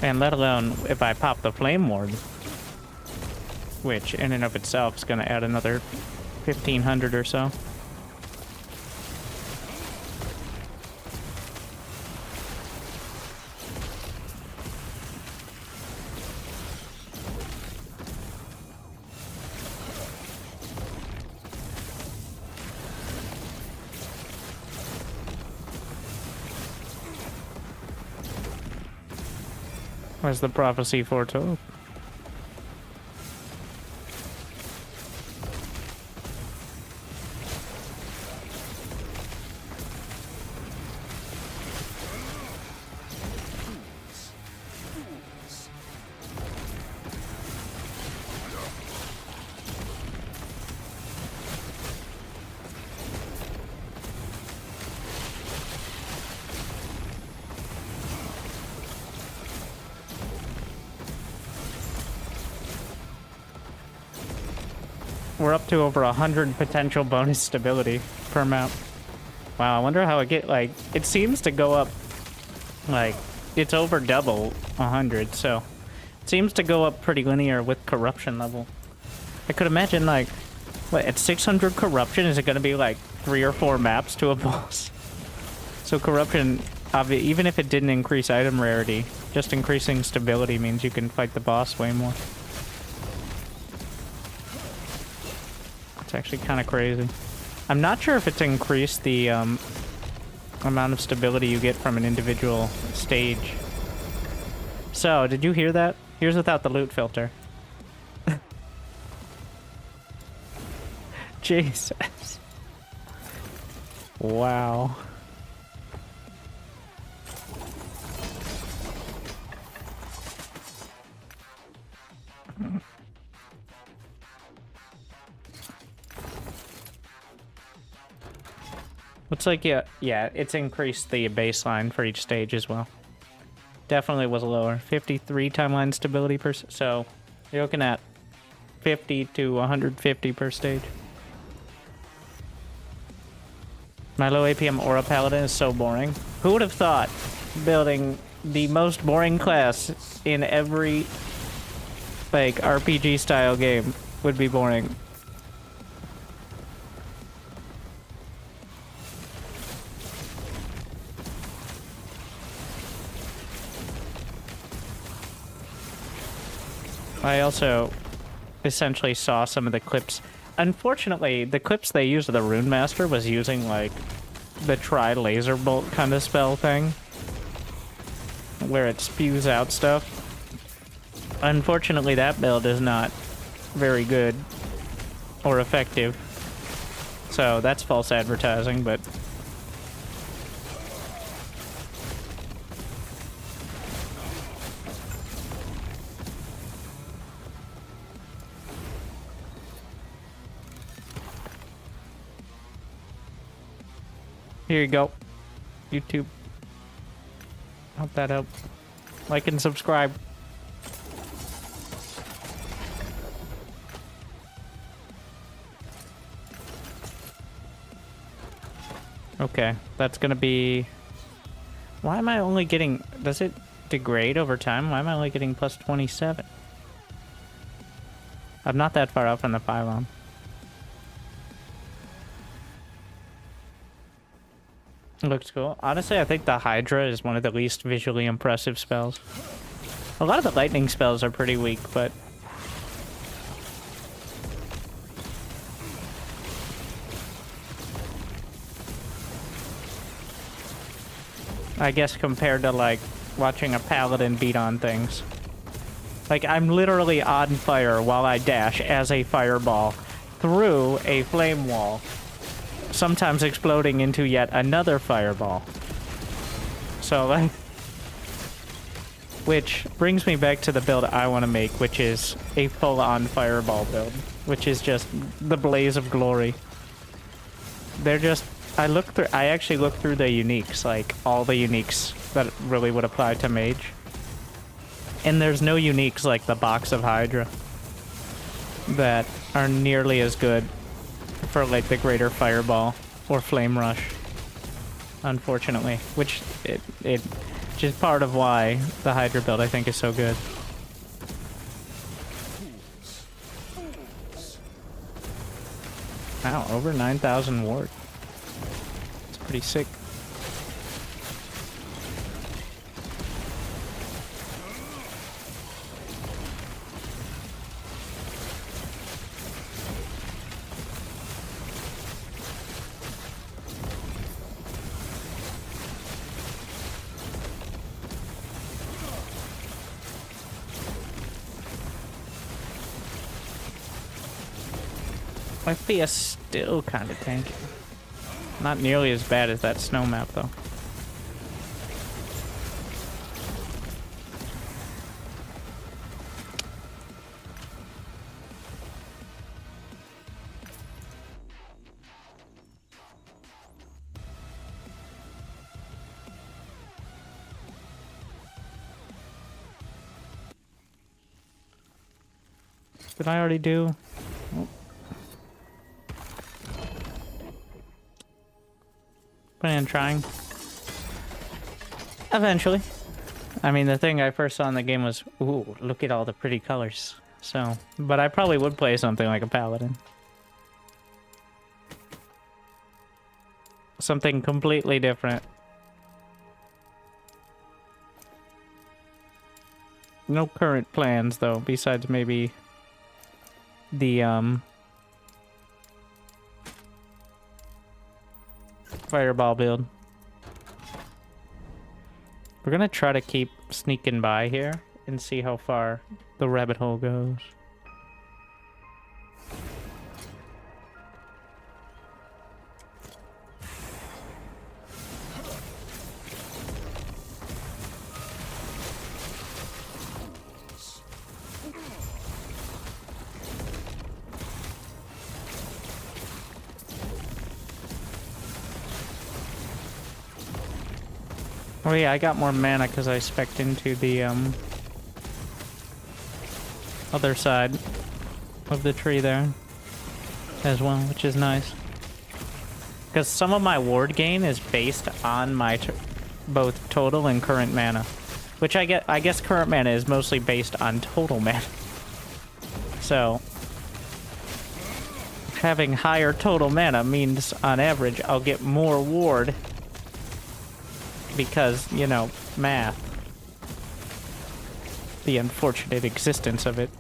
And let alone if I pop the flame ward, which in and of itself is going to add another 1500 or so. Where's the prophecy foretold? We're up to over 100 potential bonus stability per map. Wow, I wonder how it get, like, it seems to go up, like, it's over double 100, so it seems to go up pretty linear with corruption level. I could imagine, like, what, at 600 corruption, is it going to be, like, 3 or 4 maps to a boss? So corruption, even if it didn't increase item rarity, just increasing stability means you can fight the boss way more. Actually kind of crazy. I'm not sure if it's increased the amount of stability you get from an individual stage. So, did you hear that? Here's without the loot filter. Jesus. Wow. Looks like, yeah, it's increased the baseline for each stage as well. Definitely was lower. 53 timeline stability per... So, you're looking at 50 to 150 per stage. My low APM Aura Paladin is so boring. Who would have thought building the most boring class in every, like, RPG style game would be boring? I also essentially saw some of the clips. Unfortunately, the clips they used of the Runemaster was using, like, the tri-laser bolt kind of spell thing, where it spews out stuff. Unfortunately, that build is not very good or effective. So that's false advertising, but... Here you go. YouTube. Hope that helped. Like and subscribe. Okay, that's gonna be... Why am I only getting... Does it degrade over time? Why am I only getting plus 27? I'm not that far out from the pylon. Looks cool. Honestly, I think the Hydra is one of the least visually impressive spells. A lot of the lightning spells are pretty weak, but... I guess compared to, like, watching a paladin beat on things. Like, I'm literally on fire while I dash as a fireball through a flame wall. sometimes exploding into yet another fireball. So, like... Which brings me back to the build I want to make, which is a full-on fireball build. Which is just the blaze of glory. They're just... I actually looked through the uniques, like, all the uniques that really would apply to mage. And there's no uniques like the box of Hydra that are nearly as good for, like, the greater fireball or flame rush, unfortunately. Which is part of why the Hydra build, I think, is so good. Wow, over 9,000 ward. It's pretty sick. FPS still kind of tanky. Not nearly as bad as that snow map, though. Did I already do? Oh. Plan on trying. Eventually. I mean, the thing I first saw in the game was, ooh, look at all the pretty colors. So, but I probably would play something like a paladin. Something completely different. No current plans, though, besides maybe the, fireball build. We're gonna try to keep sneaking by here and see how far the rabbit hole goes. Oh yeah, I got more mana because I spec'd into the other side of the tree there as well, which is nice. Because some of my ward gain is based on my both total and current mana, which I guess current mana is mostly based on total mana. So having higher total mana means on average I'll get more ward. Because, you know, math. The unfortunate existence of it.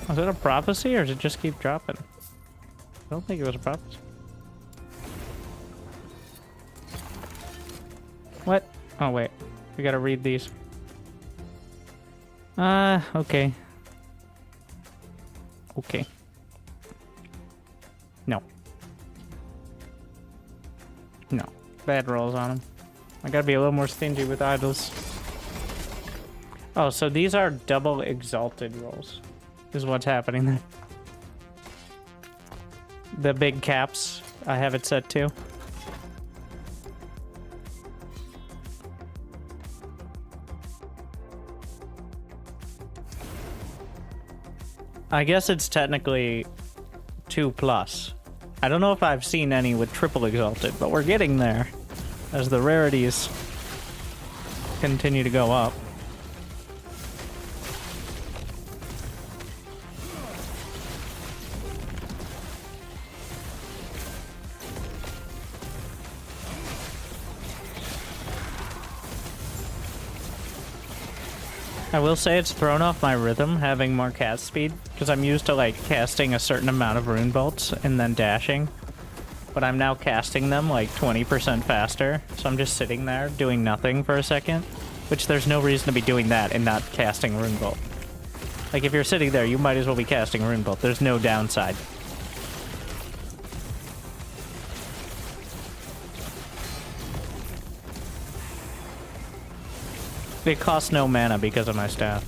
Was it a prophecy, or does it just keep dropping? I don't think it was a prophecy. What? Oh, wait. We gotta read these. Okay. Okay. No. No. Bad rolls on them. I gotta be a little more stingy with idols. Oh, so these are double exalted rolls. Is what's happening there. The big caps, I have it set to. I guess it's technically 2+. I don't know if I've seen any with triple exalted, but we're getting there as the rarities continue to go up. I will say it's thrown off my rhythm having more cast speed, because I'm used to like casting a certain amount of rune bolts and then dashing. But I'm now casting them like 20% faster, so I'm just sitting there doing nothing for a second, which there's no reason to be doing that and not casting rune bolt. Like if you're sitting there, you might as well be casting rune bolt. There's no downside. It costs no mana because of my staff.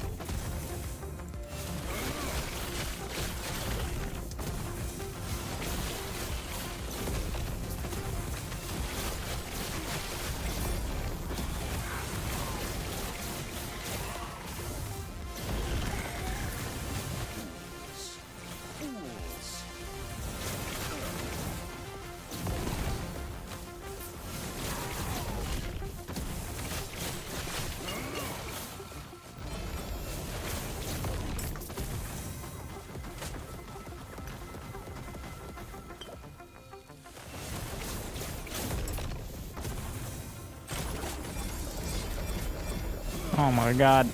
Oh my god.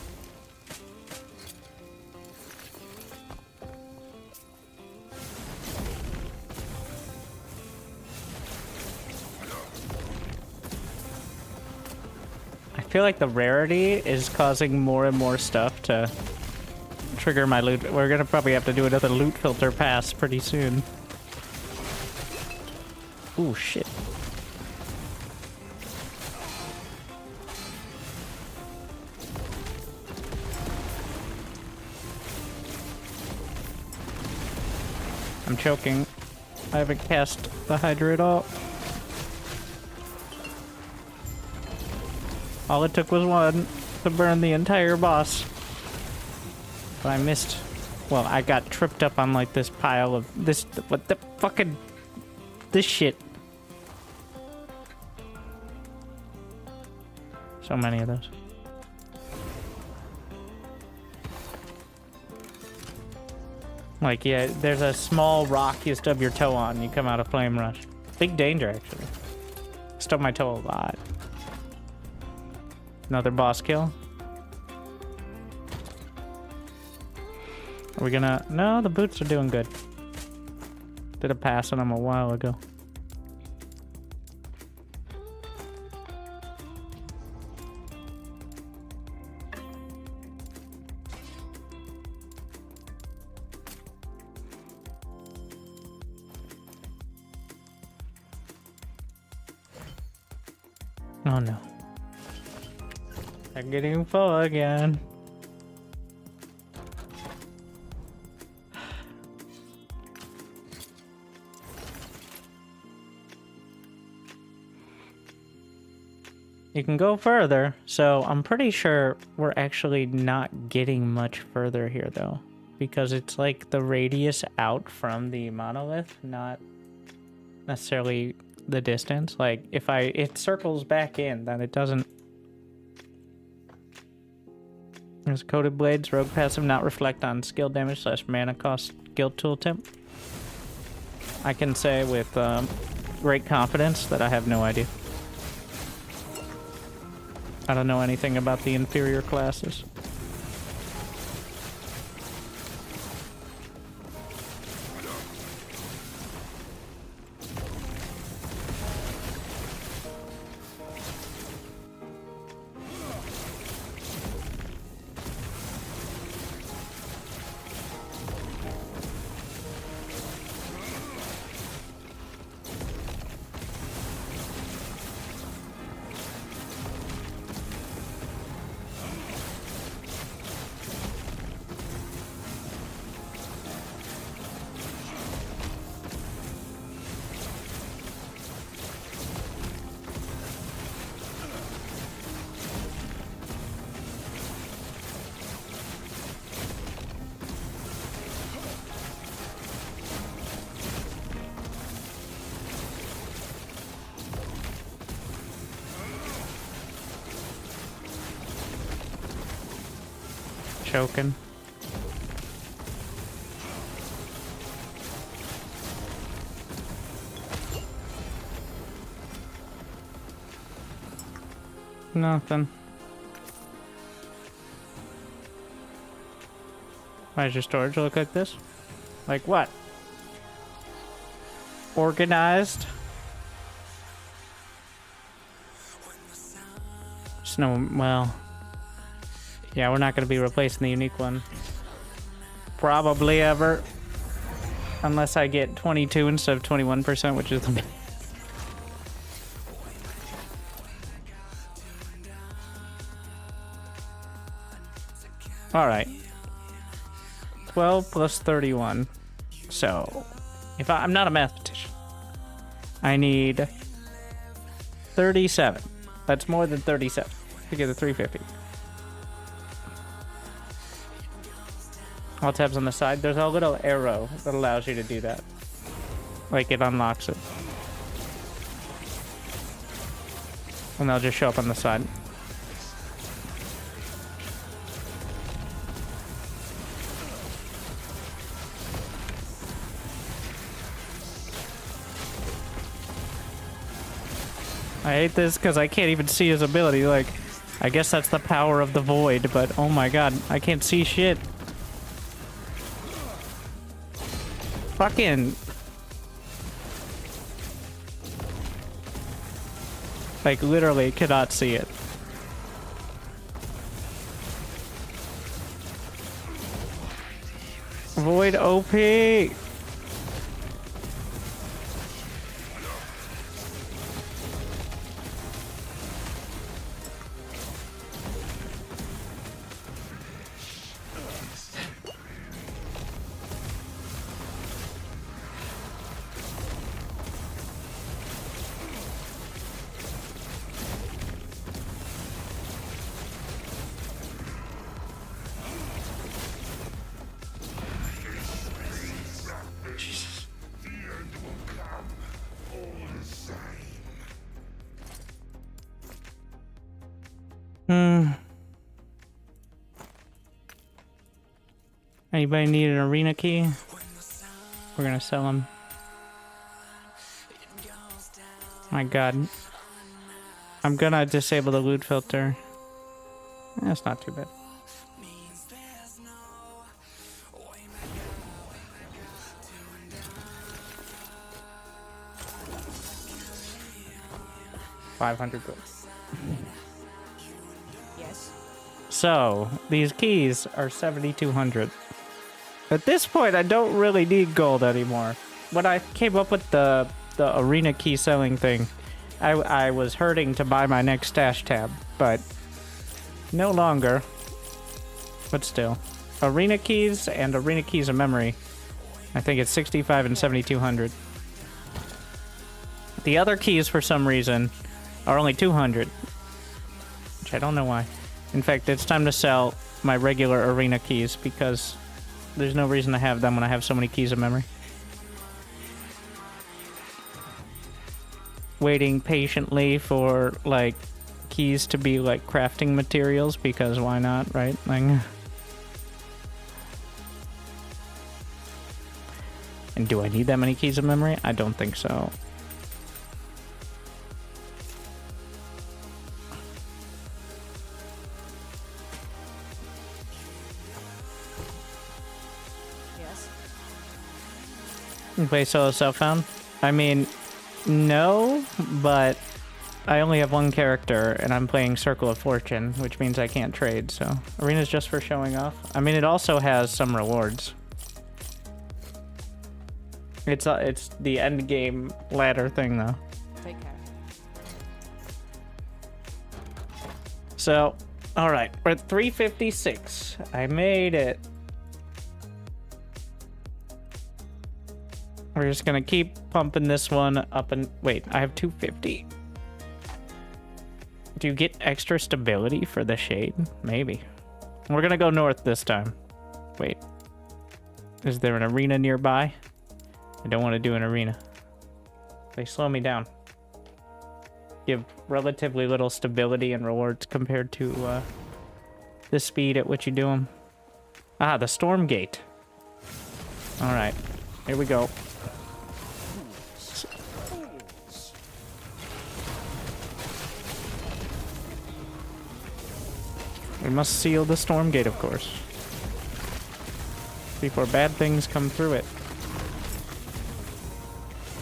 I feel like the rarity is causing more and more stuff to trigger my loot. We're gonna probably have to do another loot filter pass pretty soon. Ooh, shit. I'm choking. I haven't cast the Hydra at all. All it took was one to burn the entire boss. But I missed. Well, I got tripped up on like this pile of this. What the fucking. This shit. So many of those. Like, yeah, there's a small rock you stub your toe on and you come out of Flame Rush. Big danger, actually. Stub my toe a lot. Another boss kill. Are we gonna... No, the boots are doing good. Did a pass on them a while ago. Oh no. I'm getting full again. You can go further, so I'm pretty sure we're actually not getting much further here though, because it's like the radius out from the monolith, not necessarily the distance. Like if it circles back in, then it doesn't. There's coated blades, rogue passive, not reflect on skill damage / mana cost guild tooltip. I can say with great confidence that I have no idea. I don't know anything about the inferior classes. Choking. Nothing. Why does your storage look like this? Like what? Organized? Just no, well... Yeah, we're not going to be replacing the unique one. Probably ever. Unless I get 22 instead of 21%, which is the... Alright. 12 plus 31. So, if I'm not a mathematician, I need 37. That's more than 37 to get the 350. All tabs on the side. There's a little arrow that allows you to do that. Like it unlocks it. And they'll just show up on the side. I hate this because I can't even see his ability. Like, I guess that's the power of the void, but oh my god, I can't see shit. Fucking... Like, literally cannot see it. Void OP! Anybody need an arena key? We're gonna sell them. My god. I'm gonna disable the loot filter. That's not too bad. $500 gold. Yes. So, these keys are 7,200. At this point, I don't really need gold anymore. When I came up with the arena key selling thing, I was hurting to buy my next stash tab, but no longer. But still. Arena keys and arena keys of memory. I think it's 65 and 7,200. The other keys, for some reason, are only 200. Which I don't know why. In fact, it's time to sell my regular arena keys because there's no reason to have them when I have so many keys of memory. Waiting patiently for, like, keys to be, like, crafting materials because why not, right? Like... And do I need that many keys of memory? I don't think so. Play solo self-found? I mean, no, but I only have one character, and I'm playing Circle of Fortune, which means I can't trade, so... Arena's just for showing off. I mean, it also has some rewards. It's the endgame ladder thing, though. Take care. So, alright, we're at 356. I made it. We're just gonna keep pumping this one up and... Wait, I have 250. Do you get extra stability for the shade? Maybe. We're gonna go north this time. Wait. Is there an arena nearby? I don't want to do an arena. They slow me down. Give relatively little stability and rewards compared to the speed at which you do them. Ah, the storm gate. Alright. Here we go. We must seal the storm gate, of course. before bad things come through it.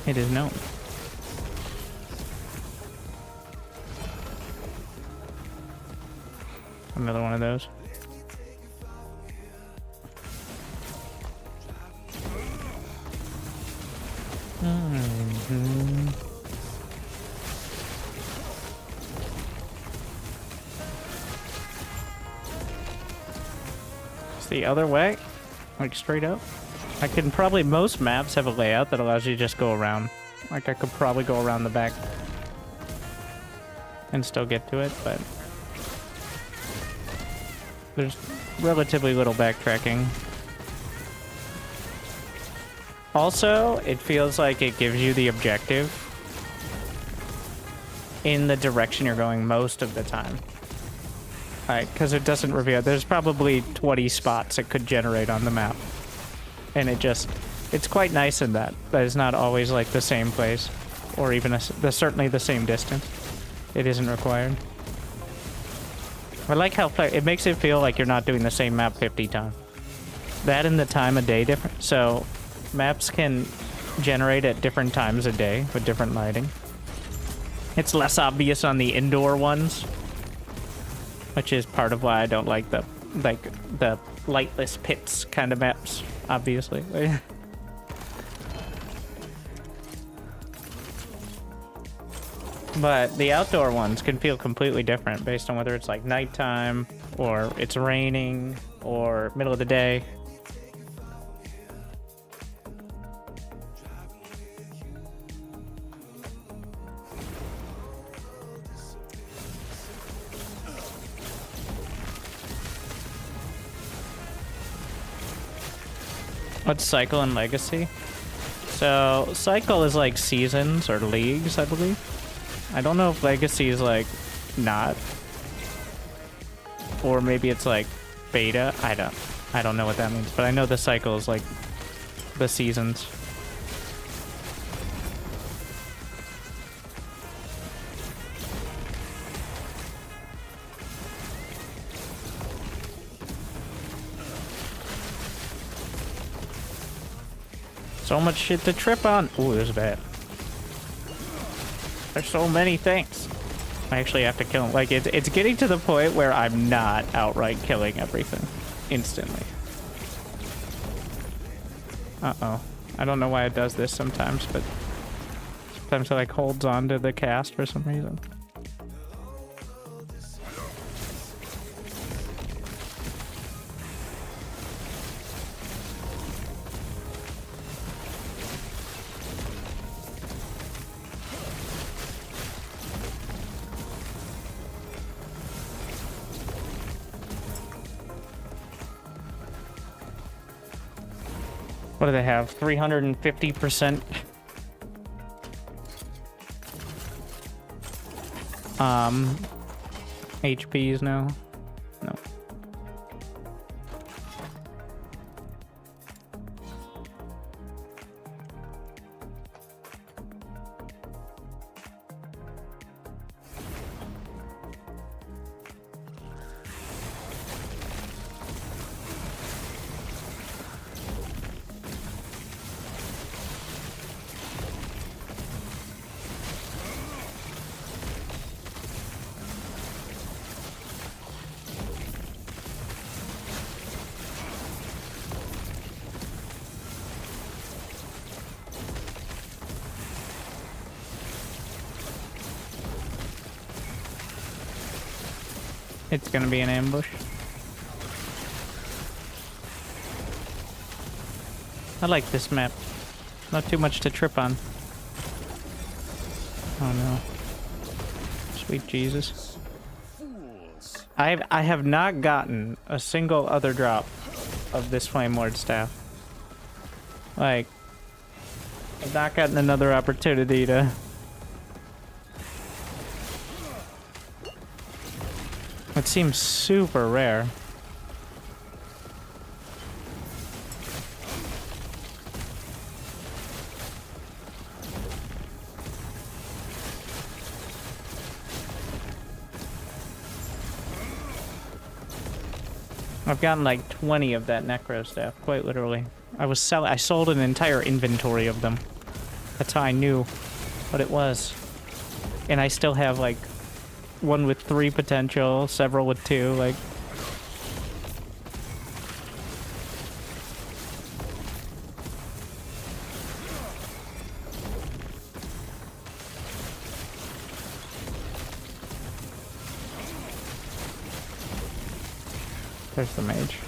It is known. Another one of those. It's the other way, like straight up. I can probably, most maps have a layout that allows you to just go around. Like I could probably go around the back and still get to it, but there's relatively little backtracking. Also, it feels like it gives you the objective in the direction you're going most of the time. Like, because it doesn't reveal. There's probably 20 spots it could generate on the map. And it's quite nice in that. That it's not always like the same place. Or even certainly the same distance. It isn't required. I like how it makes it feel like you're not doing the same map 50 times. That and the time of day different. So maps can generate at different times of day with different lighting. It's less obvious on the indoor ones, which is part of why I don't like the lightless pits kind of maps, obviously. But the outdoor ones can feel completely different based on whether it's like nighttime or it's raining or middle of the day. What's Cycle and Legacy? So, Cycle is like seasons or leagues, I believe. I don't know if Legacy is like not. Or maybe it's like beta. I don't know what that means, but I know the Cycle is like the seasons. So much shit to trip on. Ooh, this is bad. There's so many things. I actually have to kill him. Like, it's getting to the point where I'm not outright killing everything instantly. Uh-oh. I don't know why it does this sometimes, but sometimes it, like, holds on to the cast for some reason. What do they have? 350%? HPs now? No. It's gonna be an ambush. I like this map. Not too much to trip on. Oh no. Sweet Jesus. I have not gotten a single other drop of this Flame Lord staff. Like, I've not gotten another opportunity to... It seems super rare. I've gotten like 20 of that necro staff, quite literally. I sold an entire inventory of them. That's how I knew what it was. And I still have like one with 3 potential, several with 2, like. There's the mage.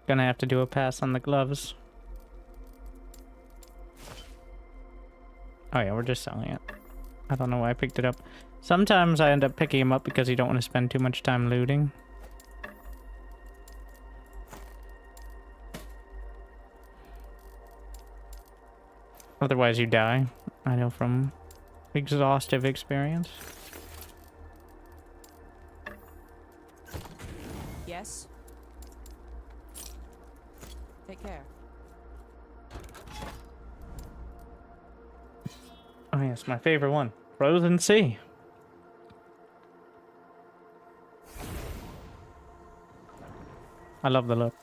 Gonna have to do a pass on the gloves. Oh yeah, we're just selling it. I don't know why I picked it up. Sometimes I end up picking him up because you don't want to spend too much time looting. Otherwise you die. I know from exhaustive experience. Yes. Take care. Oh yes, my favorite one. Frozen Sea. I love the look.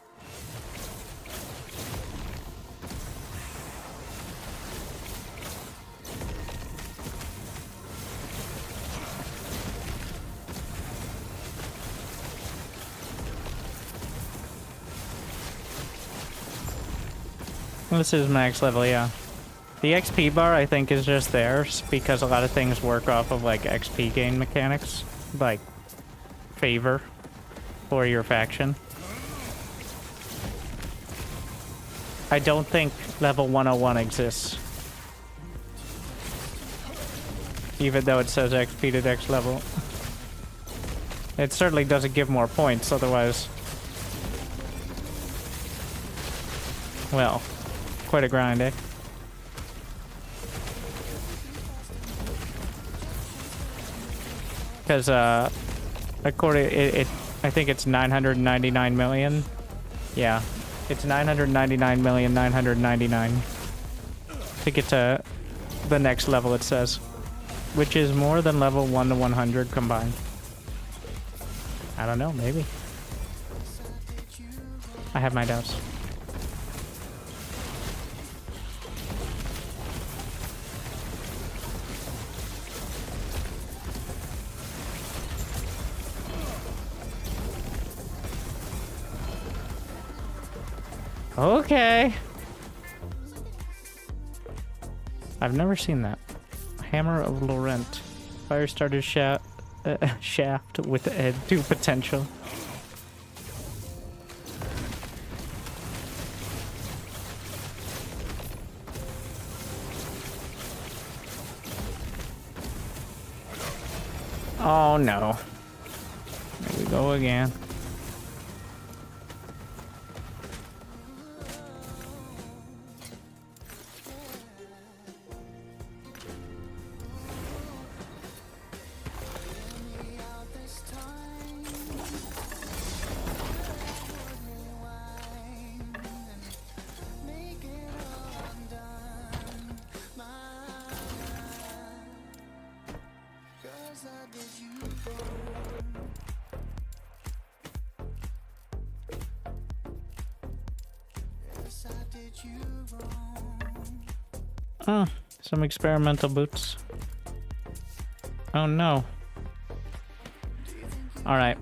This is max level, yeah. The XP bar, I think, is just there because a lot of things work off of, like, XP gain mechanics. Like, favor for your faction. I don't think level 101 exists. Even though it says XP to Dex level. It certainly doesn't give more points, otherwise... Well... Quite a grind, eh? Because, according... I think it's 999 million. Yeah. It's 999,999 to get to the next level, it says. Which is more than level 1 to 100 combined. I don't know, maybe. I have my doubts. Okay. I've never seen that. Hammer of Laurent. Fire starter shaft with 2 potential. Oh no. Here we go again. Oh, some experimental boots. Oh no. Alright.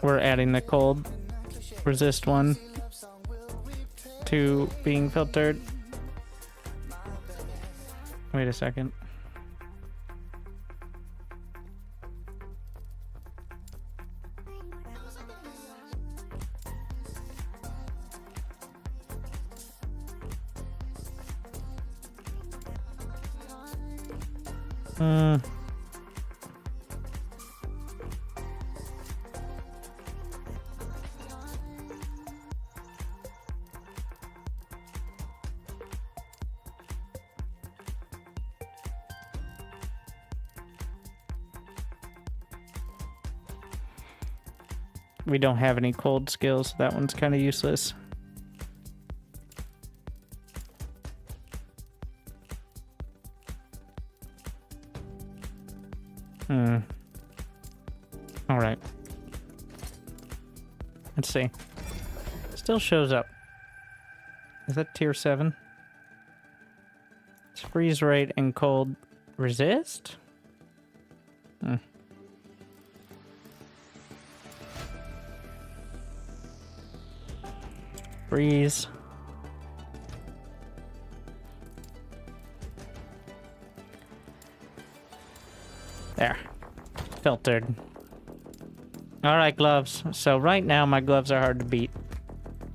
we're adding the cold resist one to being filtered. Wait a second. We don't have any cold skills, so that one's kind of useless. Alright. Let's see. Still shows up. Is that tier 7? It's freeze rate and cold resist? Freeze. There. Filtered. Alright, gloves. So right now my gloves are hard to beat.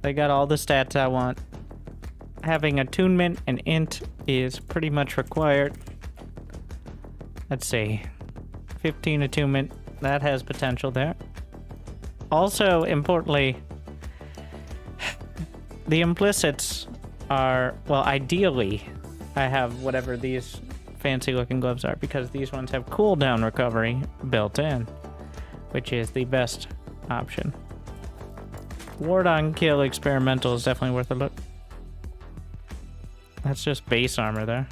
They got all the stats I want. Having attunement and int is pretty much required. Let's see. 15 attunement. That has potential there. Also, importantly, the implicits are, well, ideally, I have whatever these fancy looking gloves are, because these ones have cooldown recovery built in, which is the best option. Ward on kill experimental is definitely worth a look. That's just base armor there.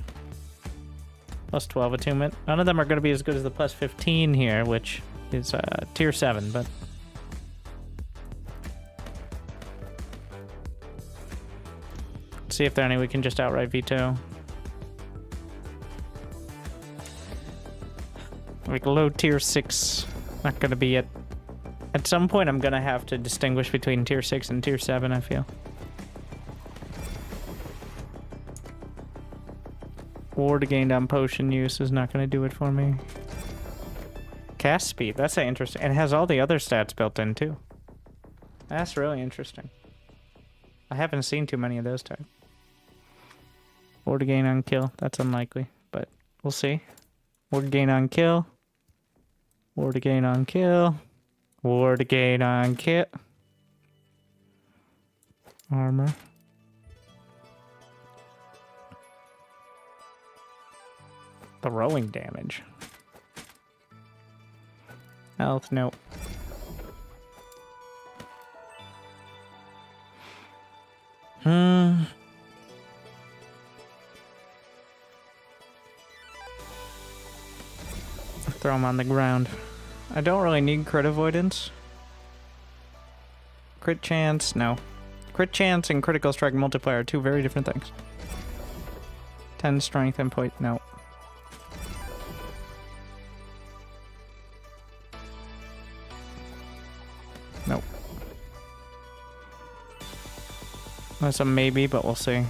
Plus 12 attunement. None of them are going to be as good as the plus 15 here, which is tier 7, but see if there are any we can just outright veto. Like low tier 6, not gonna be it. At some point I'm gonna have to distinguish between tier 6 and tier 7, I feel. Ward gained on potion use is not gonna do it for me. Cast speed, that's interesting. And it has all the other stats built in too. That's really interesting. I haven't seen too many of those types. Ward gain on kill. That's unlikely, but we'll see. Ward gain on kill. Ward gain on kill. Ward gain on kill. Armor. Throwing damage. Health, nope. Throw him on the ground. I don't really need crit avoidance. Crit chance, no. Crit chance and critical strike multiplier are two very different things. 10 strength and point, no. Nope. That's a maybe, but we'll see.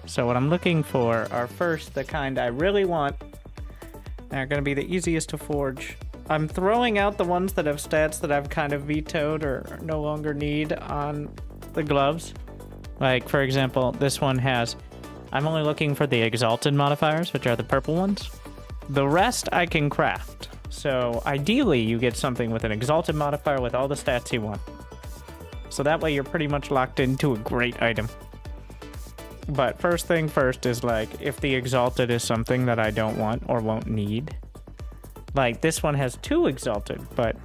So what I'm looking for are first the kind I really want. They're going to be the easiest to forge. I'm throwing out the ones that have stats that I've kind of vetoed or no longer need on the gloves. Like, for example, this one has... I'm only looking for the exalted modifiers, which are the purple ones. The rest I can craft. So ideally you get something with an exalted modifier with all the stats you want. So that way you're pretty much locked into a great item. But first thing first is, like, if the exalted is something that I don't want or won't need. Like, this one has 2 exalted, but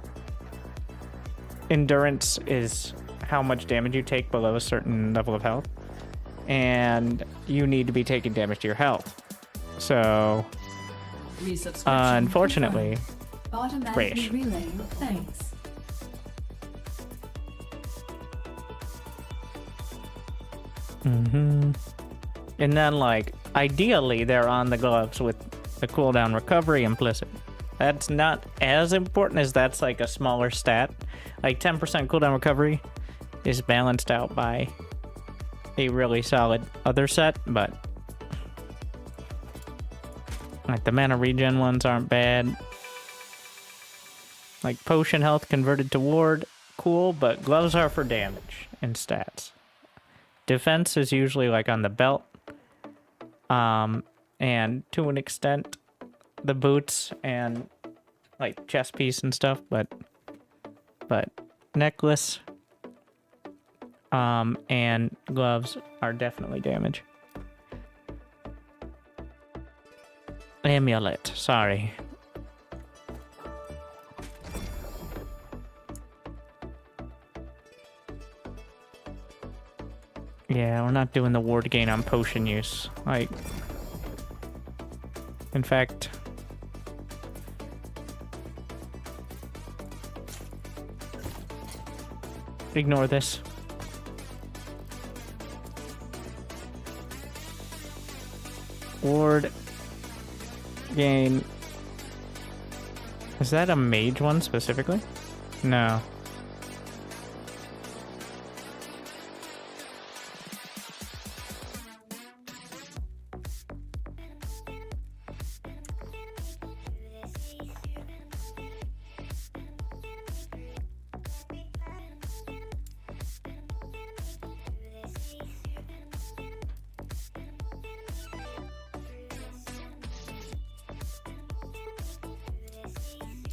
endurance is how much damage you take below a certain level of health. And you need to be taking damage to your health. So, unfortunately, automatically relaying thanks. And then, like, ideally they're on the gloves with the cooldown recovery implicit. That's not as important as that's like a smaller stat. Like 10% cooldown recovery is balanced out by a really solid other set, but like the mana regen ones aren't bad. Like potion health converted to ward, cool, but gloves are for damage and stats. Defense is usually like on the belt. And to an extent, the boots and like chest piece and stuff, but necklace, and gloves are definitely damage. Amulet, sorry. Yeah, we're not doing the ward gain on potion use. Like, in fact, ignore this. Ward gain. Is that a mage one specifically? No.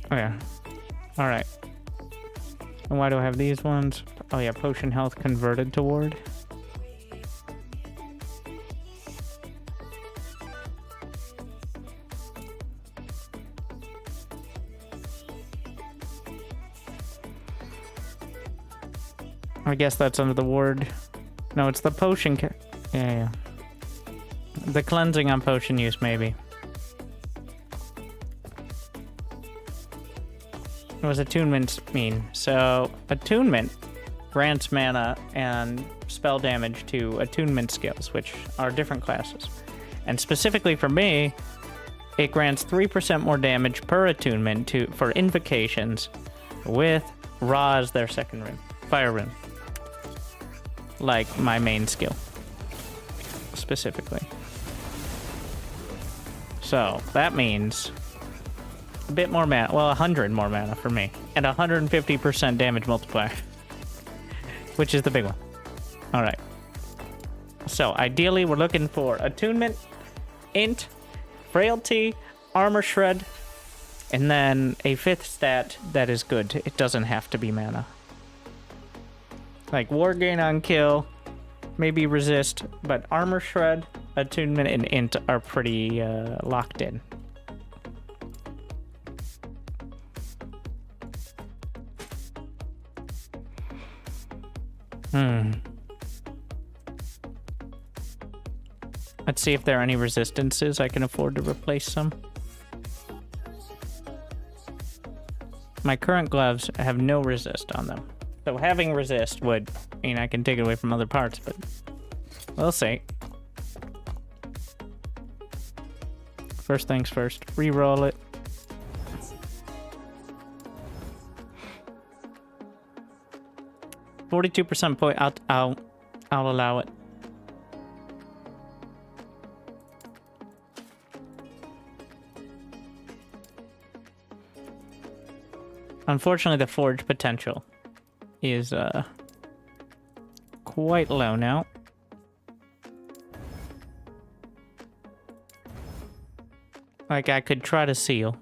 Oh yeah. Alright. And why do I have these ones? Oh yeah, potion health converted to ward. I guess that's under the ward. No, it's the potion yeah. The cleansing on potion use, maybe. What does attunement mean? So, attunement grants mana and spell damage to attunement skills, which are different classes. And specifically for me, it grants 3% more damage per attunement for invocations with Ra as their second rune. Fire rune. Like my main skill. Specifically. So, that means a bit more mana. Well, 100 more mana for me. And 150% damage multiplier. Which is the big one. Alright. So, ideally, we're looking for attunement, int, frailty, armor shred, and then a fifth stat that is good. It doesn't have to be mana. Like war gain on kill, maybe resist, but armor shred, attunement, and int are pretty locked in. Let's see if there are any resistances I can afford to replace some. My current gloves have no resist on them. So having resist would mean I can take it away from other parts, but we'll see. First things first, re-roll it. $42% point. I'll allow it. Unfortunately, the forge potential is quite low now. Like I could try to seal.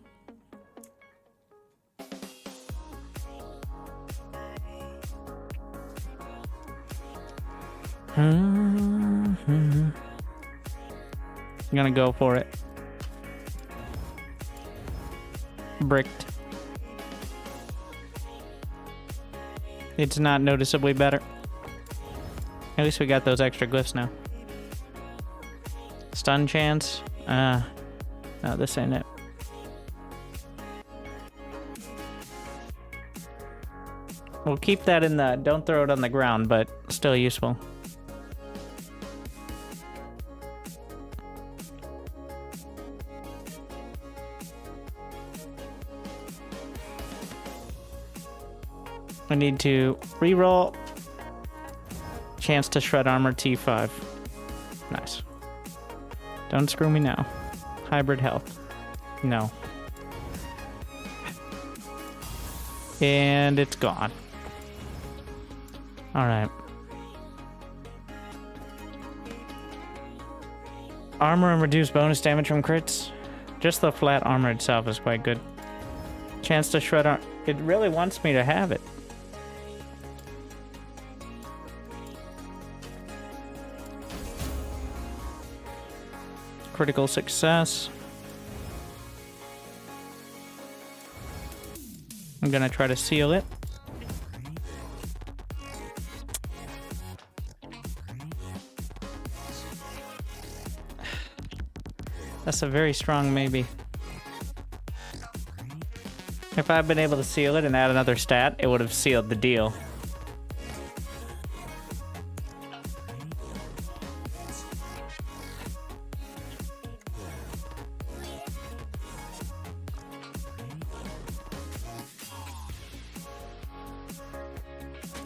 I'm gonna go for it. Bricked. It's not noticeably better. At least we got those extra glyphs now. Stun chance. No, this ain't it. We'll keep that in the... Don't throw it on the ground, but still useful. I need to reroll. Chance to shred armor T5. Nice. Don't screw me now. Hybrid health. No. And it's gone. Alright. Armor and reduced bonus damage from crits. Just the flat armor itself is quite good. Chance to shred armor. It really wants me to have it. Critical success. I'm gonna try to seal it. That's a very strong maybe. If I'd been able to seal it and add another stat, it would have sealed the deal.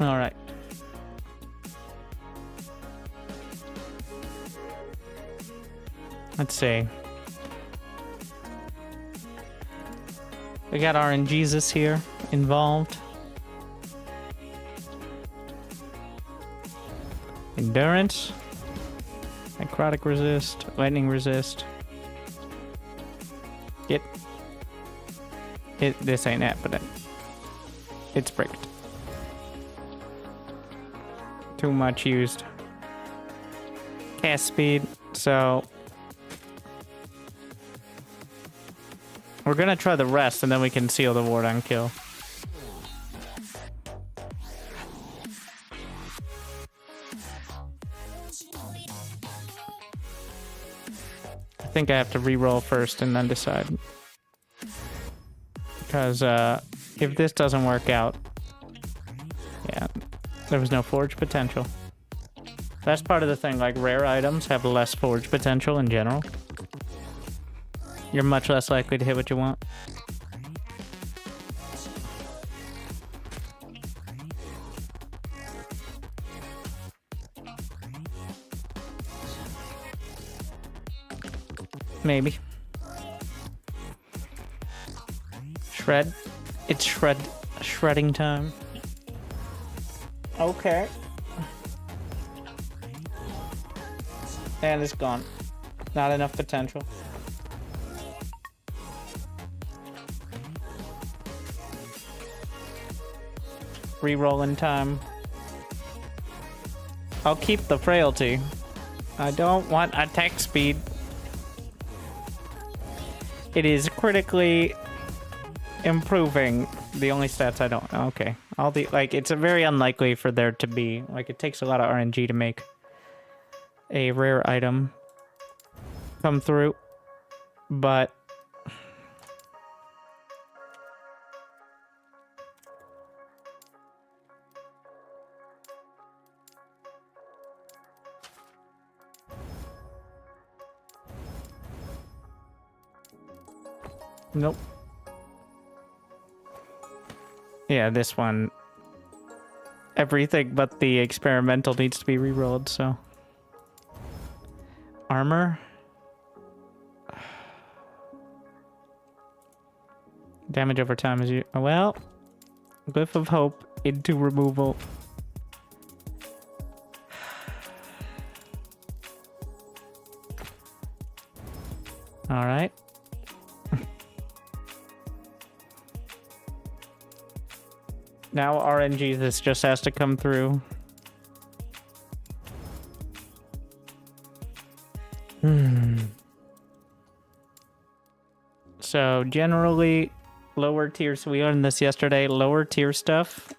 All right. Let's see. We got RNGesus here involved. Endurance. Necrotic resist. Lightning resist. This ain't it, but it's bricked. Too much used. Cast speed, so we're gonna try the rest and then we can seal the ward on kill. I think I have to re-roll first and then decide. Because if this doesn't work out, yeah, there was no forge potential. That's part of the thing, like rare items have less forge potential in general. You're much less likely to hit what you want. Maybe. Shred. It's shredding time. Okay. And it's gone. Not enough potential. Re-rolling time. I'll keep the frailty. I don't want attack speed. It is critically improving the only stats I don't. Okay. It's very unlikely for there to be, like, it takes a lot of RNG to make a rare item come through, but nope. Yeah, this one, everything but the experimental needs to be re-rolled, so. Armor. Damage over time is well, Glyph of Hope into removal. All right. Now RNG, this just has to come through. So generally, lower tiers, we learned this yesterday, lower tier stuff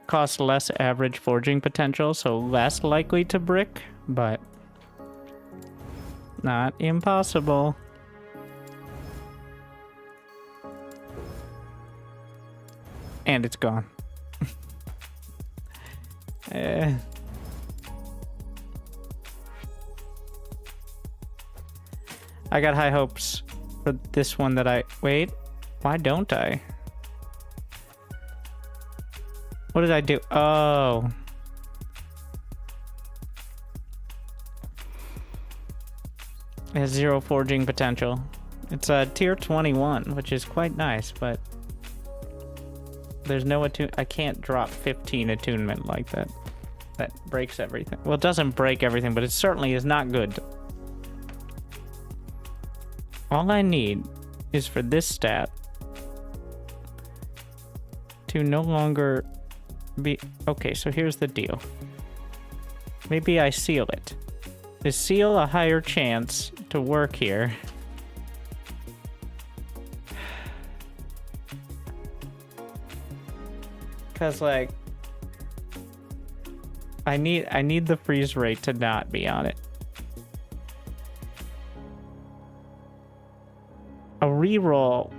costs less average forging potential, so less likely to brick, but not impossible. And it's gone. I got high hopes for this one that wait, why don't I? What did I do? Oh. It has 0 forging potential. It's a tier 21, which is quite nice, but there's no I can't drop 15 attunement like that. That breaks everything. Well, it doesn't break everything, but it certainly is not good. All I need is for this stat to no longer be... Okay, so here's the deal. Maybe I seal it. Is seal a higher chance to work here? Because, like, I need the freeze rate to not be on it. A reroll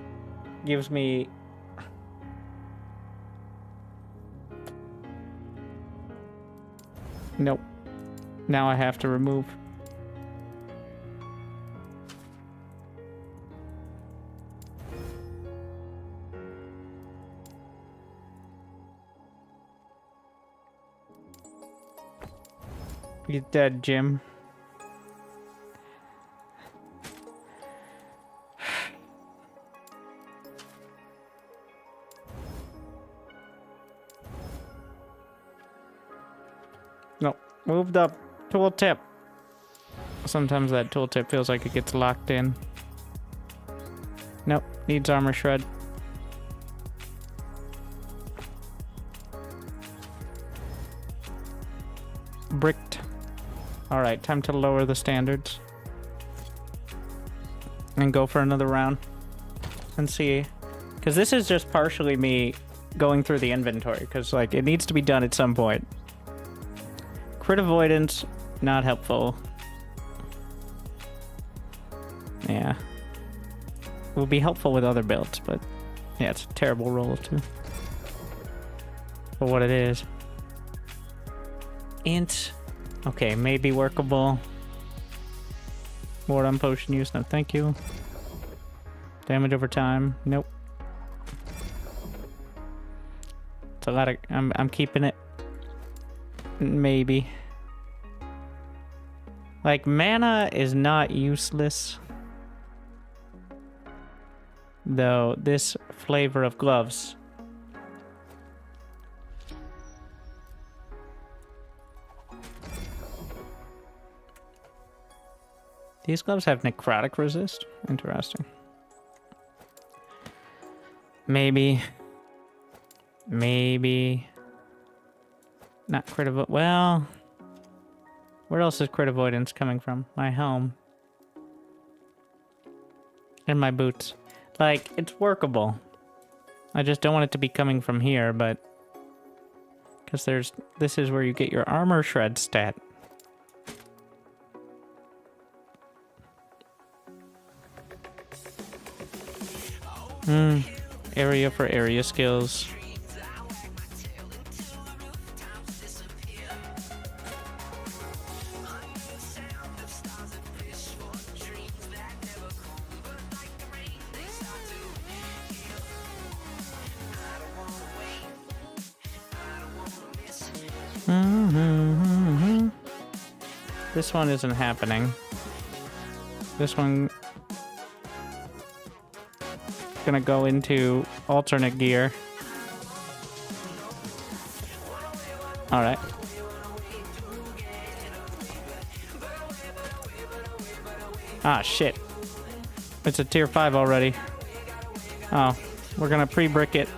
gives me... Nope. Now I have to remove. He's dead, Jim. No, moved up. Tooltip. Sometimes that tooltip feels like it gets locked in. Nope, needs armor shred. Bricked. Alright, time to lower the standards. And go for another round. And see. Because this is just partially me going through the inventory. Because, like, it needs to be done at some point. Crit avoidance, not helpful. Yeah. Will be helpful with other builds, but yeah, it's a terrible roll too. For what it is. Int. Okay, maybe workable. Ward on potion use, no thank you. Damage over time, nope. It's a lot of... I'm keeping it. Maybe. Like, mana is not useless. Though, this flavor of gloves... These gloves have necrotic resist? Interesting. Maybe. Maybe. Not crit avoidance. Well, where else is crit avoidance coming from? My helm. And my boots. Like, it's workable. I just don't want it to be coming from here, but... Because there's... This is where you get your armor shred stat. Area for area skills. This one isn't happening. This one gonna go into alternate gear. All right. Ah, shit. It's a tier 5 already. Oh, we're gonna pre-brick it.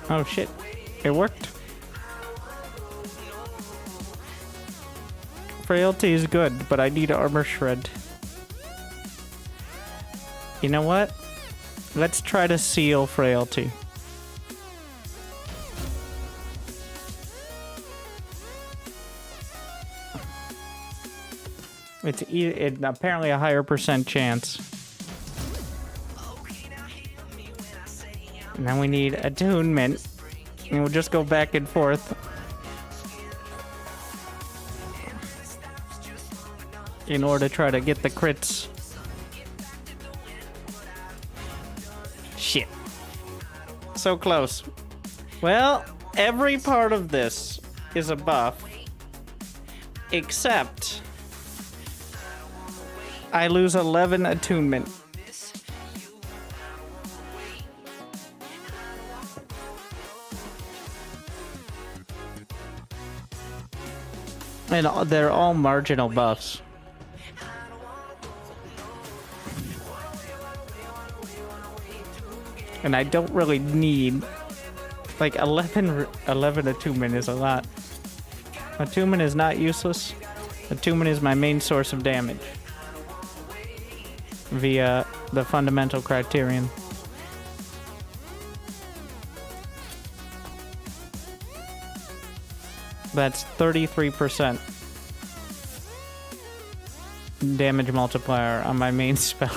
Oh, shit. It worked. Frailty is good, but I need armor shred. You know what? Let's try to seal frailty. It's apparently a higher percent chance. And then we need attunement. And we'll just go back and forth. In order to try to get the crits. Shit. So close. Well, every part of this is a buff, except I lose 11 attunement. And they're all marginal buffs. And I don't really need... Like, 11 attunement is a lot. Attunement is not useless. Attunement is my main source of damage. Via the fundamental criterion. That's 33% damage multiplier on my main spell.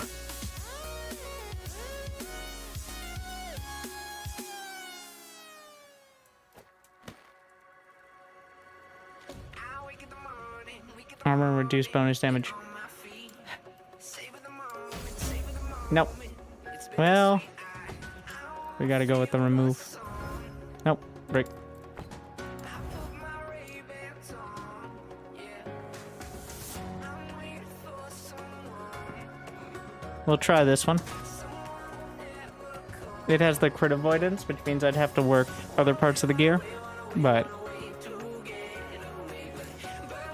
Armor reduced bonus damage. Nope. Well, we gotta go with the remove. Nope. Break. We'll try this one. It has the crit avoidance, which means I'd have to work other parts of the gear, but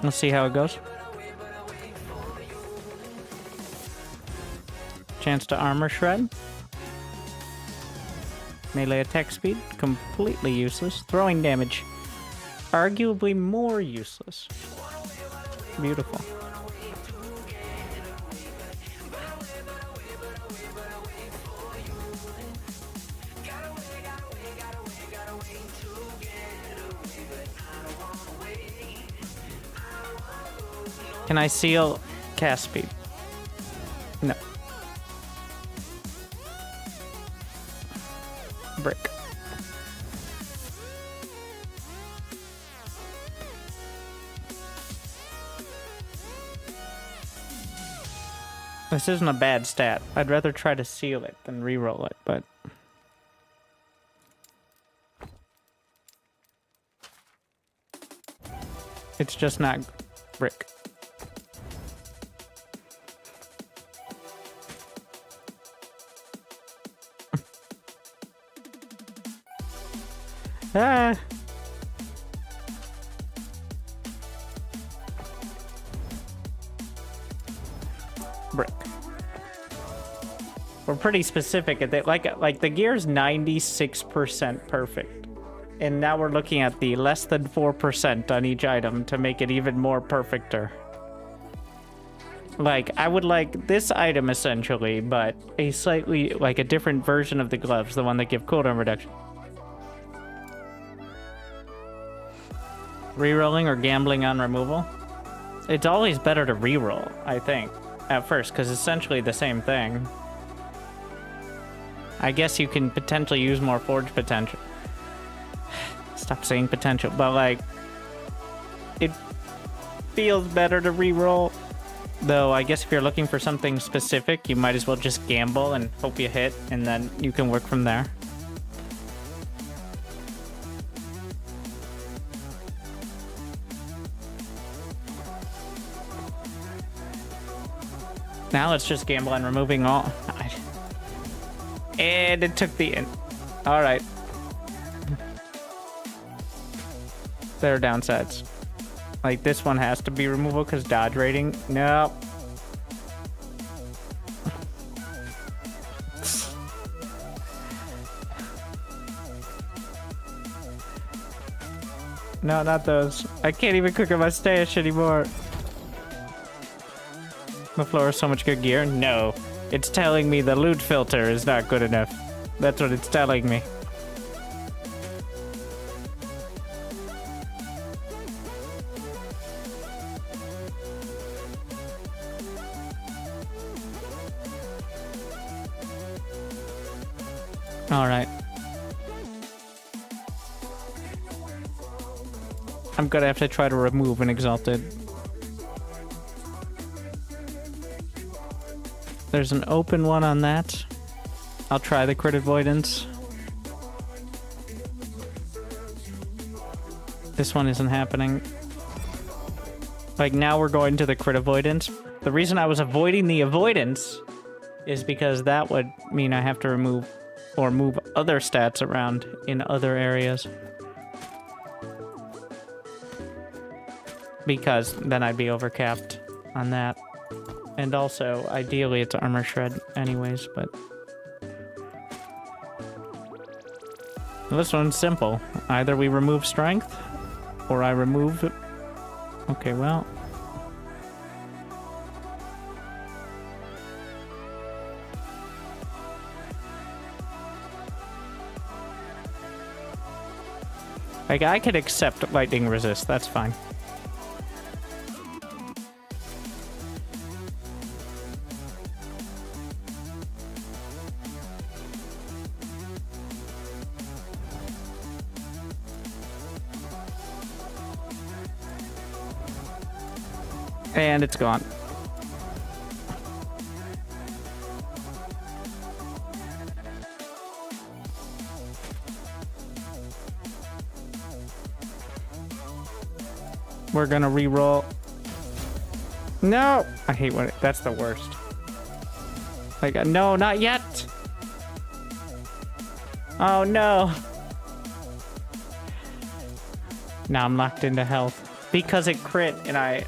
we'll see how it goes. Chance to armor shred. Melee attack speed, completely useless. Throwing damage, arguably more useless. Beautiful. Can I seal cast speed? No. Brick. This isn't a bad stat. I'd rather try to seal it than reroll it, but... it's just not brick. Ah. Brick. We're pretty specific at that. Like the gear's 96% perfect. And now we're looking at the less than 4% on each item to make it even more perfecter. Like, I would like this item essentially, but a slightly, like a different version of the gloves, the one that give cooldown reduction. Rerolling or gambling on removal? It's always better to reroll, I think, at first, because it's essentially the same thing. I guess you can potentially use more forge potential. Stop saying potential, but like, it feels better to reroll. Though, I guess if you're looking for something specific, you might as well just gamble and hope you hit, and then you can work from there. Now let's just gamble on removing all. And it took the end. Alright. There are downsides. Like, this one has to be removal because dodge rating. No. No, not those. I can't even cook up my stash anymore. The floor is so much good gear. No. It's telling me the loot filter is not good enough. That's what it's telling me. Alright. I'm gonna have to try to remove an exalted. There's an open one on that. I'll try the crit avoidance. This one isn't happening. Like, now we're going to the crit avoidance. The reason I was avoiding the avoidance is because that would mean I have to remove or move other stats around in other areas. Because then I'd be overcapped on that. And also, ideally, it's armor shred anyways, but... This one's simple. Either we remove strength, or I remove... Okay, well... Like, I could accept lightning resist, that's fine. And it's gone. We're gonna re-roll. No! I hate when that's the worst. Like, no, not yet! Oh no! Now I'm locked into health. Because it crit and I...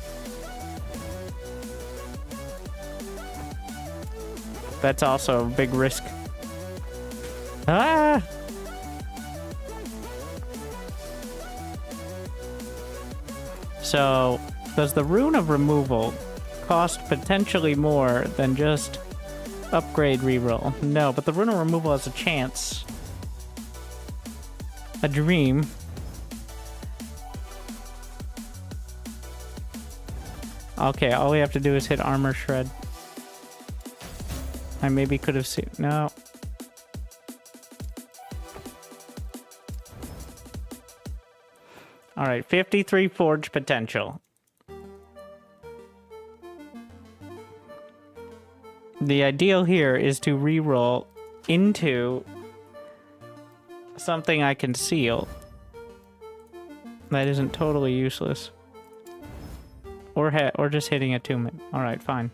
That's also a big risk. Ah! So, does the Rune of Removal cost potentially more than just upgrade reroll? No, but the Rune of Removal has a chance. A dream. Okay, all we have to do is hit armor shred. I maybe could have seen... No. Alright, 53 forge potential. The ideal here is to reroll into something I can seal. That isn't totally useless. Or just hitting attunement. Alright, fine.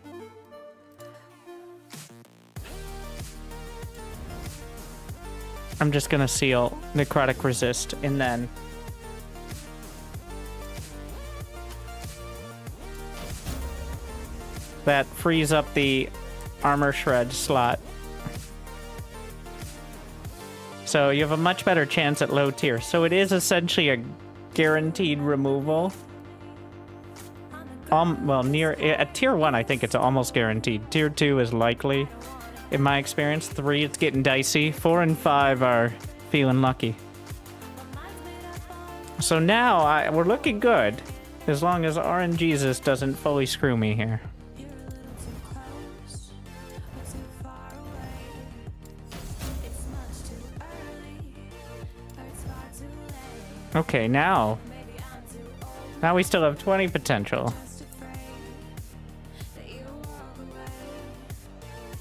I'm just gonna seal necrotic resist and then that frees up the armor shred slot. So you have a much better chance at low tier. So it is essentially a guaranteed removal. Well, at tier 1, I think it's almost guaranteed. Tier 2 is likely. In my experience, 3, it's getting dicey. 4 and 5 are feeling lucky. So now, we're looking good. As long as RNGesus doesn't fully screw me here. Okay, now we still have 20 potential.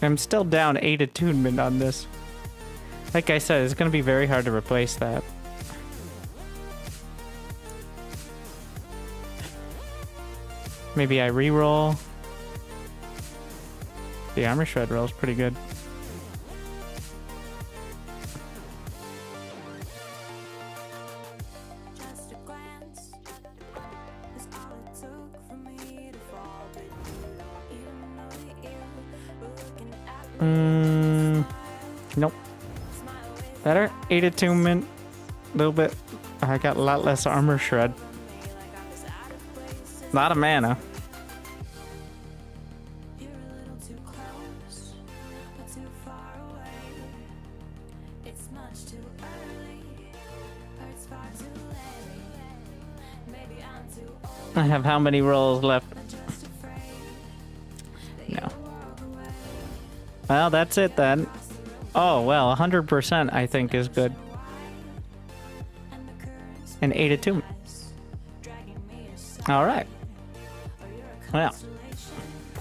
I'm still down 8 attunement on this. Like I said, it's gonna be very hard to replace that. Maybe I re-roll. The armor shred roll is pretty good. Nope. Better. 8 attunement. A little bit. I got a lot less armor shred. A lot of mana. I have how many rolls left? No. Well, that's it then. Oh, well, 100% I think is good. And 8 attunement. Alright. Well.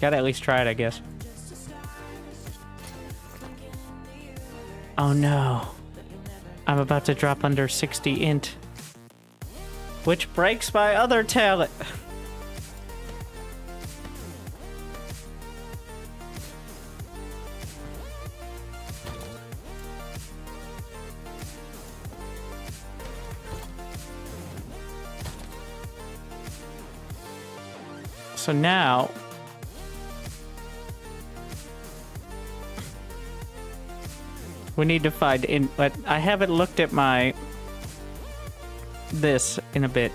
Gotta at least try it, I guess. Oh no. I'm about to drop under 60 int. Which breaks my other talent. So now we need to find in, but I haven't looked at my this in a bit.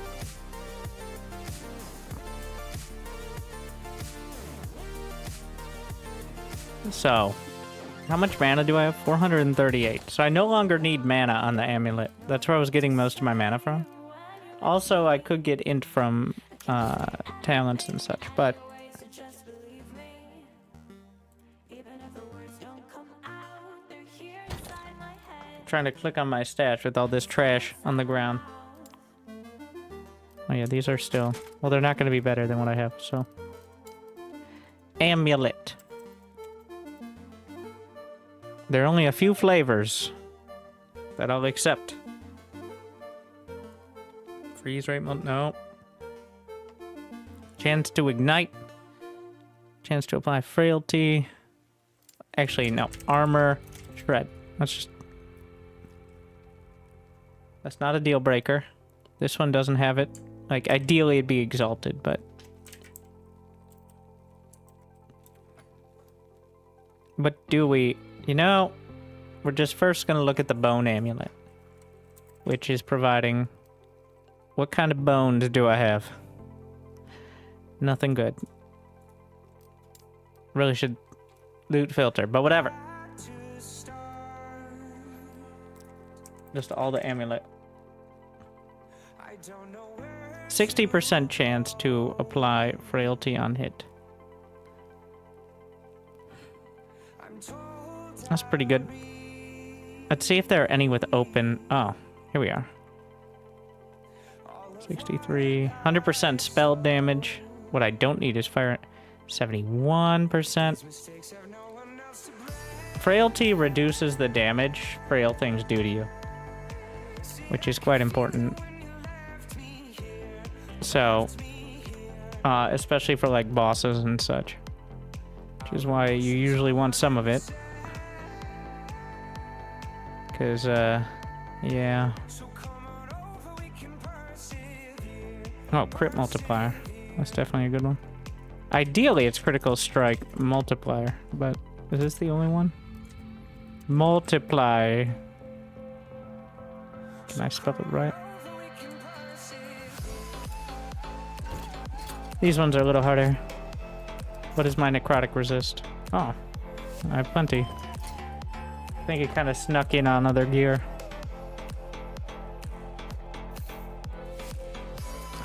So, how much mana do I have? 438. So I no longer need mana on the amulet. That's where I was getting most of my mana from. Also, I could get int from talents and such, but trying to click on my stats with all this trash on the ground. Oh yeah, these are still... Well, they're not going to be better than what I have, so... Amulet. There are only a few flavors that I'll accept. Freeze rate mode? No. Chance to ignite. Chance to apply frailty. Actually, no. Armor. Shred. That's not a deal breaker. This one doesn't have it. Like, ideally it'd be exalted, but... But do we... You know, we're just first gonna look at the bone amulet. Which is providing... What kind of bones do I have? Nothing good. Really should loot filter, but whatever. Just all the amulet. 60% chance to apply frailty on hit. That's pretty good. Let's see if there are any with open... Oh, here we are. 63. 100% spell damage. What I don't need is fire. 71%. Frailty reduces the damage frail things do to you, which is quite important. So, especially for like bosses and such, which is why you usually want some of it. Because, yeah. Oh, crit multiplier. That's definitely a good one. Ideally, it's critical strike multiplier, but is this the only one? Multiply. Can I spell it right? These ones are a little harder. What is my necrotic resist? Oh, I have plenty. I think it kind of snuck in on other gear.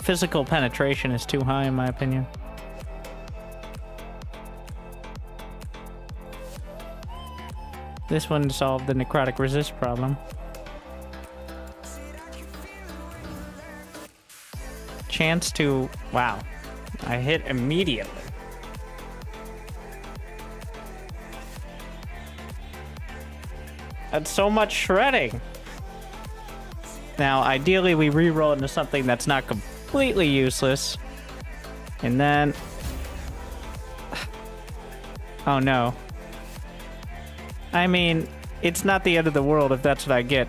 Physical penetration is too high in my opinion. This one solved the necrotic resist problem. Chance to... Wow. I hit immediately. That's so much shredding. Now, ideally, we reroll into something that's not completely useless. And then... Oh, no. I mean, it's not the end of the world if that's what I get.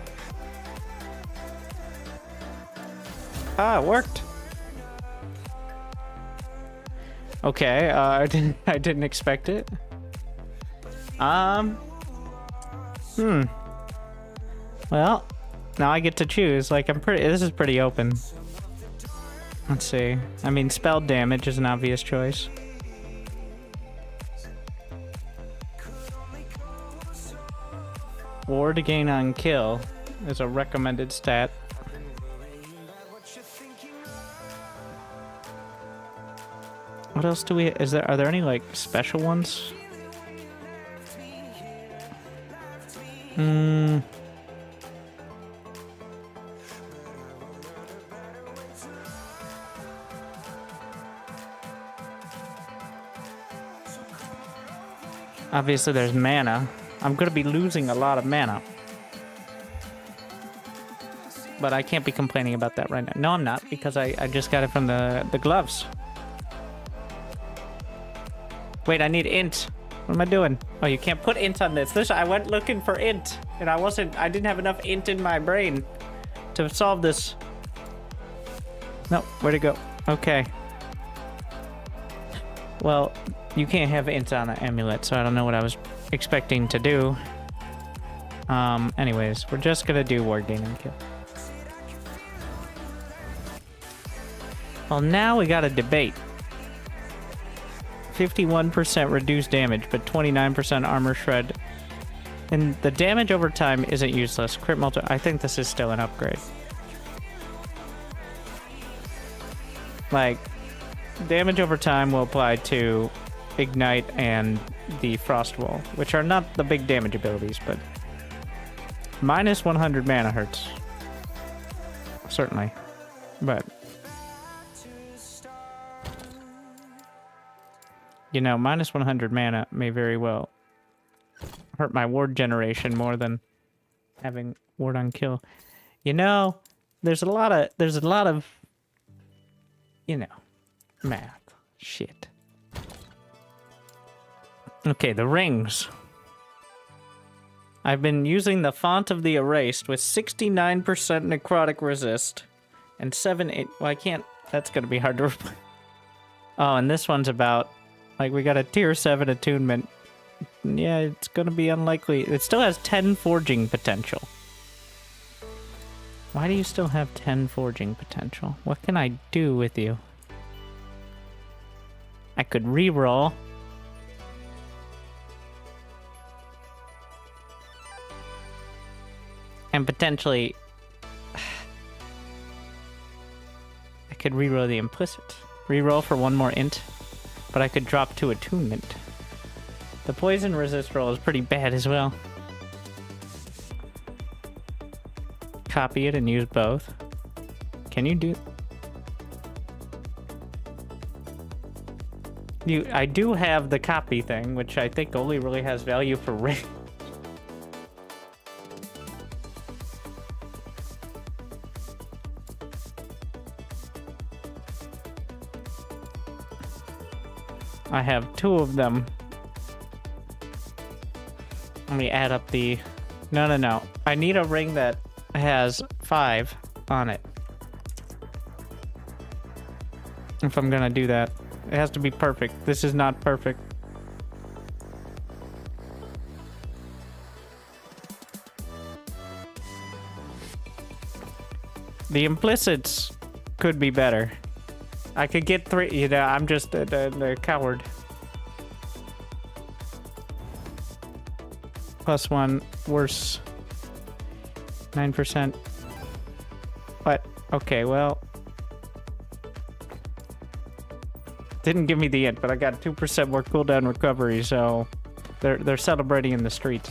Ah, it worked. Okay, I didn't expect it. Well, now I get to choose. Like, this is pretty open. Let's see. I mean, spell damage is an obvious choice. Ward gain on kill is a recommended stat. What else do we... Are there any, like, special ones? Obviously, there's mana. I'm going to be losing a lot of mana. but I can't be complaining about that right now. No, I'm not, because I just got it from the gloves. Wait, I need int. What am I doing? Oh, you can't put int on this. I went looking for int, and I didn't have enough int in my brain to solve this. No, where'd it go? Okay. Well, you can't have int on an amulet, so I don't know what I was expecting to do. Anyways, we're just gonna do wargaming kill. Well, now we got a debate. 51% reduced damage, but 29% armor shred. And the damage over time isn't useless. Crit multi. I think this is still an upgrade. Like, damage over time will apply to Ignite and the Frost Wall, which are not the big damage abilities, but minus 100 mana hurts. Certainly. But you know, minus 100 mana may very well hurt my ward generation more than having ward on kill. You know, there's a lot of you know, math shit. Okay, the rings. I've been using the font of the erased with 69% necrotic resist and 7-8. Well, I can't. That's gonna be hard to replace. Oh, and this one's about, like, we got a tier 7 attunement. Yeah, it's gonna be unlikely. It still has 10 forging potential. Why do you still have 10 forging potential? What can I do with you? I could reroll. And potentially, I could reroll the implicit. Reroll for one more int, but I could drop 2 attunement. The poison resist roll is pretty bad as well. Copy it and use both. Can you do? I do have the copy thing, which I think only really has value for ring. I have 2 of them. Let me add up the... No. I need a ring that has 5 on it. If I'm gonna do that. It has to be perfect. This is not perfect. The implicits could be better. I could get 3, you know, I'm just a coward. +1, worse. 9%. What? Okay, well. Didn't give me the int, but I got 2% more cooldown recovery, so they're celebrating in the streets.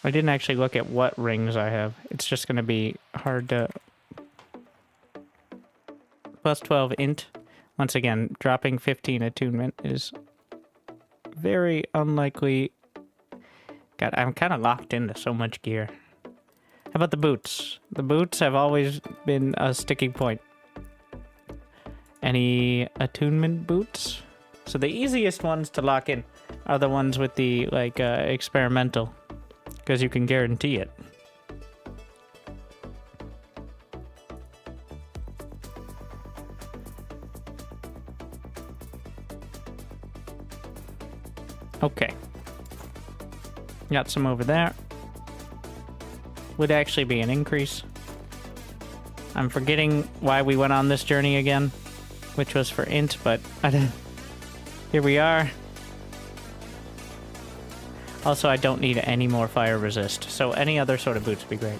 I didn't actually look at what rings I have. It's just going to be hard to... +12 int. Once again, dropping 15 attunement is very unlikely. God, I'm kind of locked into so much gear. How about the boots? The boots have always been a sticking point. Any attunement boots? So the easiest ones to lock in are the ones with the, like, experimental. Because you can guarantee it. Okay. Got some over there. Would actually be an increase. I'm forgetting why we went on this journey again, which was for int, but I didn't. Here we are. Also, I don't need any more fire resist, so any other sort of boots would be great.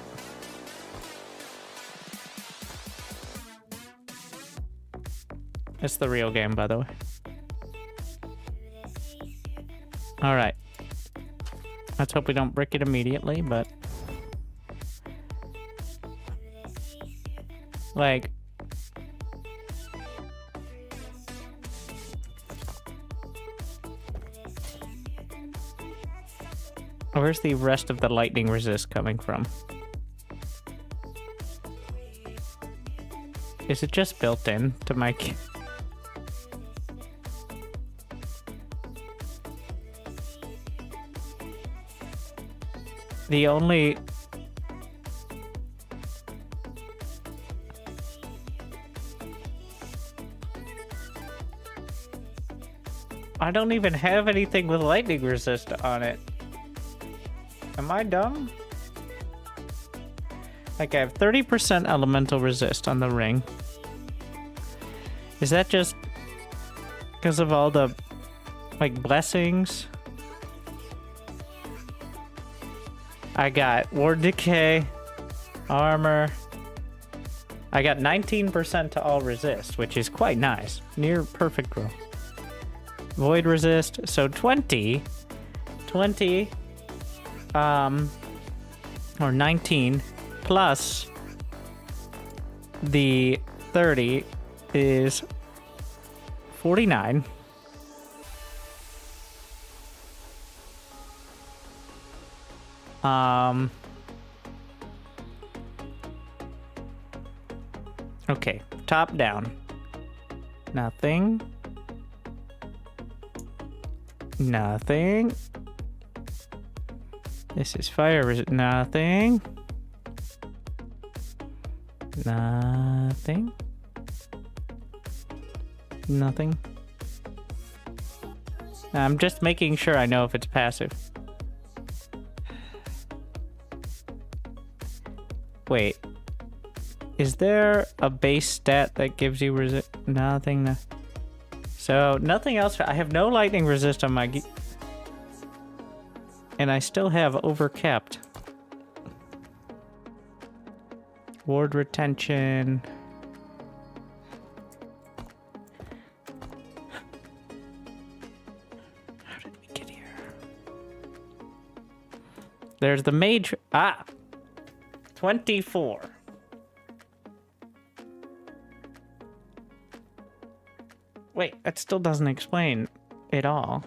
It's the real game, by the way. Alright. Let's hope we don't brick it immediately, but... like... Where's the rest of the lightning resist coming from? Is it just built in to my... The only... I don't even have anything with lightning resist on it. Am I dumb? Like, I have 30% elemental resist on the ring. Is that just because of all the, like, blessings? I got ward decay, armor. I got 19% to all resist, which is quite nice. Near perfect roll. Void resist, so 20, or 19 plus the 30 is 49. Okay, top down. Nothing. Nothing. This is fire resist. Nothing. Nothing. Nothing. I'm just making sure I know if it's passive. Wait. Is there a base stat that gives you resist? Nothing. No. So, nothing else. I have no lightning resist on my... And I still have overcapped. Ward retention. How did we get here? There's the mage. Ah! 24. Wait, that still doesn't explain it all.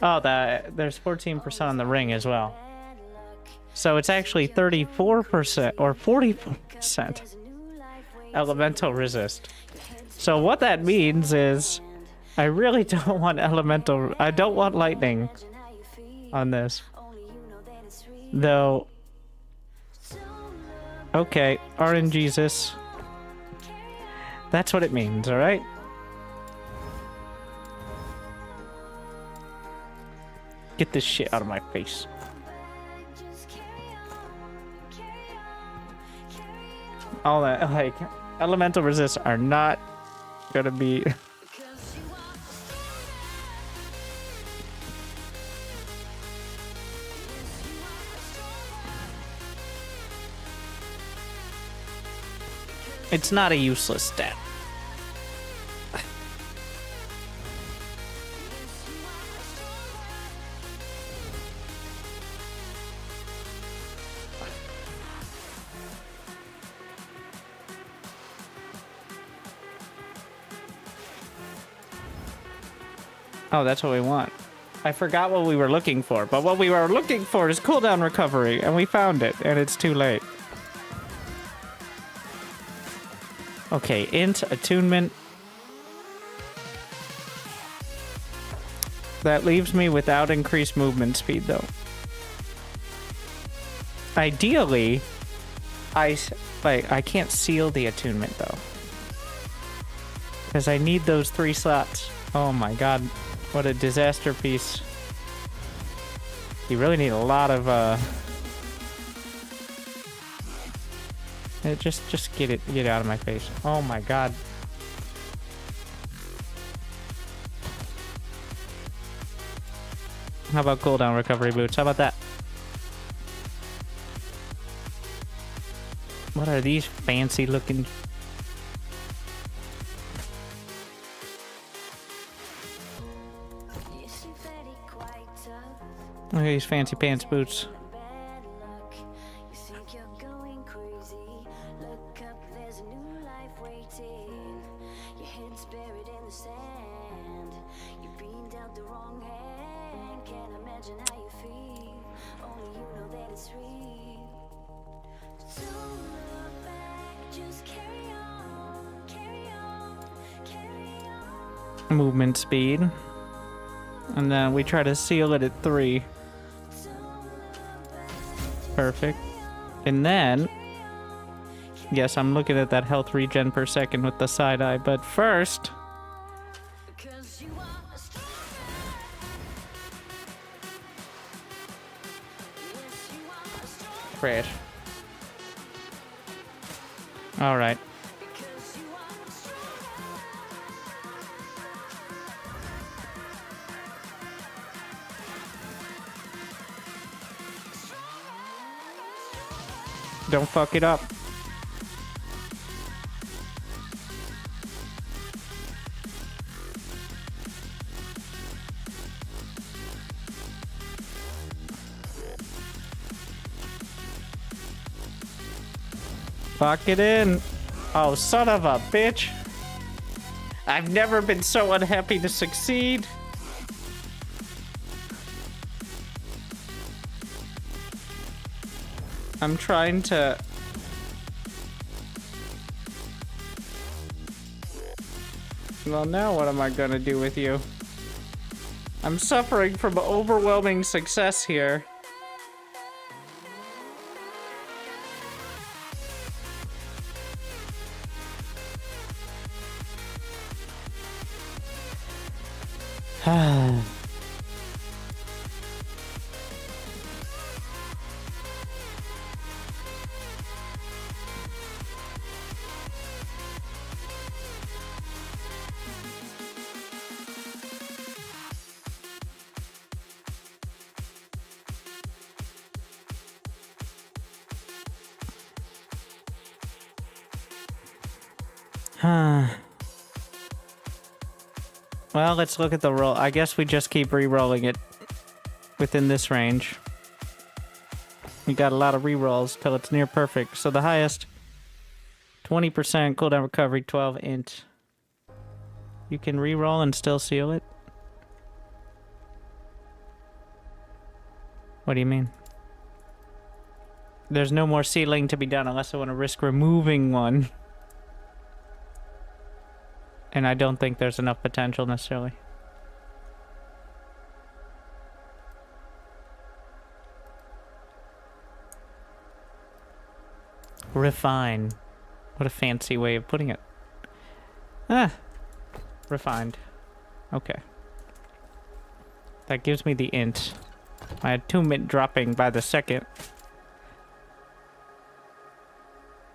Oh, there's 14% on the ring as well. So it's actually 34% or 44% elemental resist. So what that means is I really don't want elemental... I don't want lightning on this. Though... Okay, RNGesus. That's what it means, alright? Get this shit out of my face. All that, like, elemental resists are not gonna be... It's not a useless stat. Oh, that's what we want. I forgot what we were looking for, but what we were looking for is cooldown recovery, and we found it, and it's too late. Okay, int attunement. That leaves me without increased movement speed, though. Ideally, I can't seal the attunement, though. Because I need those 3 slots. Oh my god. What a disaster piece. You really need a lot of, just get out of my face. Oh my god. How about cooldown recovery boots? How about that? What are these fancy looking... Look at these fancy pants boots. Movement speed. And then we try to seal it at 3. Perfect. And then... Yes, I'm looking at that health regen per second with the side eye, but first... Crash. Alright. Don't fuck it up. Fuck it in. Oh, son of a bitch. I've never been so unhappy to succeed. I'm trying to... Well, now what am I gonna do with you? I'm suffering from overwhelming success here. Well, let's look at the roll. I guess we just keep re-rolling it within this range. We got a lot of re-rolls till it's near perfect. So the highest, 20% cooldown recovery, 12 int. You can re-roll and still seal it? What do you mean? There's no more sealing to be done unless I want to risk removing one. And I don't think there's enough potential necessarily. Refine. What a fancy way of putting it. Ah. Refined. Okay. That gives me the int. I had 2 mint dropping by the second.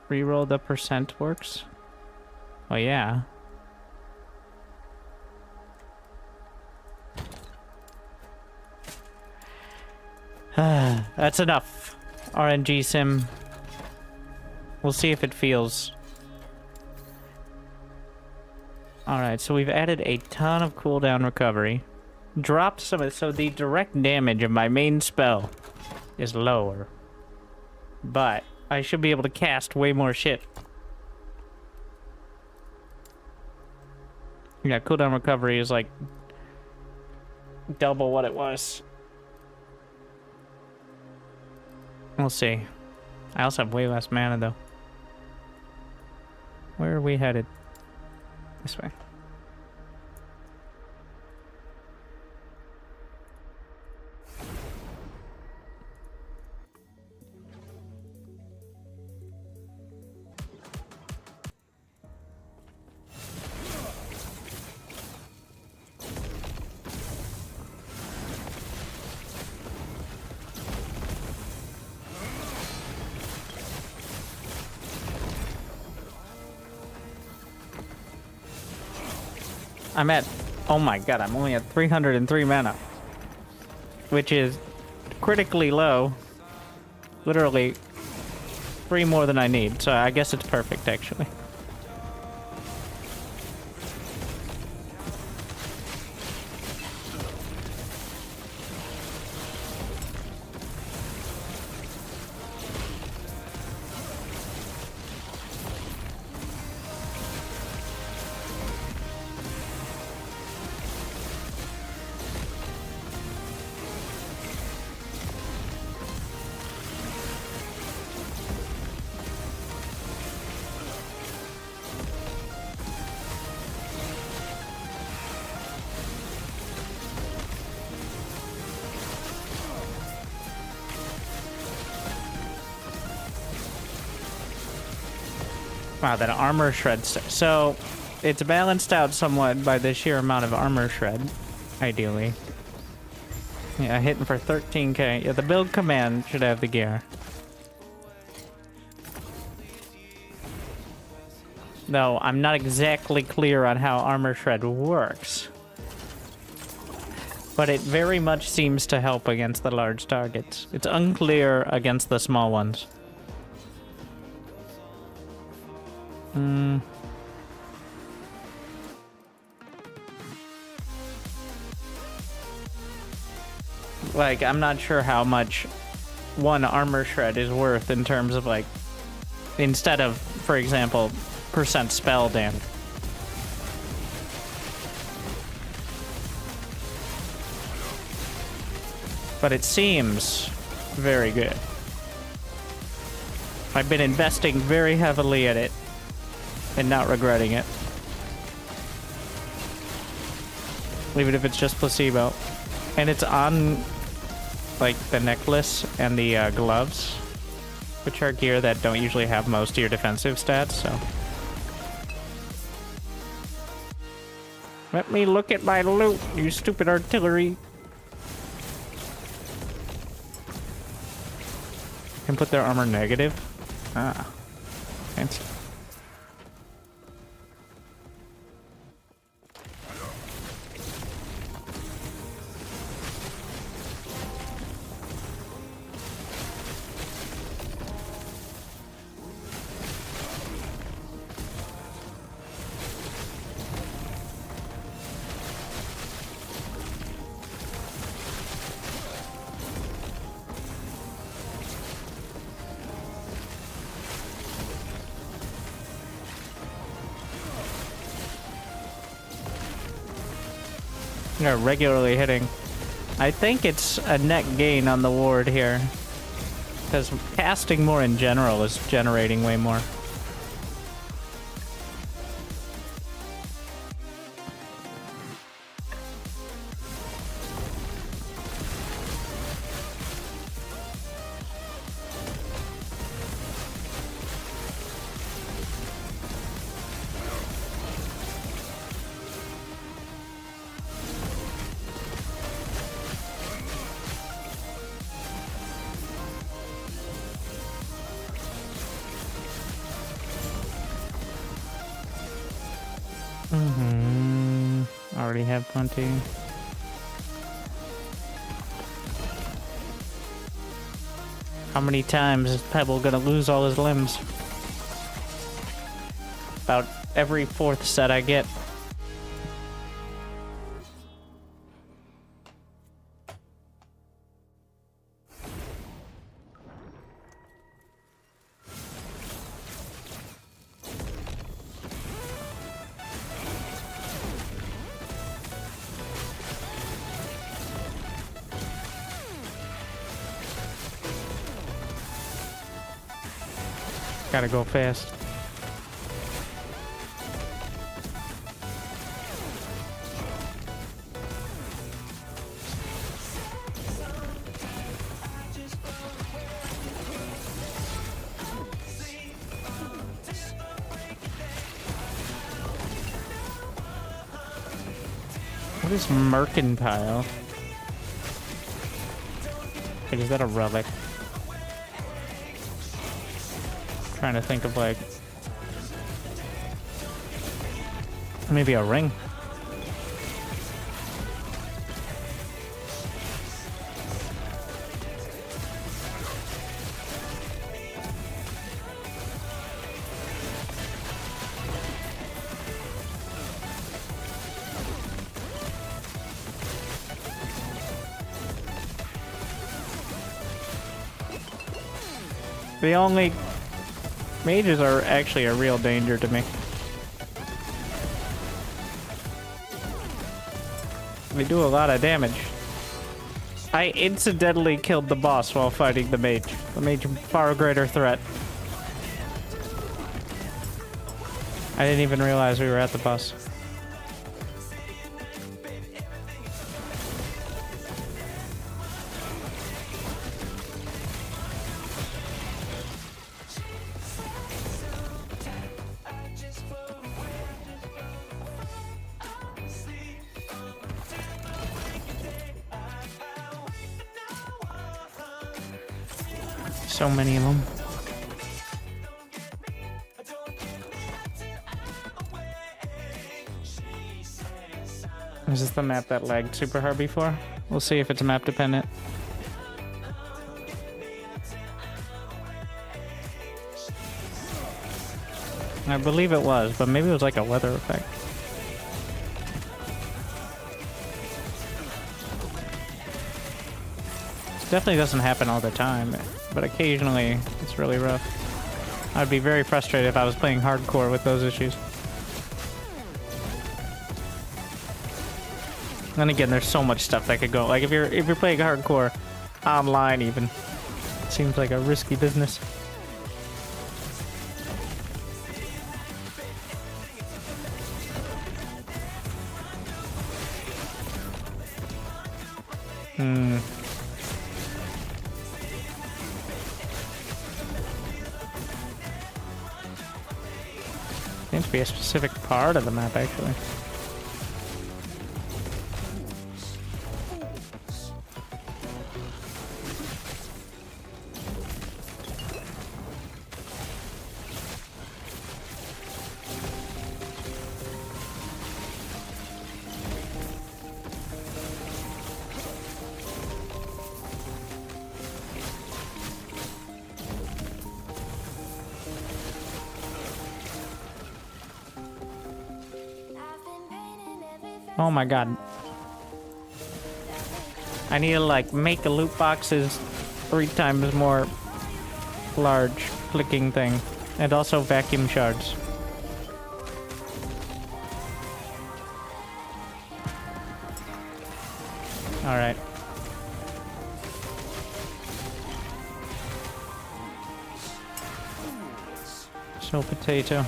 Reroll the percent works? Oh yeah. That's enough. RNG sim. We'll see if it feels. Alright, so we've added a ton of cooldown recovery. Dropped some of it, so the direct damage of my main spell is lower. But I should be able to cast way more shit. Yeah, cooldown recovery is like double what it was. We'll see. I also have way less mana, though. Where are we headed? This way. I'm at, oh my god, I'm only at 303 mana. Which is critically low. Literally 3 more than I need, so I guess it's perfect, actually. Wow, that armor shred. So, it's balanced out somewhat by the sheer amount of armor shred, ideally. Yeah, hitting for 13k. Yeah, the build command should have the gear. Though, I'm not exactly clear on how armor shred works. But it very much seems to help against the large targets. It's unclear against the small ones. Like, I'm not sure how much one armor shred is worth in terms of, like, instead of, for example, percent spell damage. But it seems very good. I've been investing very heavily in it and not regretting it. Even if it's just placebo. And it's on, like, the necklace and the gloves, which are gear that don't usually have most of your defensive stats, so. Let me look at my loot, you stupid artillery. Can put their armor negative? Ah. Fancy. They're regularly hitting. I think it's a net gain on the ward here. Because casting more in general is generating way more. Already have plenty. How many times is Pebble gonna lose all his limbs? About every 4th set I get. Gotta go fast. What is mercantile? Wait, is that a relic? Trying to think of, like, maybe a ring. The only mages are actually a real danger to me. They do a lot of damage. I incidentally killed the boss while fighting the mage. The mage, far greater threat. I didn't even realize we were at the boss. So many of them. Is this the map that lagged super hard before? We'll see if it's map dependent. I believe it was, but maybe it was like a weather effect. Definitely doesn't happen all the time, but occasionally it's really rough. I'd be very frustrated if I was playing hardcore with those issues. Then again, there's so much stuff that could go. Like if you're playing hardcore online, even, it seems like a risky business. Seems to be a specific part of the map, actually. Oh my god. I need to like make the loot boxes 3 times more large clicking thing. And also vacuum shards. Alright. So potato.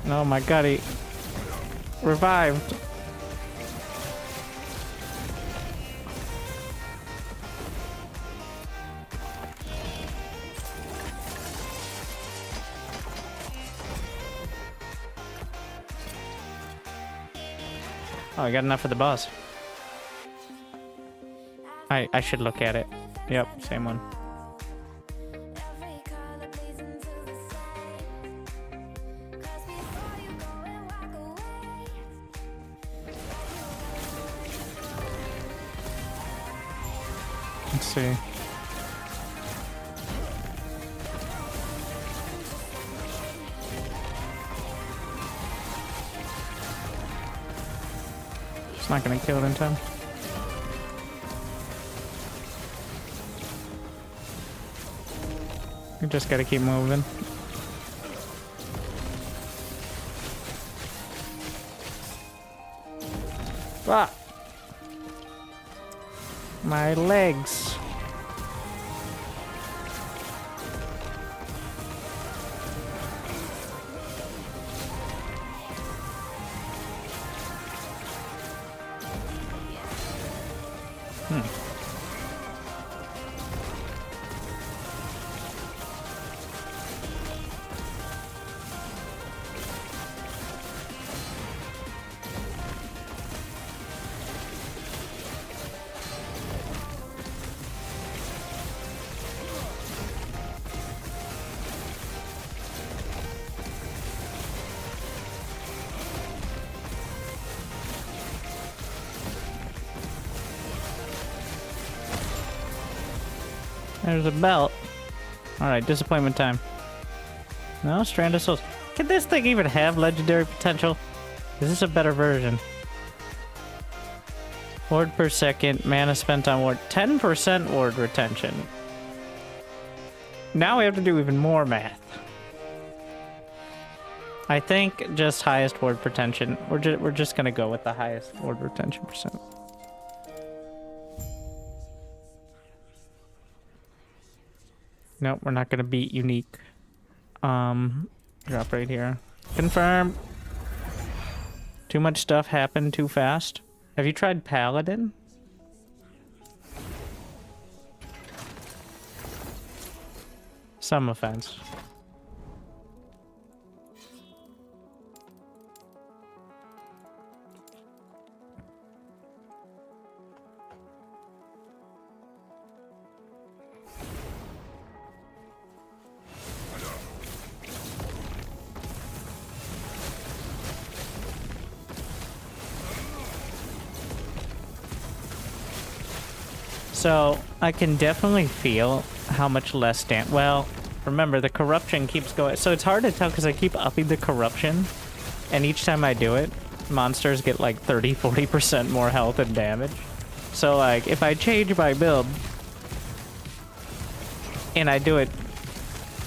Oh my god, he revived. Oh, I got enough for the boss. I should look at it. Yep, same one. Let's see. It's not gonna kill it in time. We just gotta keep moving. Ah! My legs. There's a belt. Alright, disappointment time. No, strand of souls. Can this thing even have legendary potential? Is this a better version? Ward per second, mana spent on ward, 10% ward retention. Now we have to do even more math. I think just highest ward retention. We're just gonna go with the highest ward retention percent. Nope, we're not gonna beat unique. Drop right here. Confirm. Too much stuff happened too fast. Have you tried Paladin? Some offense. So, I can definitely feel how much less well, remember, the corruption keeps going. So it's hard to tell because I keep upping the corruption. And each time I do it, monsters get like 30-40% more health and damage. So, like, if I change my build, and I do it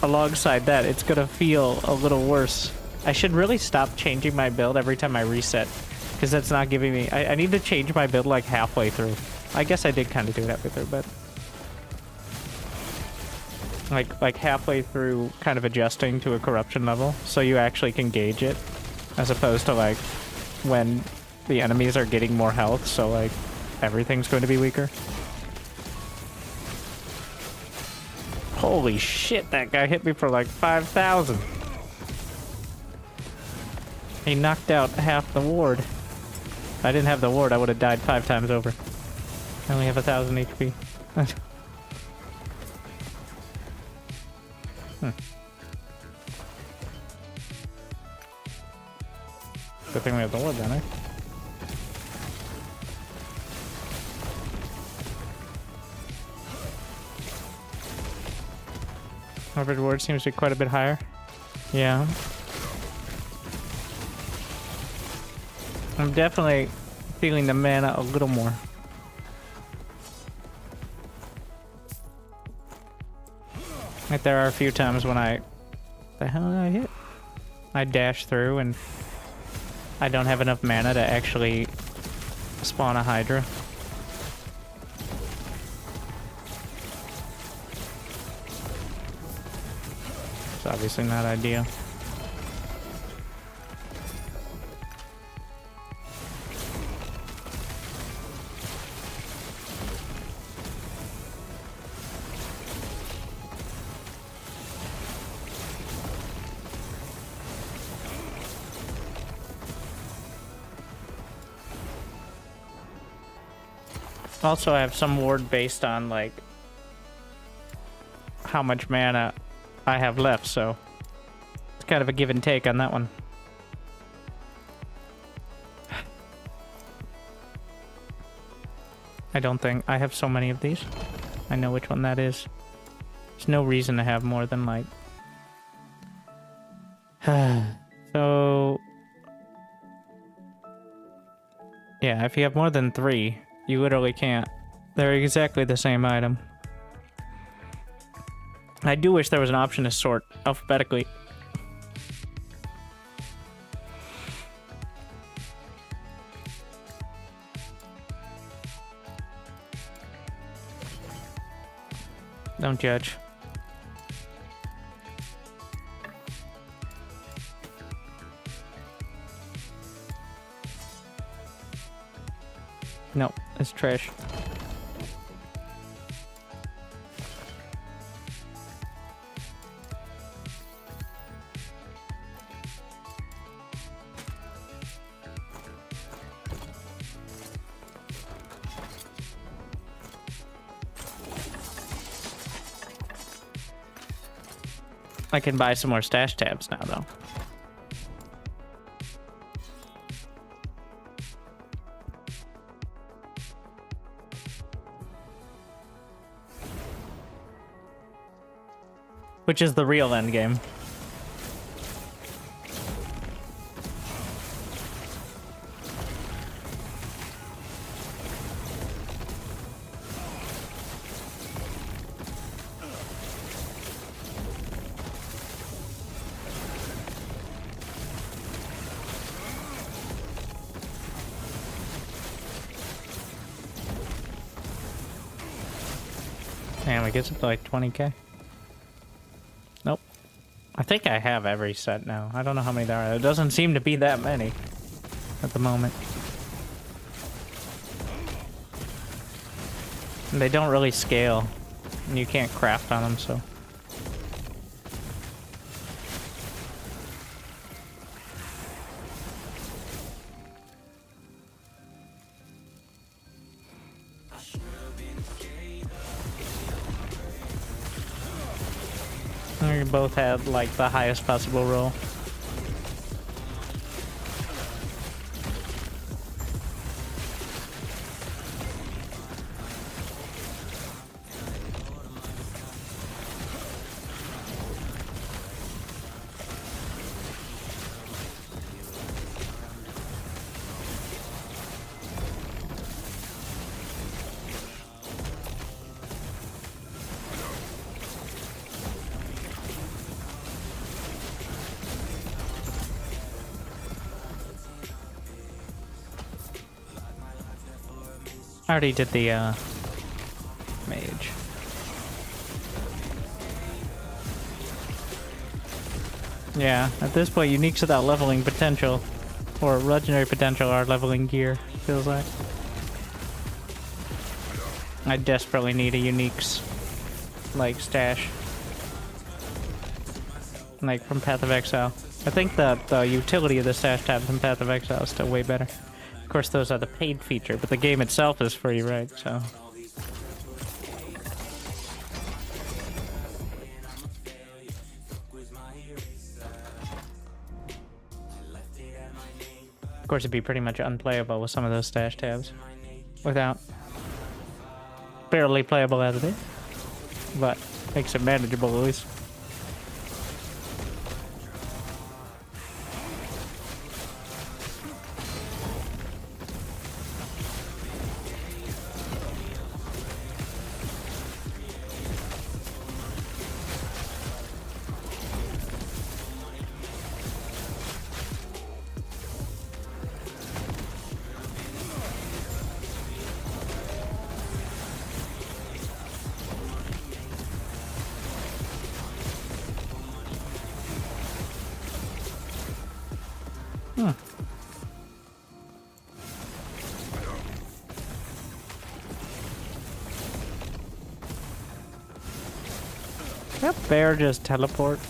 alongside that, it's gonna feel a little worse. I should really stop changing my build every time I reset. Because that's not giving me... I need to change my build like halfway through. I guess I did kind of do it halfway through, but... Like halfway through kind of adjusting to a corruption level, so you actually can gauge it. As opposed to like, when the enemies are getting more health, so like, everything's going to be weaker. Holy shit, that guy hit me for like 5,000. He knocked out half the ward. If I didn't have the ward, I would have died 5 times over. I only have 1,000 HP. Good thing we have the ward then, eh? Average ward seems to be quite a bit higher. Yeah. I'm definitely feeling the mana a little more. Like there are a few times when the hell did I hit? I dash through and I don't have enough mana to actually spawn a Hydra. It's obviously not ideal. Also, I have some ward based on, like, how much mana I have left, so it's kind of a give and take on that one. I don't think I have so many of these. I know which one that is. There's no reason to have more than, like... So... Yeah, if you have more than 3... You literally can't. They're exactly the same item. I do wish there was an option to sort alphabetically. Don't judge. No, it's trash. I can buy some more stash tabs now, though. Which is the real endgame. Damn, it gets up to like 20k. Nope. I think I have every set now. I don't know how many there are. It doesn't seem to be that many at the moment. And they don't really scale. And you can't craft on them, so. We both had like the highest possible roll. I already did the mage. Yeah, at this point, uniques without leveling potential, or legendary potential, are leveling gear, feels like. I desperately need a uniques, like, stash. Like, from Path of Exile. I think that the utility of the stash tabs in Path of Exile is still way better. Of course, those are the paid feature, but the game itself is free, right? So. Of course, it'd be pretty much unplayable with some of those stash tabs. Without. Barely playable as it is. But makes it manageable at least. That bear just teleport.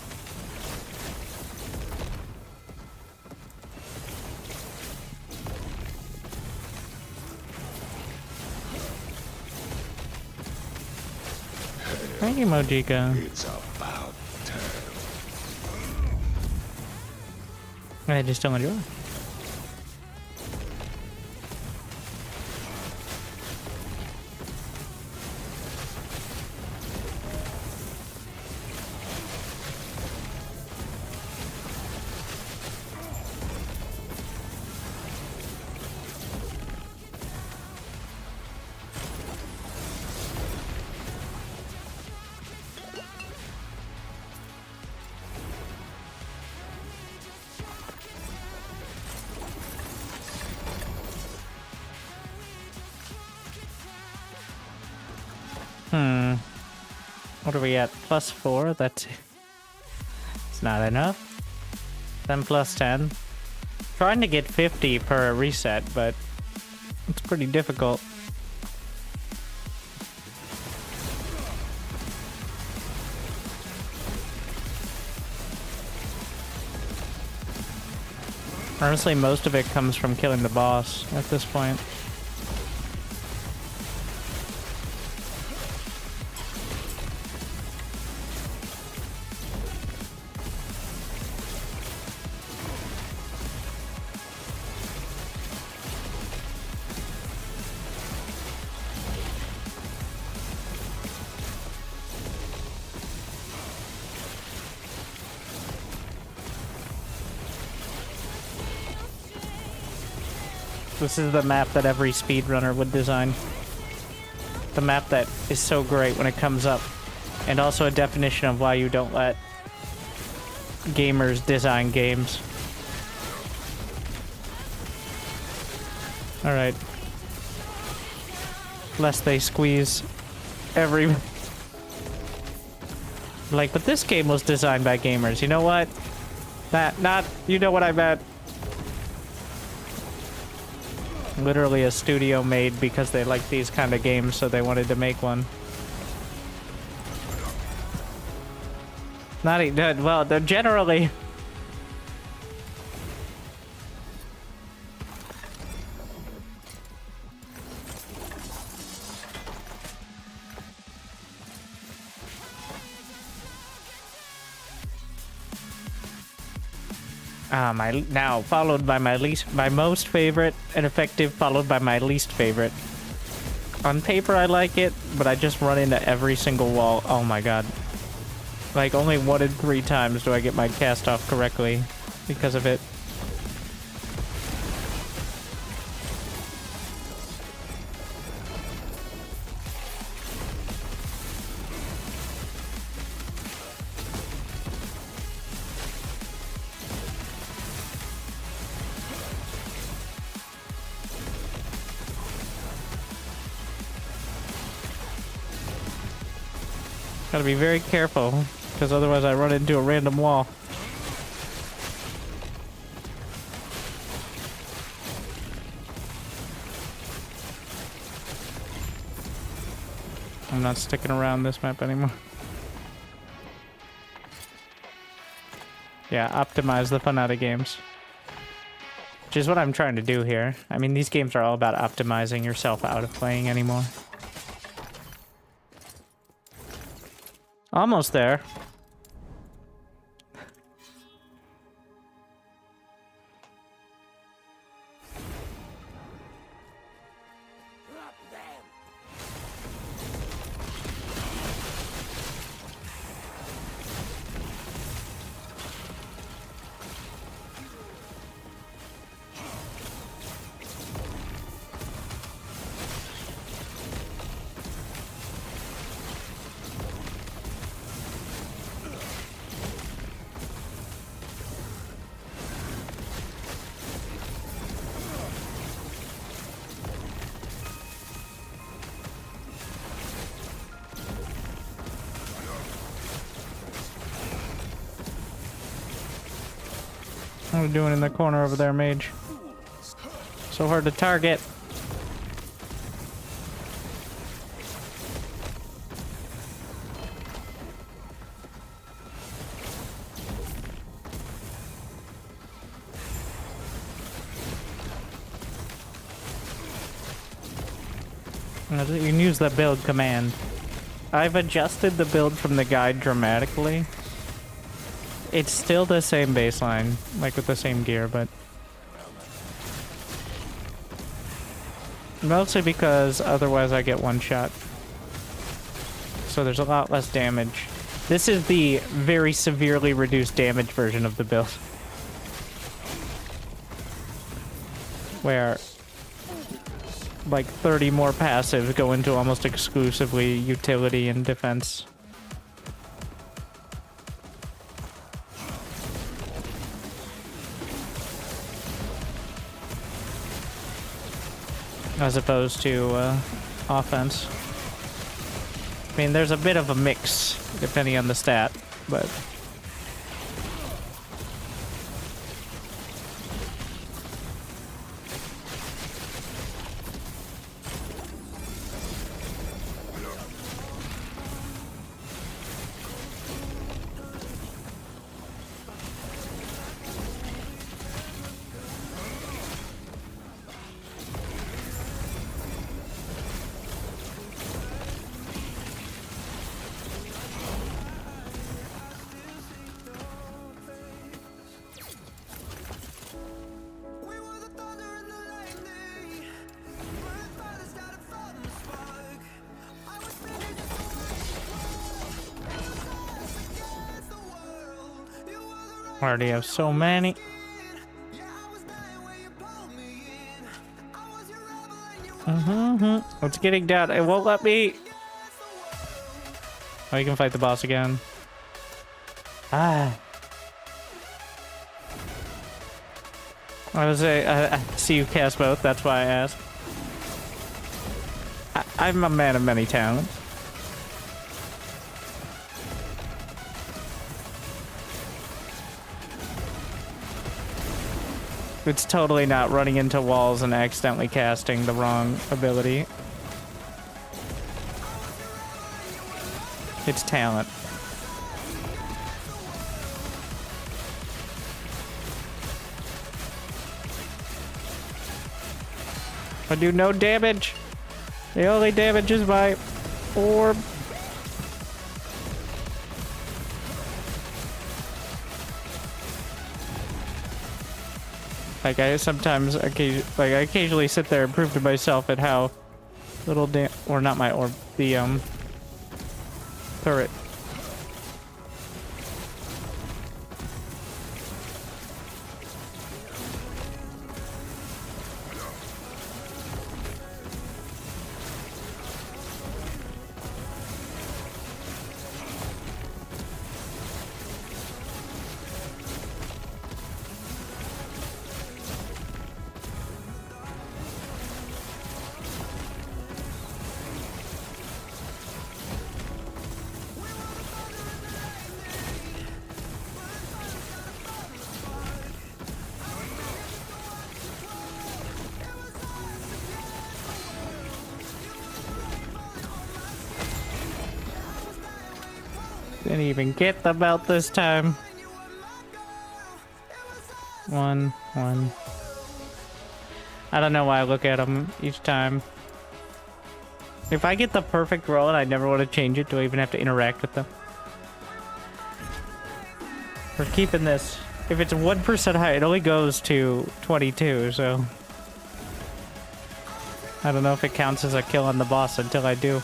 Thank you, Mojika. It's about time. I just don't enjoy. What are we at? +4? That's... It's not enough. Then +10. Trying to get 50 per reset, but it's pretty difficult. Honestly, most of it comes from killing the boss at this point. This is the map that every speedrunner would design. The map that is so great when it comes up. And also a definition of why you don't let gamers design games. Alright. Lest they squeeze every Like, but this game was designed by gamers. You know what? Not, you know what I meant. Literally a studio made because they like these kind of games, so they wanted to make one. Not even, well, they're generally... now followed by my most favorite, and effective followed by my least favorite. On paper I like it, but I just run into every single wall. Oh my god. Like only 1 in 3 times do I get my cast off correctly because of it. Gotta be very careful, because otherwise I run into a random wall. I'm not sticking around this map anymore. Yeah, optimize the fun out of games. Which is what I'm trying to do here. I mean, these games are all about optimizing yourself out of playing anymore. Almost there. What are you doing in the corner over there, mage? So hard to target. You can use the build command. I've adjusted the build from the guide dramatically. It's still the same baseline, like with the same gear, but... mostly because otherwise I get one shot. So there's a lot less damage. This is the very severely reduced damage version of the build. Where... like 30 more passives go into almost exclusively utility and defense. As opposed to offense. I mean, there's a bit of a mix depending on the stat, but... already have so many. It's getting down. It won't let me. Oh, you can fight the boss again. Ah. I see you cast both. That's why I asked. I'm a man of many talents. It's totally not running into walls and accidentally casting the wrong ability. It's talent. I do no damage. The only damage is my orb. Like I sometimes, I occasionally sit there and prove to myself at how little or not my orb, the turret. Didn't even get the belt this time. One. I don't know why I look at them each time. If I get the perfect roll and I never want to change it, do I even have to interact with them? We're keeping this. If it's 1% high, it only goes to 22, so... I don't know if it counts as a kill on the boss until I do.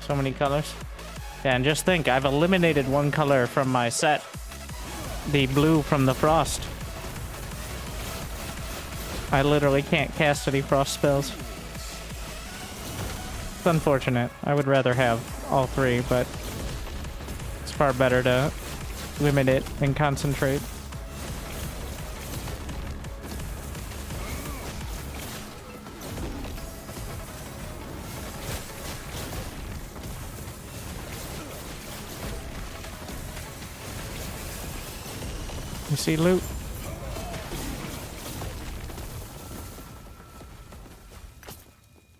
So many colors. Yeah, and just think, I've eliminated one color from my set. The blue from the frost. I literally can't cast any frost spells. It's unfortunate. I would rather have all three, but it's far better to limit it and concentrate. You see loot?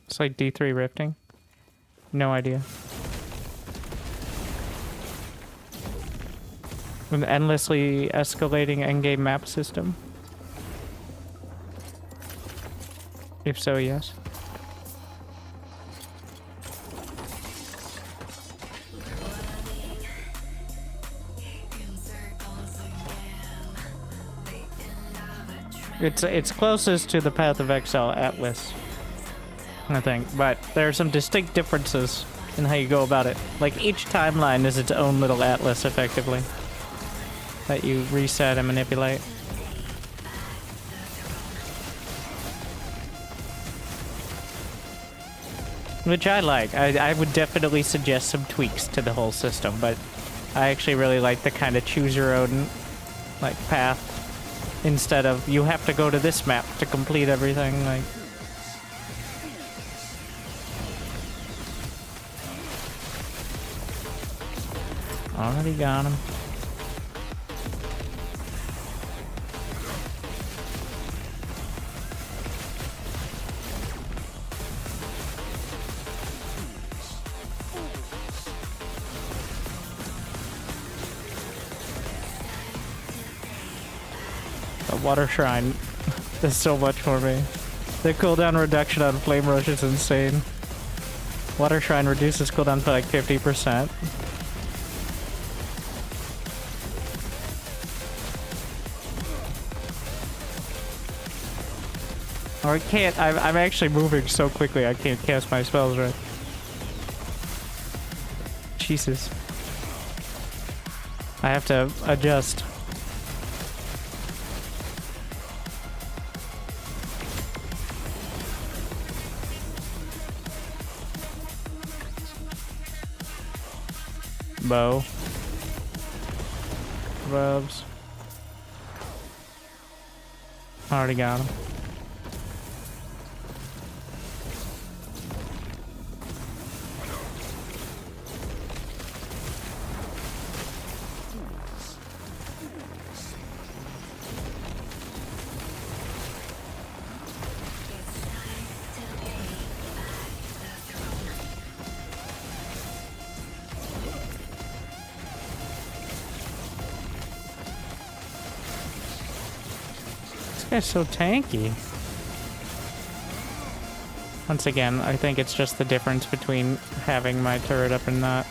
It's like D3 rifting. No idea. An endlessly escalating endgame map system? If so, yes. It's closest to the Path of Exile Atlas, I think, but there are some distinct differences in how you go about it. Like, each timeline is its own little atlas, effectively, that you reset and manipulate. Which I like. I would definitely suggest some tweaks to the whole system, but I actually really like the kind of choose your own, like, path. Instead of, you have to go to this map to complete everything, like... Already got him. Water Shrine does so much for me. The cooldown reduction on Flame Rush is insane. Water Shrine reduces cooldown by like 50%. Or I can't, I'm actually moving so quickly I can't cast my spells right. Jesus. I have to adjust. Bow. Rubs. Already got him. guy's so tanky. Once again, I think it's just the difference between having my turret up and not.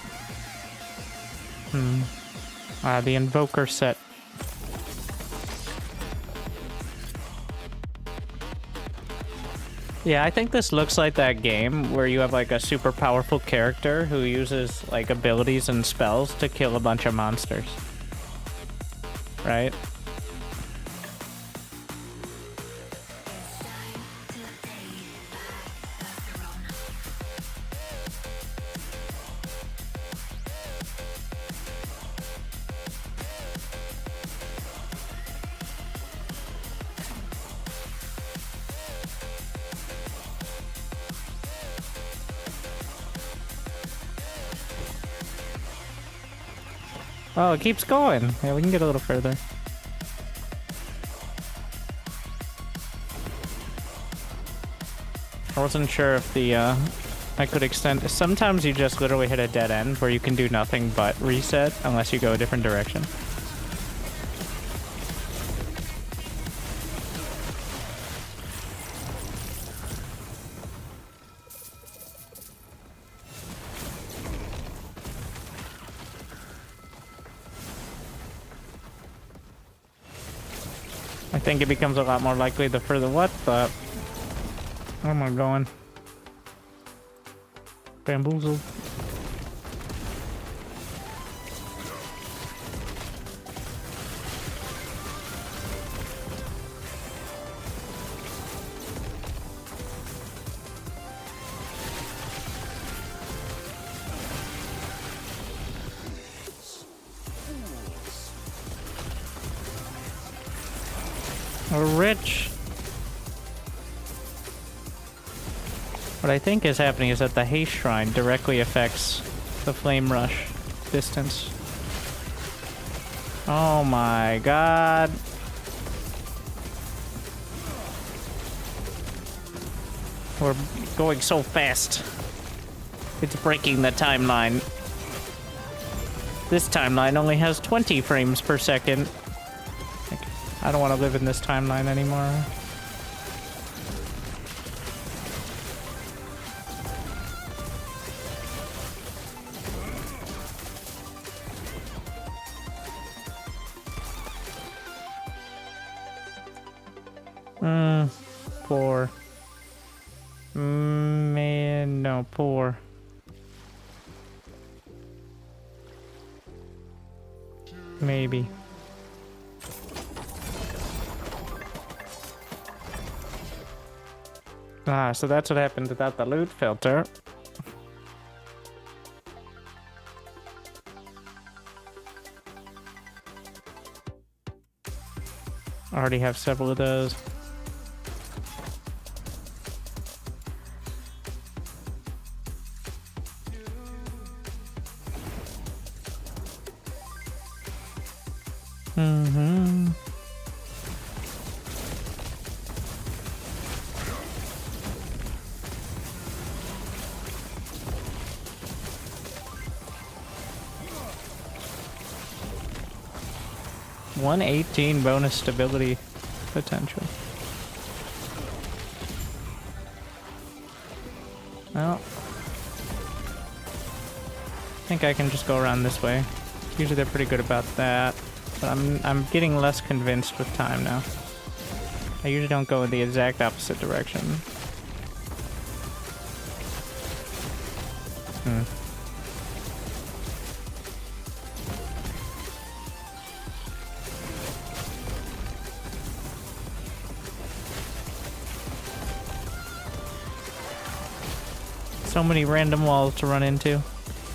The invoker set. Yeah, I think this looks like that game where you have like a super powerful character who uses like abilities and spells to kill a bunch of monsters. Right? Oh, it keeps going. Yeah, we can get a little further. I wasn't sure if the, I could extend. Sometimes you just literally hit a dead end where you can do nothing but reset unless you go a different direction. I think it becomes a lot more likely the further what, but where am I going? Bamboozled. We're rich. What I think is happening is that the haste shrine directly affects the flame rush distance. Oh my god. We're going so fast. It's breaking the timeline. This timeline only has 20 frames per second. I don't want to live in this timeline anymore. Poor. Man, no, poor. Maybe. Ah, so that's what happened without the loot filter. I already have several of those. Mm-hmm. $118 bonus stability potential. Well, I think I can just go around this way. Usually they're pretty good about that, but I'm getting less convinced with time now. I usually don't go in the exact opposite direction. So many random walls to run into.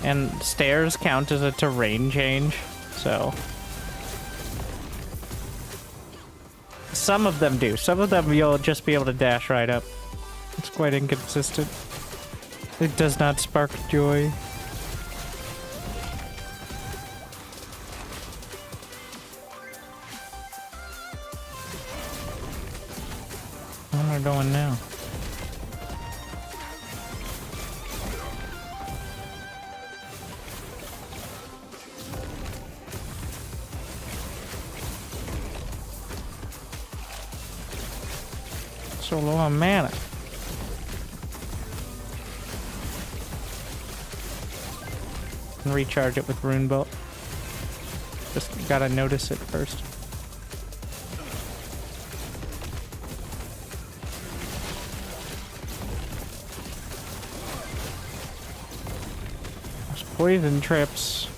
And stairs count as a terrain change, so... Some of them do. Some of them you'll just be able to dash right up. It's quite inconsistent. It does not spark joy. Where am I going now? So low on mana. And recharge it with Rune Bolt. Just gotta notice it first. There's poison trips.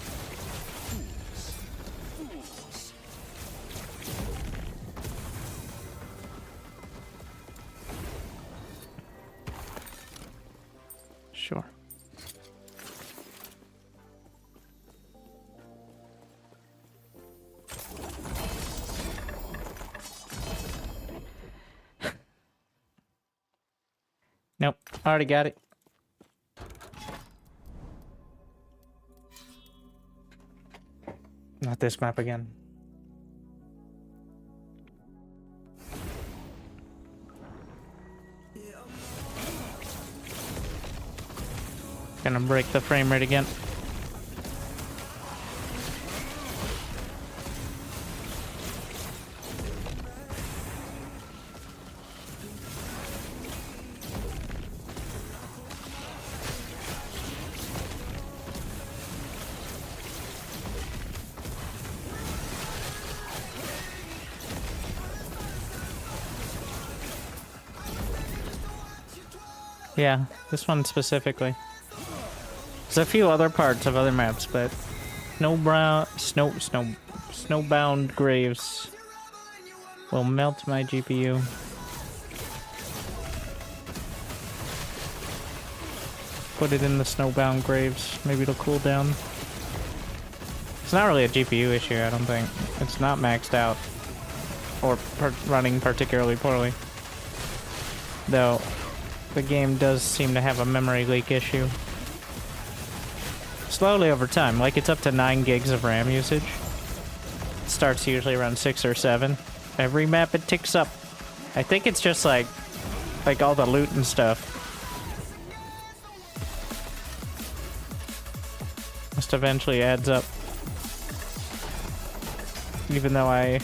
Sure. Nope, already got it. Not this map again. Gonna break the frame rate again. Yeah, this one specifically. There's a few other parts of other maps, but snowbound graves will melt my GPU. Put it in the snowbound graves. Maybe it'll cool down. It's not really a GPU issue, I don't think. It's not maxed out or running particularly poorly. Though the game does seem to have a memory leak issue. Slowly over time, like it's up to 9 gigs of RAM usage. It starts usually around 6 or 7. Every map it ticks up. I think it's just like all the loot and stuff. Just eventually adds up. Even though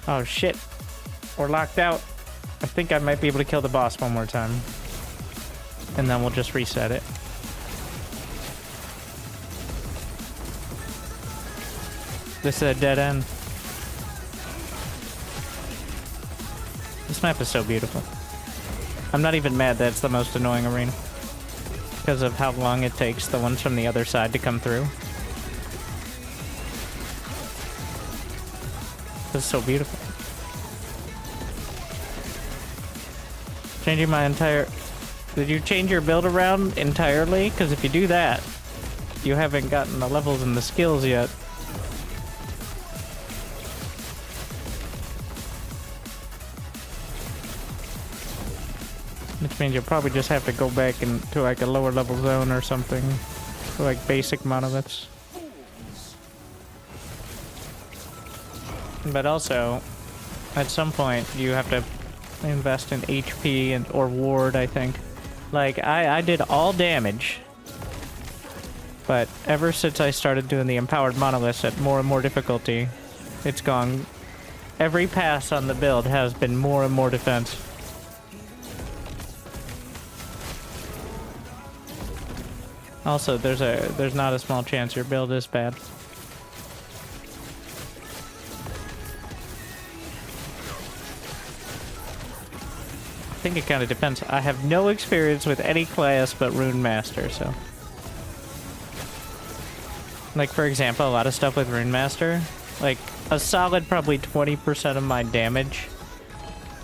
oh shit. We're locked out. I think I might be able to kill the boss one more time. And then we'll just reset it. This is a dead end. This map is so beautiful. I'm not even mad that it's the most annoying arena. Because of how long it takes the ones from the other side to come through. This is so beautiful. Changing my entire... Did you change your build around entirely? Because if you do that, you haven't gotten the levels and the skills yet. Which means you'll probably just have to go back into like a lower level zone or something. For like basic monoliths. But also, at some point, you have to invest in HP and or ward, I think. Like, I did all damage. But ever since I started doing the empowered monoliths at more and more difficulty, it's gone... Every pass on the build has been more and more defense. Also, there's not a small chance your build is bad. I think it kind of depends. I have no experience with any class but Runemaster, so... Like, for example, a lot of stuff with Runemaster, like, a solid probably 20% of my damage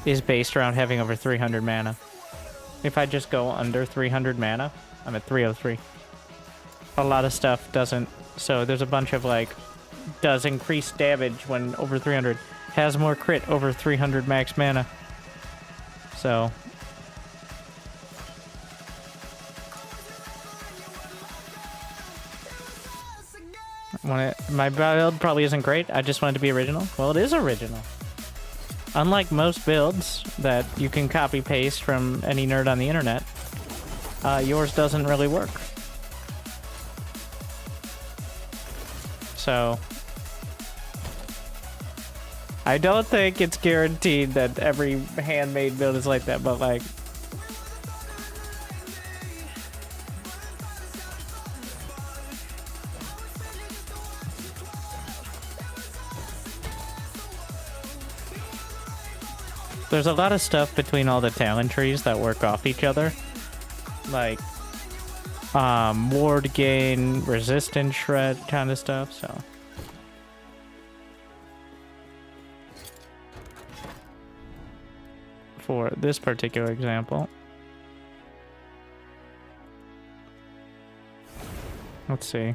is based around having over 300 mana. If I just go under 300 mana, I'm at 303. A lot of stuff doesn't, so there's a bunch of, like, does increase damage when over 300, has more crit over 300 max mana. So... my build probably isn't great. I just want it to be original. Well, it is original. Unlike most builds that you can copy paste from any nerd on the internet, yours doesn't really work. So I don't think it's guaranteed that every handmade build is like that, but like... There's a lot of stuff between all the talent trees that work off each other. Like, ward gain, resistance shred kind of stuff, so... For this particular example. Let's see.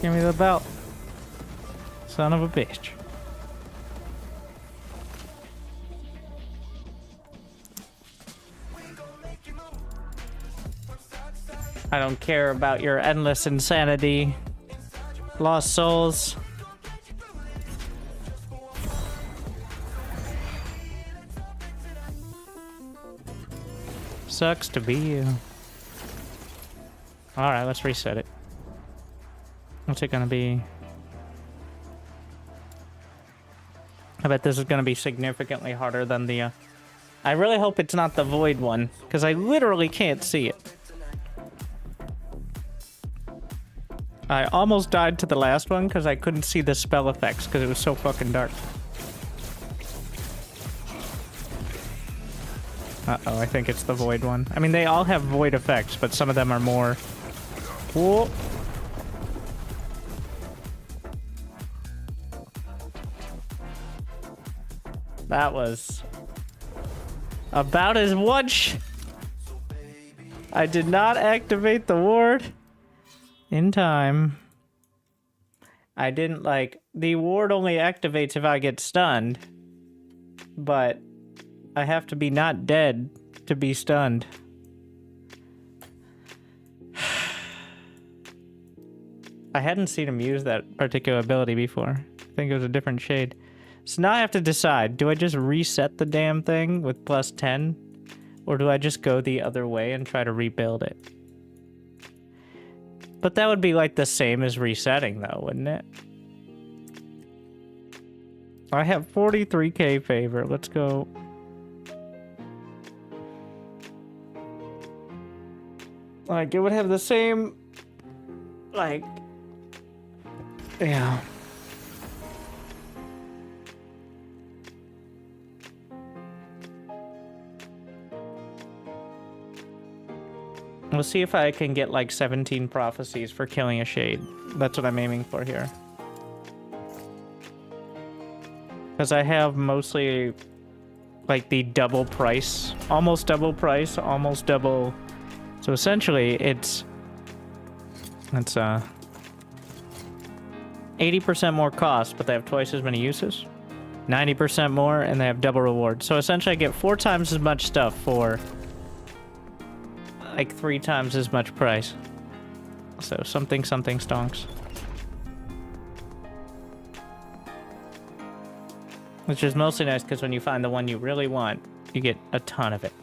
Give me the belt. Son of a bitch. I don't care about your endless insanity. Lost souls. Sucks to be you. Alright, let's reset it. What's it gonna be? I bet this is gonna be significantly harder than the... I really hope it's not the void one, because I literally can't see it. I almost died to the last one because I couldn't see the spell effects because it was so fucking dark. Uh-oh, I think it's the void one. I mean, they all have void effects, but some of them are more... Whoa. That was about as much. I did not activate the ward in time. I didn't like... The ward only activates if I get stunned. But I have to be not dead to be stunned. I hadn't seen him use that particular ability before. I think it was a different shade. So now I have to decide, do I just reset the damn thing with plus 10? Or do I just go the other way and try to rebuild it? But that would be like the same as resetting though, wouldn't it? I have 43k favor, let's go. Like, it would have the same... Like... Yeah. We'll see if I can get like 17 prophecies for killing a shade. That's what I'm aiming for here. Because I have mostly like the double price, almost double price, almost double. So essentially it's 80% more cost, but they have twice as many uses. 90% more, and they have double reward. So essentially I get 4 times as much stuff for like 3 times as much price. So something stonks. Which is mostly nice because when you find the one you really want, you get a ton of it.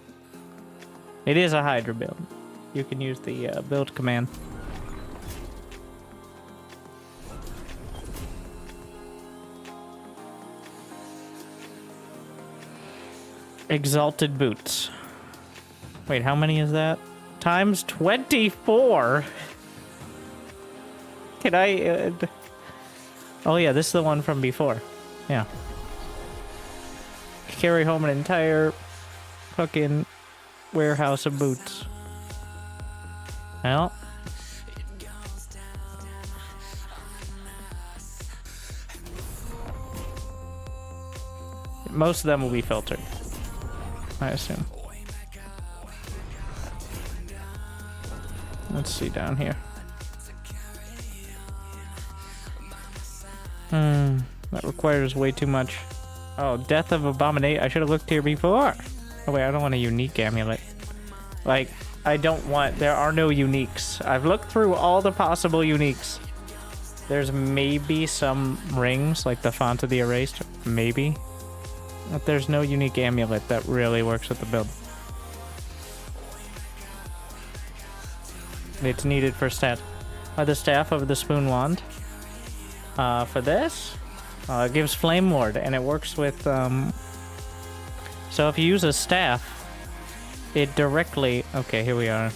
It is a Hydra build. You can use the build command. Exalted boots. Wait, how many is that? Times 24? Can I... Oh yeah, this is the one from before. Yeah. Carry home an entire fucking warehouse of boots. Well. Most of them will be filtered, I assume. Let's see down here. That requires way too much. Oh, Death of Abominate. I should have looked here before. Oh wait, I don't want a unique amulet. Like, I don't want... There are no uniques. I've looked through all the possible uniques. There's maybe some rings, like the Font of the Erased. Maybe. But there's no unique amulet that really works with the build. It's needed for stat. The Staff of the Spoon Wand. For this, it gives Flame Ward, and it works with, so if you use a staff, it directly... Okay, here we are.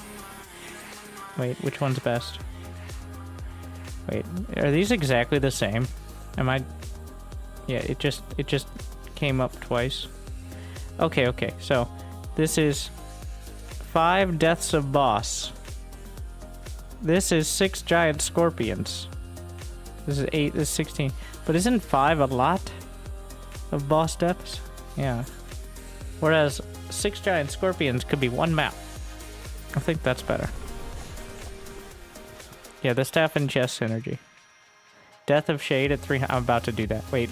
Wait, which one's best? Wait, are these exactly the same? Am I... Yeah, it just came up twice. Okay, so this is 5 Deaths of Boss. This is 6 Giant Scorpions. This is 8, this is 16. But isn't 5 a lot of boss deaths? Yeah. Whereas 6 Giant Scorpions could be 1 map. I think that's better. Yeah, the Staff and Chest synergy. Death of Shade at 300. I'm about to do that. Wait.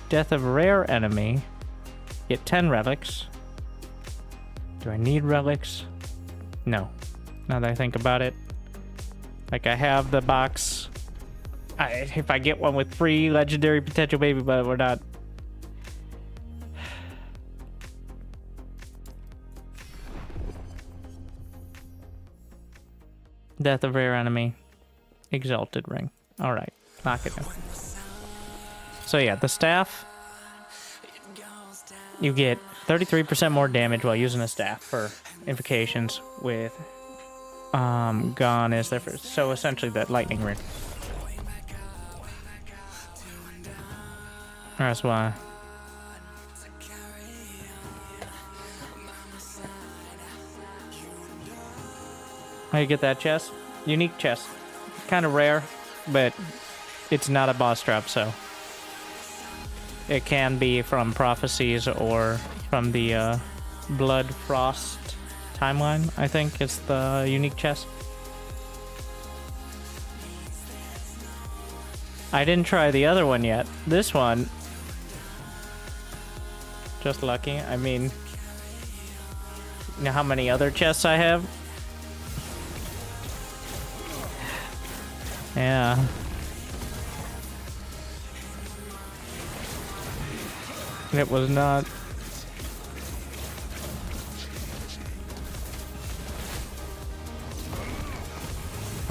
Death of Rare Enemy. Get 10 relics. Do I need relics? No. Now that I think about it. Like, I have the box. If I get one with free legendary potential, maybe, but we're not. Death of Rare Enemy. Exalted Ring. Alright, lock it in. So yeah, the staff. You get 33% more damage while using a staff for invocations with... Gone is there first. So essentially that lightning ring. That's why. How you get that chest? Unique chest. Kind of rare, but it's not a boss trap, so it can be from prophecies or from the Blood Frost timeline, I think, is the unique chest. I didn't try the other one yet. This one, just lucky. I mean, you know how many other chests I have? Yeah. It was not...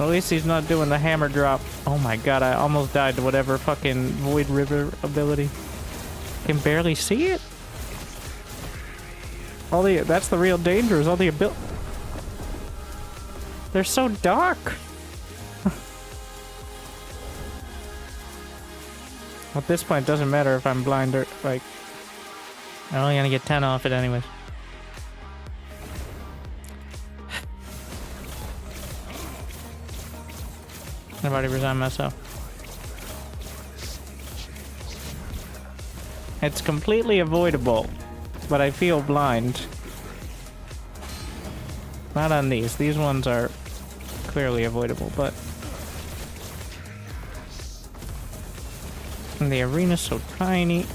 At least he's not doing the hammer drop. Oh my god, I almost died to whatever fucking Void River ability. Can barely see it? That's the real danger, is all the ability. They're so dark. At this point, it doesn't matter if I'm blind or, like... I'm only gonna get 10 off it anyways. I've already resigned myself. It's completely avoidable, but I feel blind. Not on these. These ones are clearly avoidable, but... And the arena's so tiny.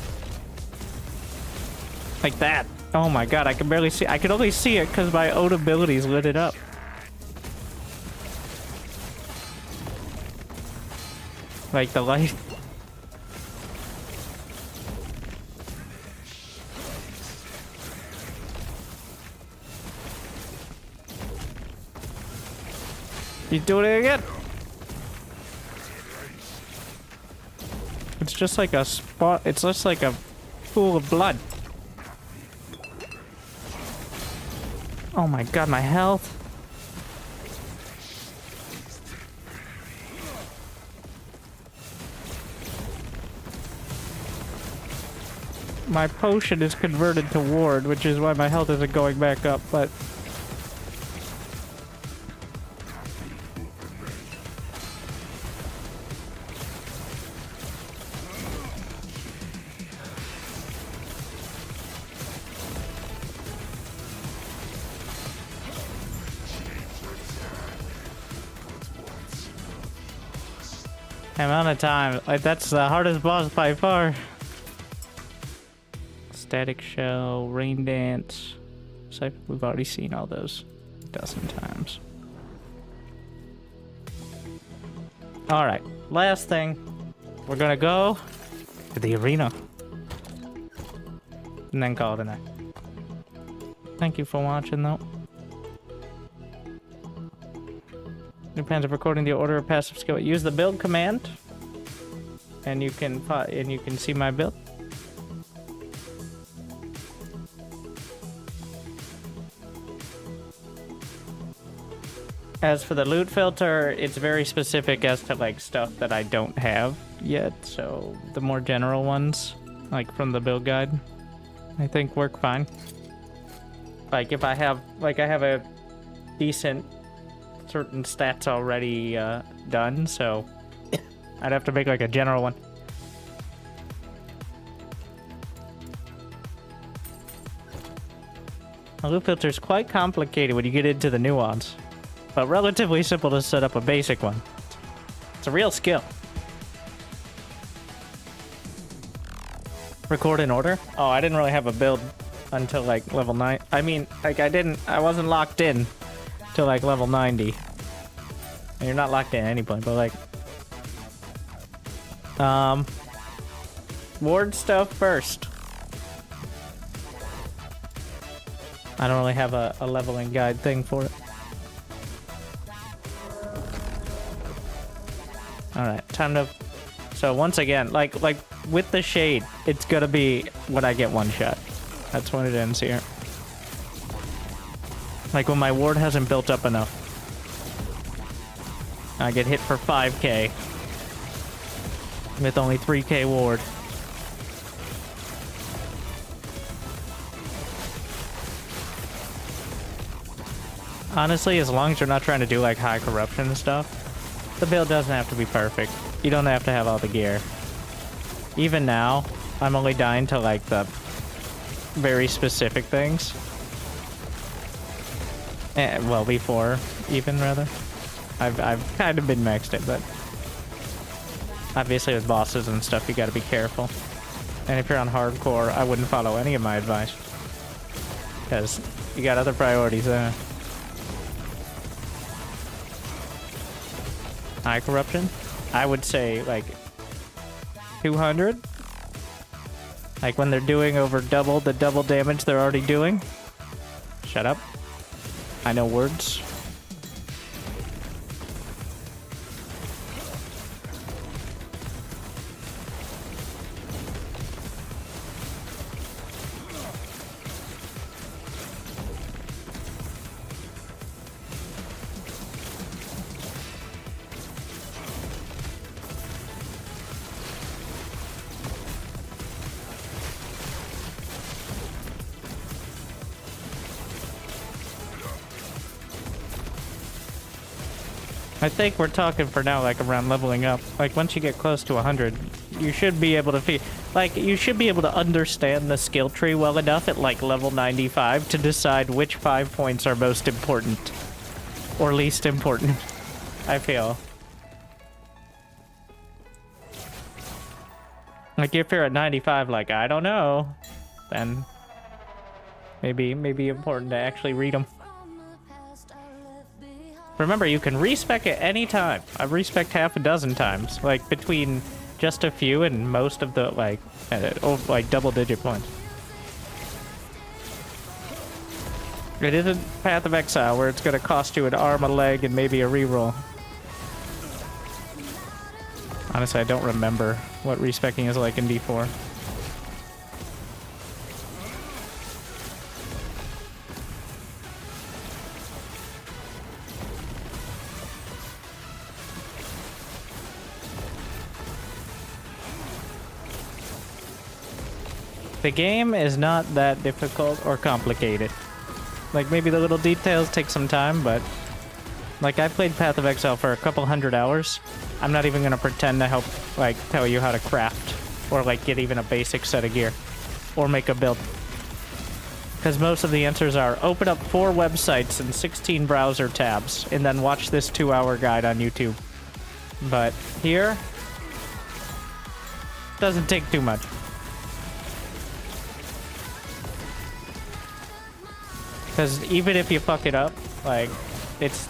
Like that. Oh my god, I can barely see. I can only see it because my own abilities lit it up. Like the light. He's doing it again. It's just like a spot. It's just like a pool of blood. Oh my god, my health. My potion is converted to ward, which is why my health isn't going back up, but... amount of time, like, that's the hardest boss by far. Static shell, rain dance. So we've already seen all those a dozen times. All right, last thing, we're gonna go to the arena and then call it a night. Thank you for watching, though. New plans of recording the order of passive skill. Use the build command, and you can see my build. As for the loot filter, it's very specific as to like stuff that I don't have yet. So the more general ones, like from the build guide, I think work fine. Like if I have a decent certain stats already done, so I'd have to make like a general one. The loot filter is quite complicated when you get into the nuance, but relatively simple to set up a basic one. It's a real skill. Record in order? Oh, I didn't really have a build until like level 9. I mean, like I wasn't locked in till like level 90. And you're not locked in at any point, but like ward stuff first. I don't really have a leveling guide thing for it. Alright, time to... So once again, like with the shade, it's gonna be when I get one shot. That's when it ends here. Like when my ward hasn't built up enough. I get hit for 5k. With only 3k ward. Honestly, as long as you're not trying to do like high corruption and stuff, the build doesn't have to be perfect. You don't have to have all the gear. Even now, I'm only dying to like the very specific things. Well, before even rather. I've kind of been maxed it, but obviously with bosses and stuff, you got to be careful. And if you're on hardcore, I wouldn't follow any of my advice because you got other priorities there. High corruption? I would say like 200. Like when they're doing over double the double damage they're already doing. Shut up. I know words. I think we're talking for now like around leveling up. Like once you get close to 100, you should be able to you should be able to understand the skill tree well enough at like level 95 to decide which 5 points are most important or least important. I feel. Like if you're at 95, like I don't know, then maybe important to actually read them. Remember, you can respec at any time. I've respec'd half a dozen times, like between just a few and most of the like double-digit points. It isn't Path of Exile where it's gonna cost you an arm, a leg, and maybe a reroll. Honestly, I don't remember what respecking is like in D4. The game is not that difficult or complicated. Like, maybe the little details take some time, but... Like, I played Path of Exile for a couple 100 hours. I'm not even gonna pretend to help, like, tell you how to craft. Or, like, get even a basic set of gear. Or make a build. Because most of the answers are, open up 4 websites and 16 browser tabs, and then watch this 2-hour guide on YouTube. But here... doesn't take too much. Because even if you fuck it up, like,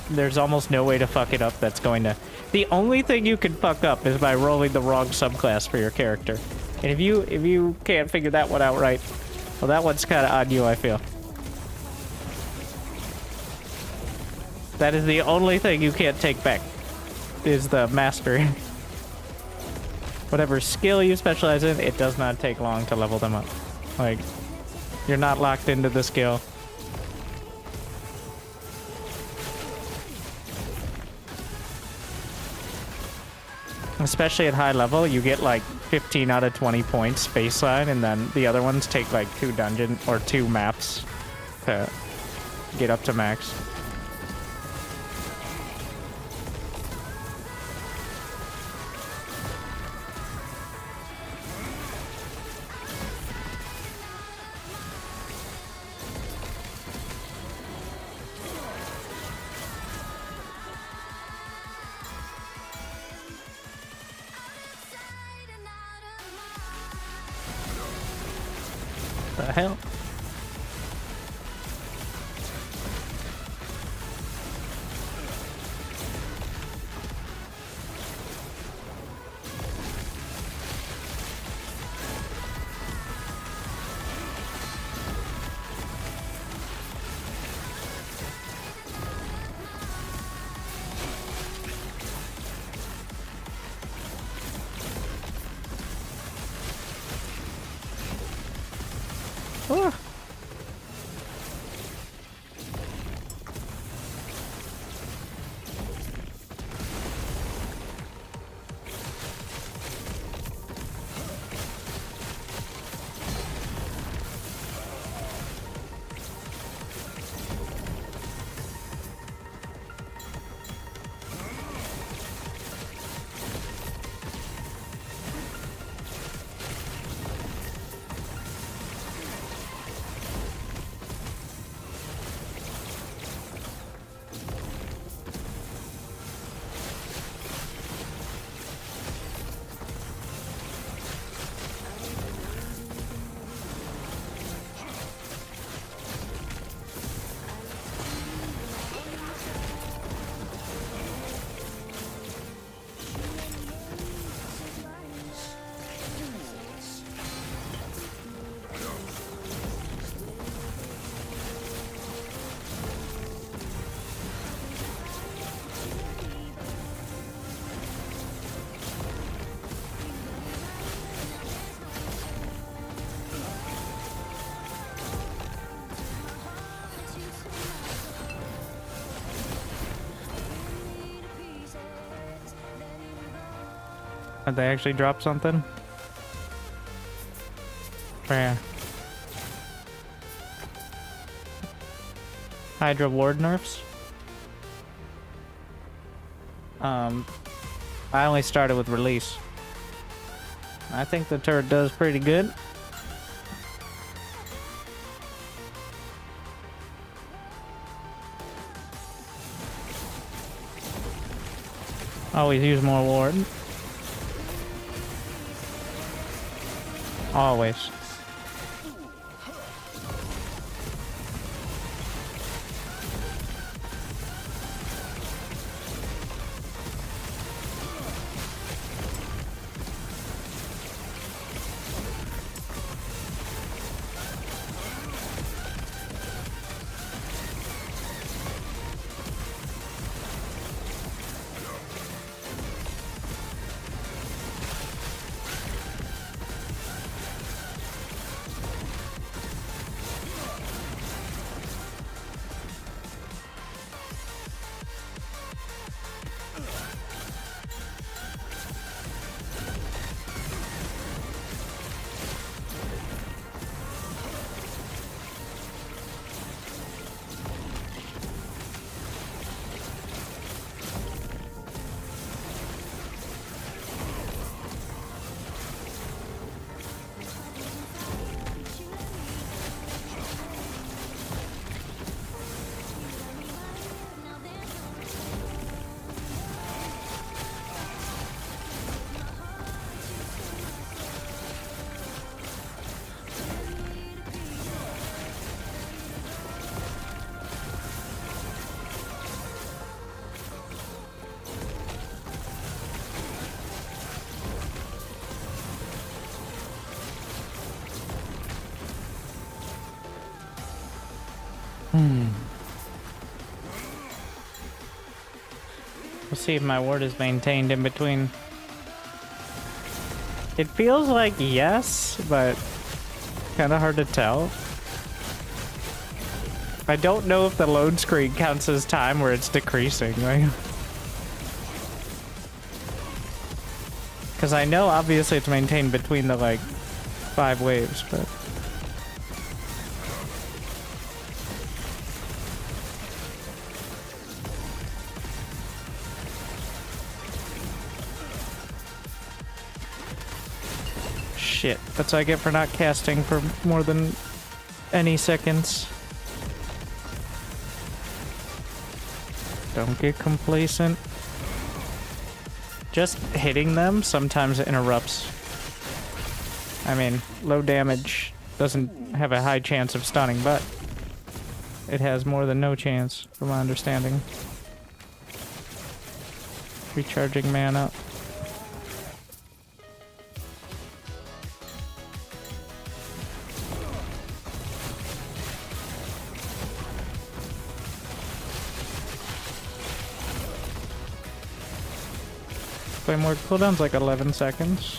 there's almost no way to fuck it up that's going to... The only thing you can fuck up is by rolling the wrong subclass for your character. And if you can't figure that one out right, well, that one's kind of on you, I feel. That is the only thing you can't take back, is the mastery. Whatever skill you specialize in, it does not take long to level them up. Like, you're not locked into the skill. Especially at high level, you get like 15 out of 20 points baseline, and then the other ones take like 2 dungeon or 2 maps to get up to max. The hell? Oh. Did they actually drop something? Where? Hydra ward nerfs? I only started with release. I think the turret does pretty good. Always use more ward. Always. We'll see if my ward is maintained in between. It feels like yes, but kind of hard to tell. I don't know if the load screen counts as time where it's decreasing, right? Because I know obviously it's maintained between the like 5 waves, but shit, that's what I get for not casting for more than any seconds. Don't get complacent. Just hitting them sometimes interrupts. I mean, low damage doesn't have a high chance of stunning, but it has more than no chance, from my understanding. Recharging mana. Flame cooldown's like 11 seconds.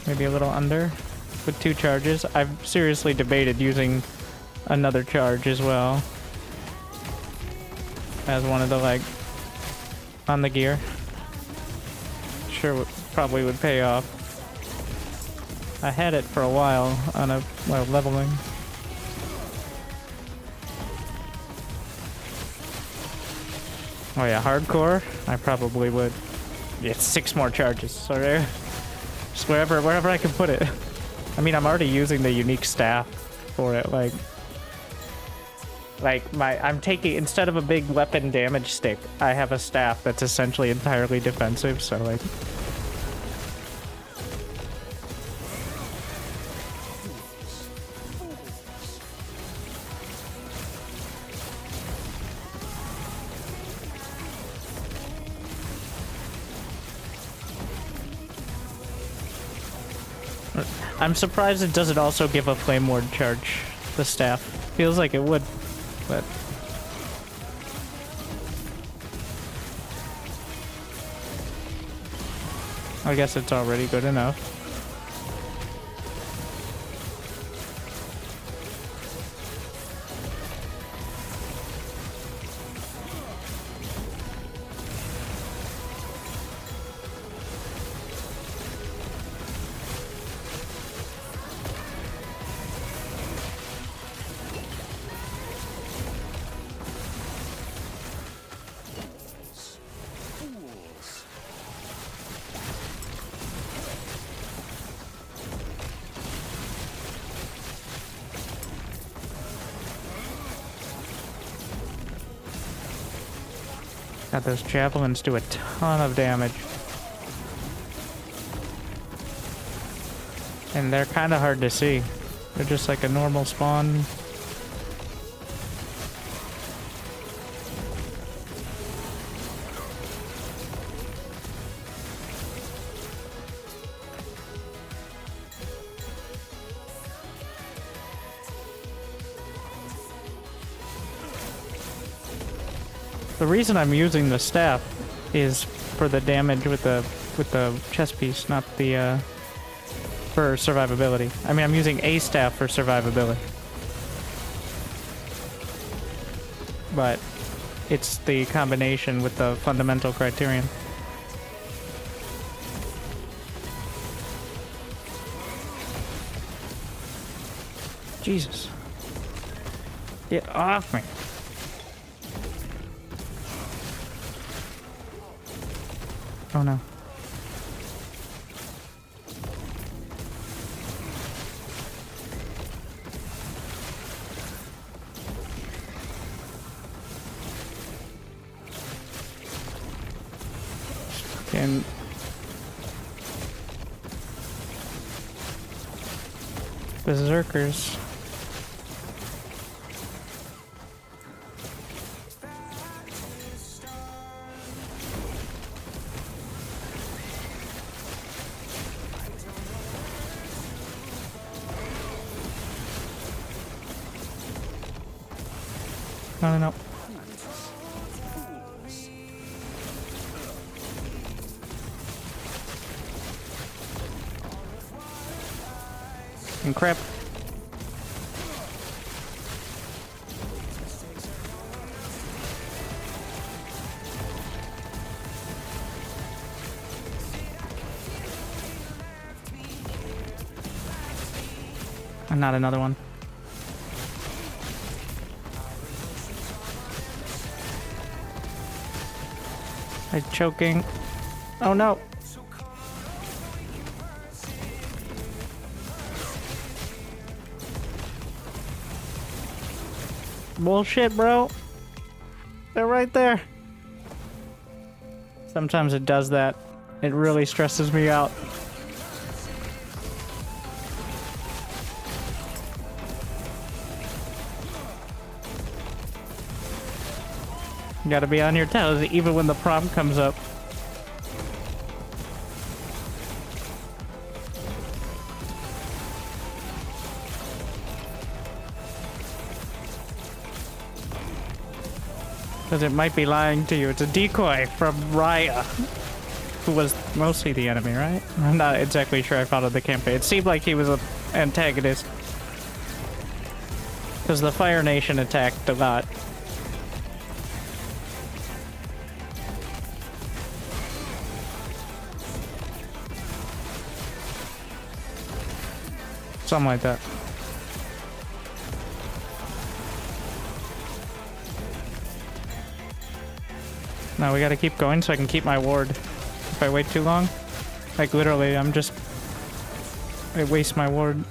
Maybe a little under. With 2 charges. I've seriously debated using another charge as well. As one of the, like, on the gear. Sure, probably would pay off. I had it for a while on a, well, leveling. Oh yeah, hardcore? I probably would. Yeah, 6 more charges, so there. Just wherever I can put it. I mean, I'm already using the unique staff for it, like I'm taking, instead of a big weapon damage stick, I have a staff that's essentially entirely defensive, so like. I'm surprised it doesn't also give a flame ward charge, the staff. Feels like it would, but... I guess it's already good enough. God, those javelins do a ton of damage. And they're kind of hard to see. They're just like a normal spawn. The reason I'm using the staff is for the damage with the chest piece, not the for survivability. I mean, I'm using a staff for survivability, but it's the combination with the fundamental criterion. Jesus, get off me! Oh no. Fucking berserkers. No, no, no. And crap. And not another one. I'm choking. Oh no. Bullshit, bro. They're right there. Sometimes it does that. It really stresses me out. You gotta be on your toes even when the prompt comes up. Because it might be lying to you. It's a decoy from Raya, who was mostly the enemy, right? I'm not exactly sure I followed the campaign. It seemed like he was an antagonist. Because the Fire Nation attacked a lot. Something like that. Now we gotta keep going so I can keep my ward. If I wait too long, like literally, I waste my ward.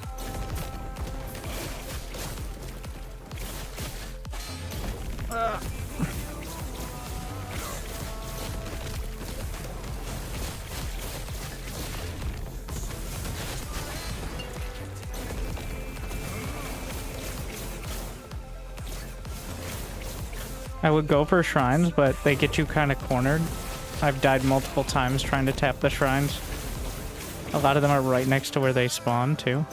I would go for shrines, but they get you kind of cornered. I've died multiple times trying to tap the shrines. A lot of them are right next to where they spawn, too.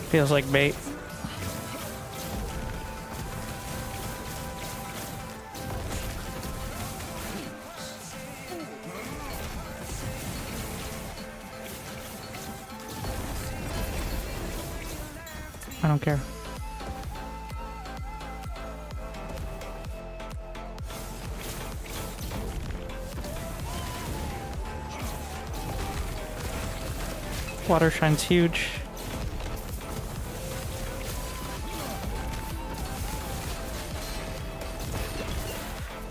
Feels like bait. I don't care. Water shine's huge.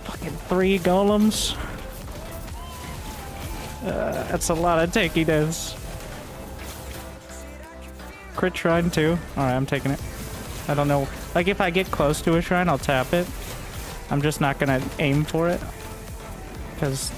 Fucking 3 golems. That's a lot of taking this. Crit shrine too. Alright, I'm taking it. I don't know. Like if I get close to a shrine, I'll tap it. I'm just not gonna aim for it. Because...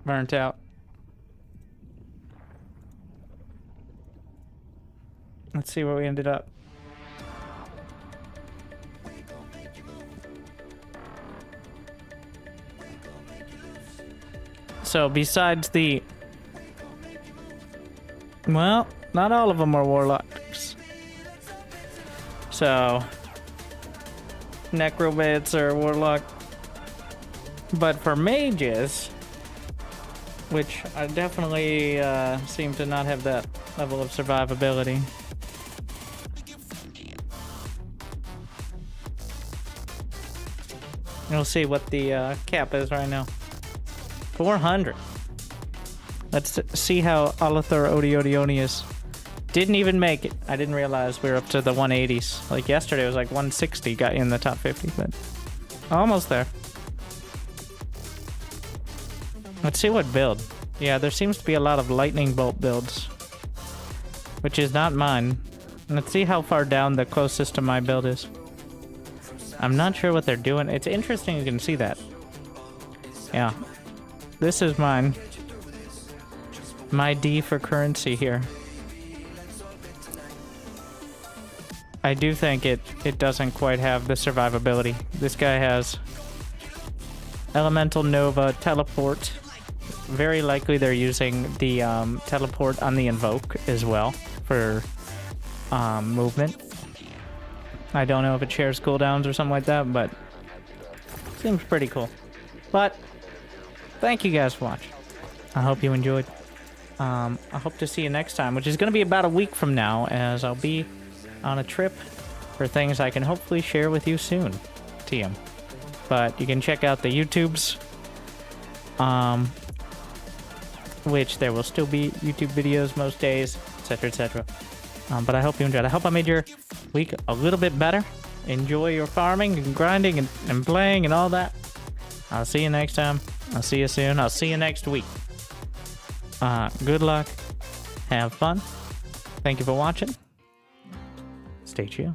Burnt out. Let's see where we ended up. So besides the... Well, not all of them are warlocks. So... Necromancer, warlock. But for mages... Which I definitely seem to not have that level of survivability. We'll see what the cap is right now. 400. Let's see how Alithor Odiodionius didn't even make it. I didn't realize we were up to the 180s. Like yesterday it was like 160 got in the top 50, but almost there. Let's see what build. Yeah, there seems to be a lot of lightning bolt builds, which is not mine. Let's see how far down the closest to my build is. I'm not sure what they're doing. It's interesting you can see that. Yeah. This is mine. My D for currency here. I do think it doesn't quite have the survivability. This guy has Elemental Nova, Teleport. Very likely they're using the Teleport on the Invoke as well for movement. I don't know if it shares cooldowns or something like that, but seems pretty cool. But thank you guys for watching. I hope you enjoyed. I hope to see you next time, which is going to be about a week from now, as I'll be on a trip for things I can hopefully share with you soon. TM. But you can check out the YouTubes, which there will still be YouTube videos most days, etc., etc. But I hope you enjoyed. I hope I made your week a little bit better. Enjoy your farming and grinding and playing and all that. I'll see you next time. I'll see you soon. I'll see you next week. Good luck. Have fun. Thank you for watching. Stay chill.